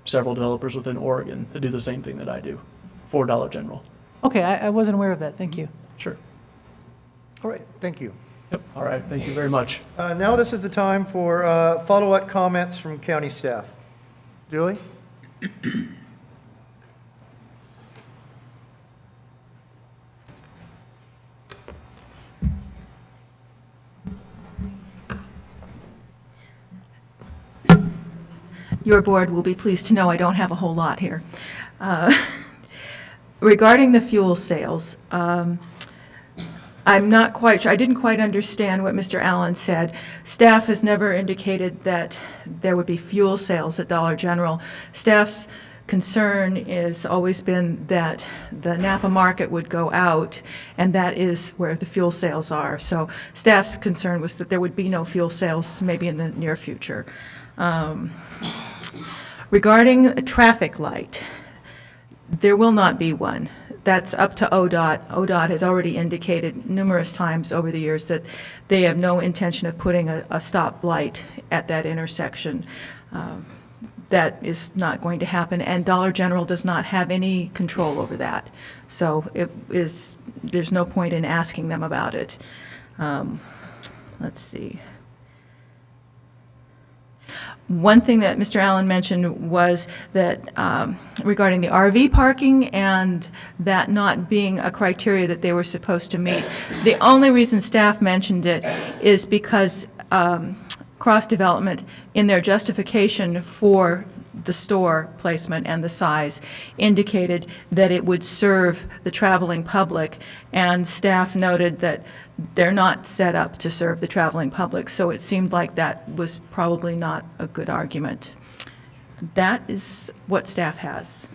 several developers within Oregon that do the same thing that I do for Dollar General. Okay, I wasn't aware of that. Thank you. Sure. All right, thank you. Yep. All right, thank you very much. Now this is the time for follow-up comments from county staff. Julie? Your board will be pleased to know I don't have a whole lot here. Regarding the fuel sales, I'm not quite sure, I didn't quite understand what Mr. Allen said. Staff has never indicated that there would be fuel sales at Dollar General. Staff's concern has always been that the Napa market would go out, and that is where the fuel sales are. So staff's concern was that there would be no fuel sales maybe in the near future. Regarding a traffic light, there will not be one. That's up to ODOT. ODOT has already indicated numerous times over the years that they have no intention of putting a stop light at that intersection. That is not going to happen, and Dollar General does not have any control over that. So there's no point in asking them about it. Let's see. One thing that Mr. Allen mentioned was that regarding the RV parking and that not being a criteria that they were supposed to meet. The only reason staff mentioned it is because cross-development in their justification for the store placement and the size indicated that it would serve the traveling public, and staff noted that they're not set up to serve the traveling public, so it seemed like that was probably not a good argument. That is what staff has.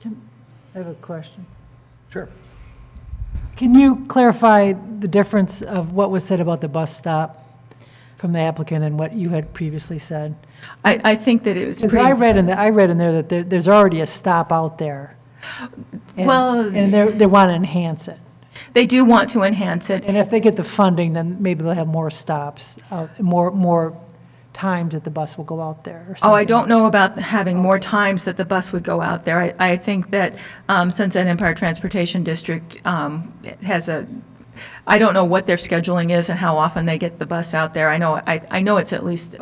I have a question. Sure. Can you clarify the difference of what was said about the bus stop from the applicant and what you had previously said? I think that it was Because I read in there that there's already a stop out there. And, Well, and they want to enhance it. They do want to enhance it. And if they get the funding, then maybe they'll have more stops, more times that the bus will go out there or something. Oh, I don't know about having more times that the bus would go out there. I think that Sunset Empire Transportation District has a, I don't know what their scheduling is and how often they get the bus out there. I know it's at least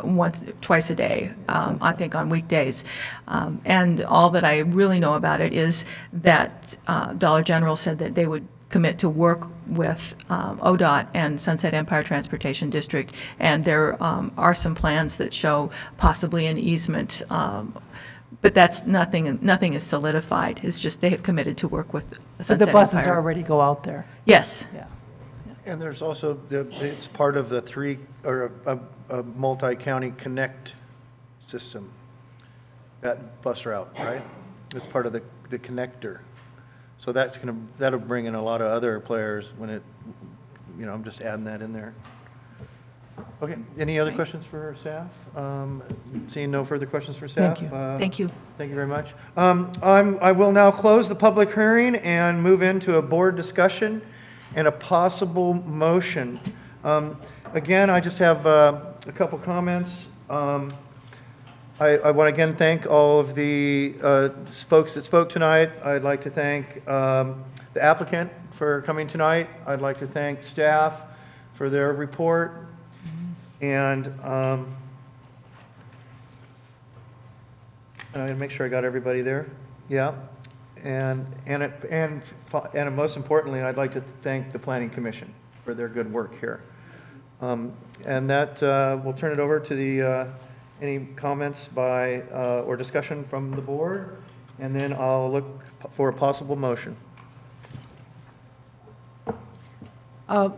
twice a day, I think on weekdays. And all that I really know about it is that Dollar General said that they would commit to work with ODOT and Sunset Empire Transportation District, and there are some plans that show possibly an easement, but that's nothing is solidified. It's just they have committed to work with Sunset But the buses Empire. already go out there. Yes. Yeah. And there's also, it's part of the a multi-county connect system, that bus route, right? It's part of the connector. So that'll bring in a lot of other players when it, I'm just adding that in there. Okay, any other questions for staff? Seeing no further questions for staff? Thank you. Thank you. Thank you very much. I will now close the public hearing and move into a board discussion and a possible motion. Again, I just have a couple comments. I want to again thank all of the folks that spoke tonight. I'd like to thank the applicant for coming tonight. I'd like to thank staff for their report. And I make sure I got everybody there. Yeah. And most importantly, I'd like to thank the Planning Commission for their good work here. And that we'll turn it over to the any comments by or discussion from the board, and then I'll look for a possible motion. Well,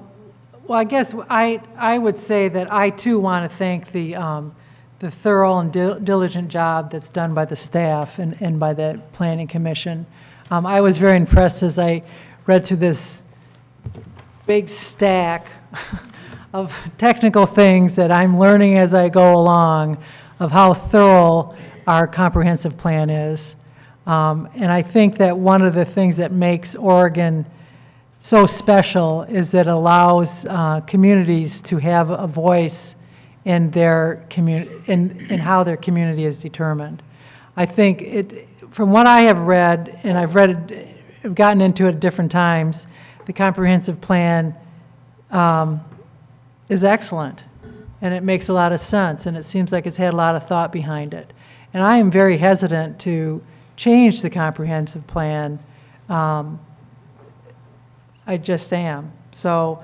I guess I would say that I too want to thank the thorough and diligent job that's done by the staff and by the Planning Commission. I was very impressed as I read through this big stack of technical things that I'm learning as I go along of how thorough our comprehensive plan is. And I think that one of the things that makes Oregon so special is that it allows communities to have a voice in their community, in how their community is determined. I think from what I have read, and I've gotten into it at different times, the comprehensive plan is excellent, and it makes a lot of sense, and it seems like it's had a lot of thought behind it. And I am very hesitant to change the comprehensive plan. I just am. So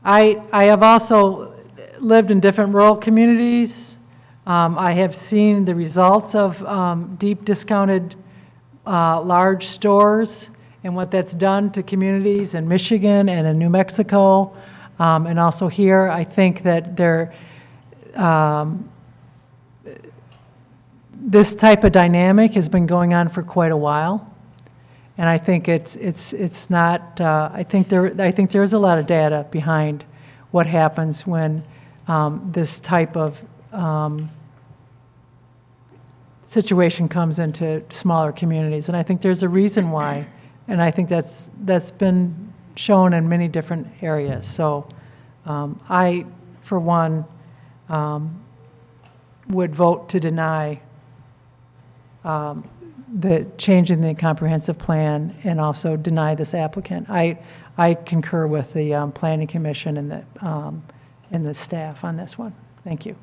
I have also lived in different rural communities. I have seen the results of deep discounted large stores and what that's done to communities in Michigan and in New Mexico, and also here. I think that this type of dynamic has been going on for quite a while, and I think it's not. I think there is a lot of data behind what happens when this type of situation comes into smaller communities, and I think there's a reason why, and I think that's been shown in many different areas. So I, for one, would vote to deny the change in the comprehensive plan and also deny this applicant. I concur with the Planning Commission and the staff on this one. Thank you.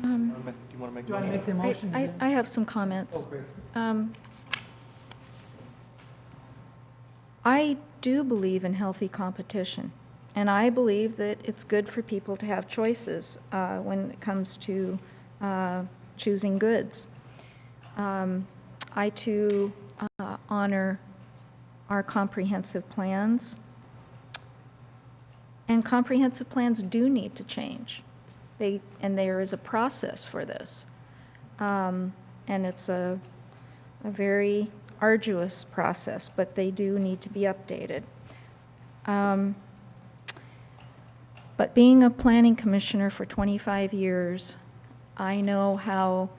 Do you want to make Do I make the motion? I have some comments. Oh, great. I do believe in healthy competition, and I believe that it's good for people to have choices when it comes to choosing goods. I too honor our comprehensive plans, and comprehensive plans do need to change. And there is a process for this, and it's a very arduous process, but they do need to be updated. But being a planning commissioner for 25 years, I know how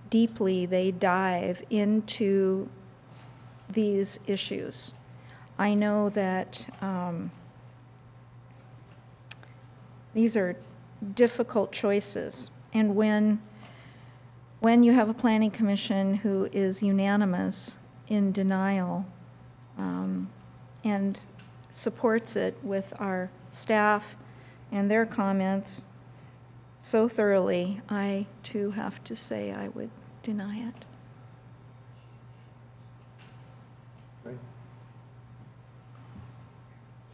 deeply they dive into these issues. I know that these are difficult choices, and when you have a planning commission who is unanimous in denial and supports it with our staff and their comments so thoroughly, I too have to say I would deny it. Great.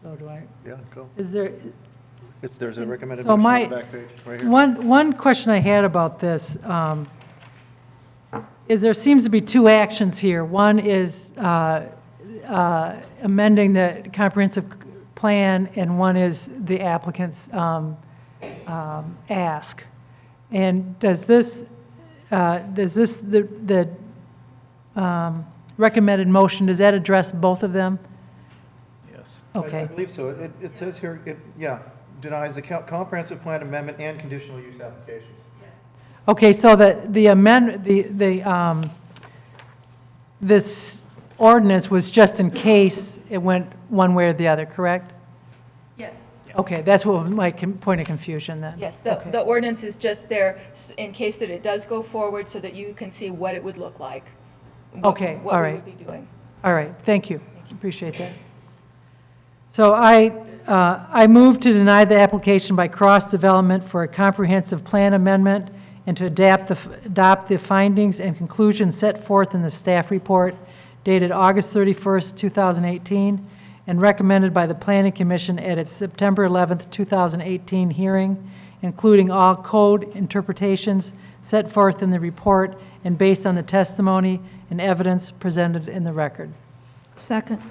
So do I? Yeah, go. Is there? There's a recommended So motion on my, the back page, right here. one question I had about this is there seems to be two actions here. One is amending the comprehensive plan, and one is the applicant's ask. And does this the recommended motion, does that address both of them? Yes. Okay. I believe so. It says here, yeah, denies the comprehensive plan amendment and conditional use applications. Okay, so this ordinance was just in case it went one way or the other, correct? Yes. Okay, that's what my point of confusion then. Yes, Okay. the ordinance is just there in case that it does go forward so that you can see what it would look like. Okay, what all we right. would be doing. All right, thank you. Appreciate that. So I move to deny the application by cross-development for a comprehensive plan amendment and to adopt the findings and conclusions set forth in the staff report dated August 31st, 2018, and recommended by the Planning Commission at its September 11th, 2018 hearing, including all code interpretations set forth in the report and based on the testimony and evidence presented in the record. Second.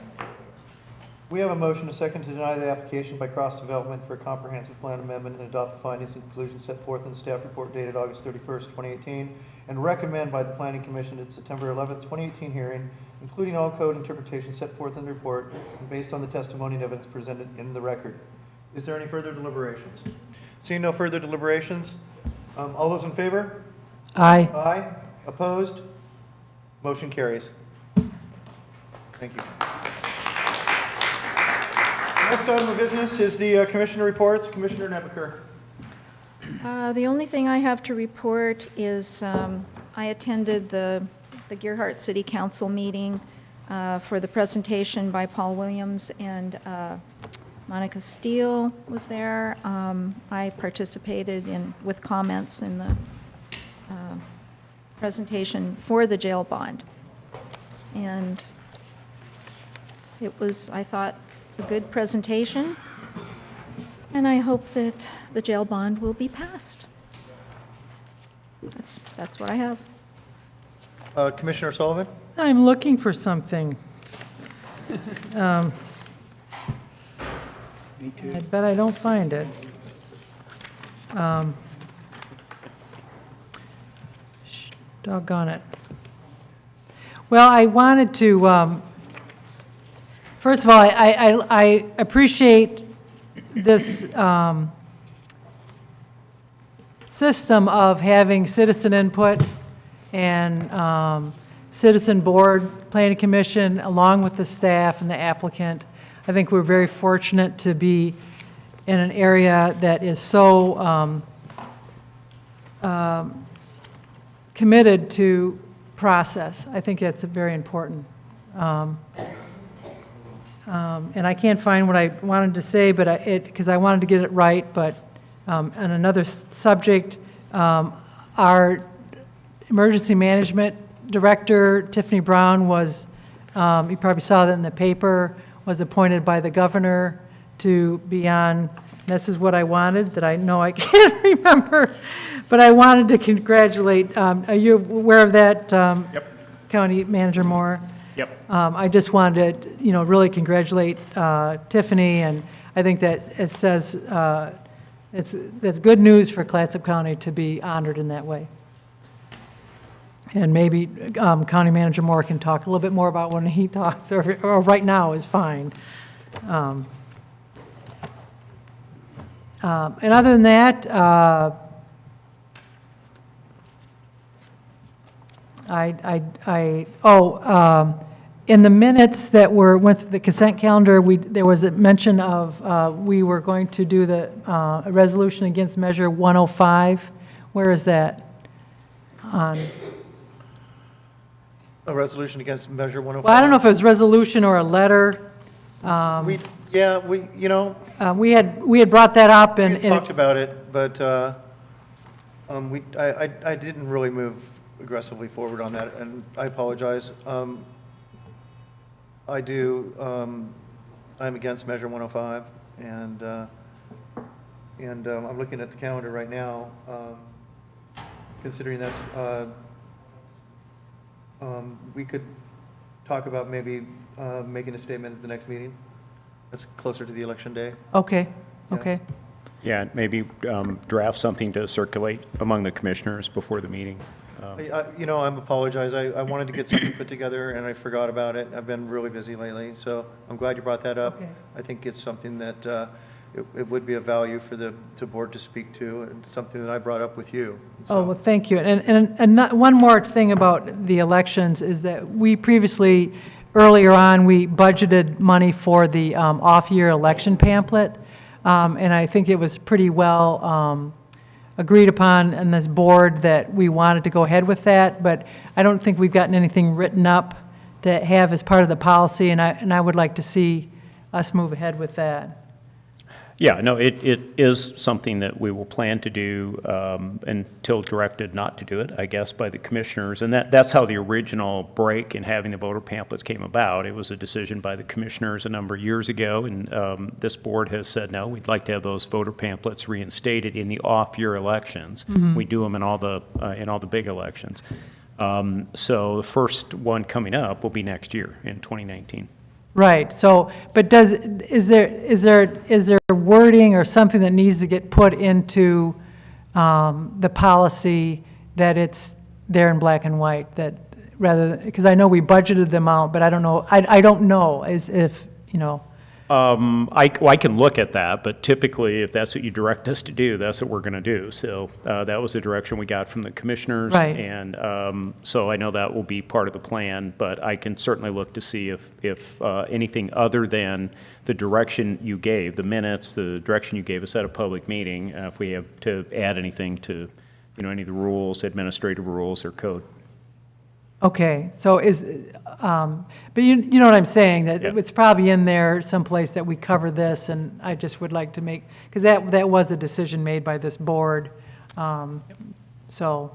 We have a motion to second to deny the application by cross-development for a comprehensive plan amendment and adopt the findings and conclusions set forth in the staff report dated August 31st, 2018, and recommend by the Planning Commission at September 11th, 2018 hearing, including all code interpretations set forth in the report and based on the testimony and evidence presented in the record. Is there any further deliberations? Seeing no further deliberations, all those in favor? Aye. Aye. Opposed? Motion carries. Thank you. Next item of business is the commissioner reports. Commissioner Nebaker. The only thing I have to report is I attended the Gearhart City Council meeting for the presentation by Paul Williams, and Monica Steele was there. I participated with comments in the presentation for the jail bond. And it was, I thought, a good presentation, and I hope that the jail bond will be passed. That's what I have. Commissioner Sullivan? I'm looking for something. I bet I don't find it. Doggone it. Well, I wanted to, first of all, I appreciate this system of having citizen input and citizen board, planning commission, along with the staff and the applicant. I think we're very fortunate to be in an area that is so committed to process. I think that's very important. And I can't find what I wanted to say, but because I wanted to get it right, but on another subject, our emergency management director, Tiffany Brown, was, you probably saw that in the paper, was appointed by the governor to be on, this is what I wanted, that I know I can't remember, but I wanted to congratulate, are you aware of that, Yep. County Manager Moore? Yep. I just wanted to, really congratulate Tiffany, and I think that it says, that's good news for Clatsop County to be honored in that way. And maybe County Manager Moore can talk a little bit more about when he talks, or right now is fine. And other than that, in the minutes that went through the consent calendar, there was a mention of we were going to do a resolution against Measure 105. Where is that? A resolution against Measure 105? Well, I don't know if it was resolution or a letter. We had brought that up, we and had talked about it, but I didn't really move aggressively forward on that, and I apologize. I'm against Measure 105, and I'm looking at the calendar right now, considering that's, we could talk about maybe making a statement at the next meeting. That's closer to the election day. Okay, Yeah. okay. Yeah, maybe draft something to circulate among the commissioners before the meeting. I'm apologize. I wanted to get something put together, and I forgot about it. I've been really busy lately, so I'm glad you brought that up. Okay. I think it's something that it would be of value for the board to speak to, and something that I brought up with you. Oh, well, thank you. And one more thing about the elections is that we previously, earlier on, we budgeted money for the off-year election pamphlet, and I think it was pretty well agreed upon in this board that we wanted to go ahead with that, but I don't think we've gotten anything written up to have as part of the policy, and I would like to see us move ahead with that. Yeah, no, it is something that we will plan to do until directed not to do it, I guess, by the commissioners. And that's how the original break in having the voter pamphlets came about. It was a decision by the commissioners a number of years ago, and this board has said, no, we'd like to have those voter pamphlets reinstated in the off-year elections. Mhm. We do them in all the big elections. So the first one coming up will be next year in 2019. Right, so, but is there wording or something that needs to get put into the policy that it's there in black and white, that rather, because I know we budgeted them out, but I don't know, I don't know as if, I can look at that, but typically, if that's what you direct us to do, that's what we're going to do. So that was the direction we got from the commissioners. Right. And so I know that will be part of the plan, but I can certainly look to see if anything other than the direction you gave, the minutes, the direction you gave us at a public meeting, if we have to add anything to, any of the rules, administrative rules or code. okay, so but you know what I'm saying, that Yeah. it's probably in there someplace that we cover this, and I just would like to make, because that was a decision made by this board, so.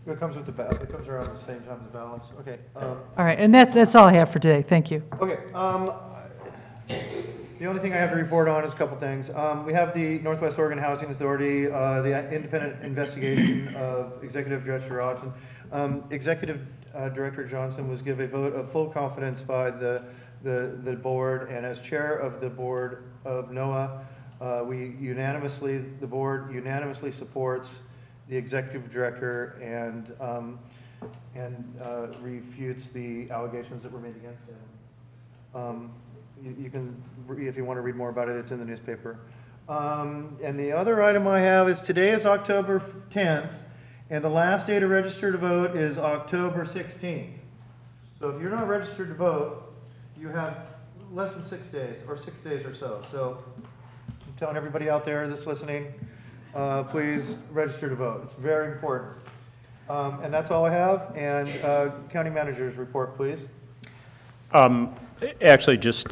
It comes with the ballot. It comes around at the same time as the balance. Okay. All right, and that's all I have for today, thank you. Okay. The only thing I have to report on is a couple things. We have the Northwest Oregon Housing Authority, the independent investigation of Executive Director Johnson. Executive Director Johnson was given a vote of full confidence by the board, and as chair of the board of NOAA, the board unanimously supports the executive director and refutes the allegations that were made against him. You can, if you want to read more about it, it's in the newspaper. And the other item I have is today is October 10th, and the last day to register to vote is October 16th. So if you're not registered to vote, you have less than 6 days, or 6 days or so. So I'm telling everybody out there that's listening, please register to vote. It's very important. And that's all I have. And county manager's report, please. Actually, just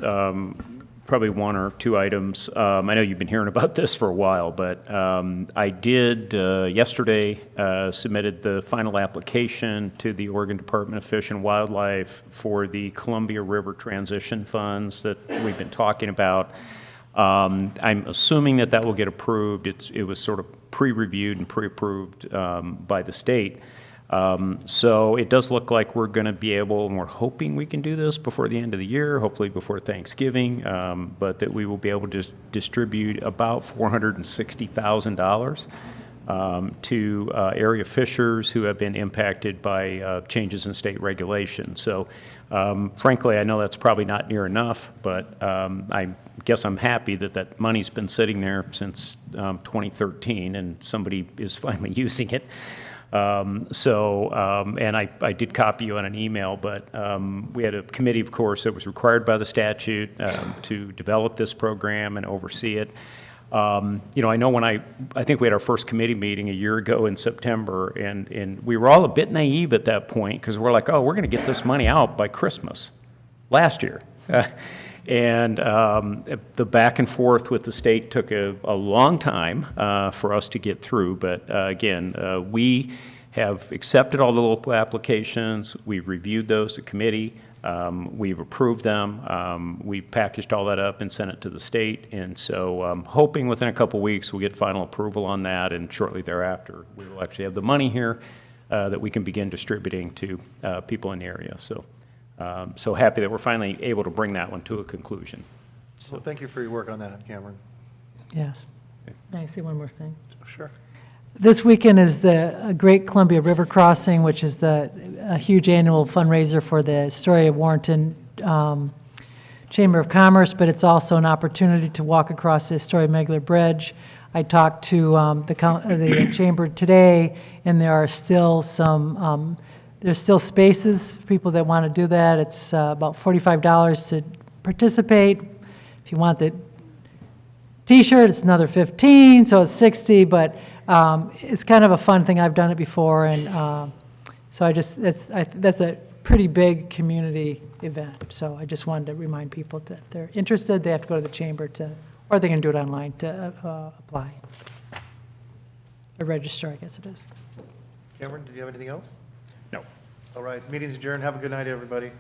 probably one or two items. I know you've been hearing about this for a while, but I did yesterday submitted the final application to the Oregon Department of Fish and Wildlife for the Columbia River Transition Funds that we've been talking about. I'm assuming that that will get approved. It was sort of pre-reviewed and pre-approved by the state. So it does look like we're going to be able, and we're hoping we can do this before the end of the year, hopefully before Thanksgiving, but that we will be able to distribute about $460,000 to area fishers who have been impacted by changes in state regulation. So frankly, I know that's probably not near enough, but I guess I'm happy that that money's been sitting there since 2013 and somebody is finally using it. And I did copy you on an email, but we had a committee, of course, that was required by the statute to develop this program and oversee it. I know when I think we had our first committee meeting a year ago in September, and we were all a bit naive at that point because we're like, oh, we're going to get this money out by Christmas last year. And the back and forth with the state took a long time for us to get through. But again, we have accepted all the local applications. We've reviewed those at committee. We've approved them. We've packaged all that up and sent it to the state. And so I'm hoping within a couple weeks we'll get final approval on that. And shortly thereafter, we will actually have the money here that we can begin distributing to people in the area. So happy that we're finally able to bring that one to a conclusion. So thank you for your work on that, Cameron. Yes. May I say one more thing? Sure. This weekend is the Great Columbia River Crossing, which is a huge annual fundraiser for the Astoria Warrenton Chamber of Commerce, but it's also an opportunity to walk across the Astoria-Megler Bridge. I talked to the chamber today, and there are still some there's still spaces for people that want to do that. It's about $45 to participate. If you want the T-shirt, it's another $15, so it's $60. But it's kind of a fun thing. I've done it before, and so that's a pretty big community event. So I just wanted to remind people that if they're interested, they have to go to the chamber or they can do it online to apply or register. I guess it is. Cameron, did you have anything else? No. All right, meeting's adjourned. Have a good night, everybody.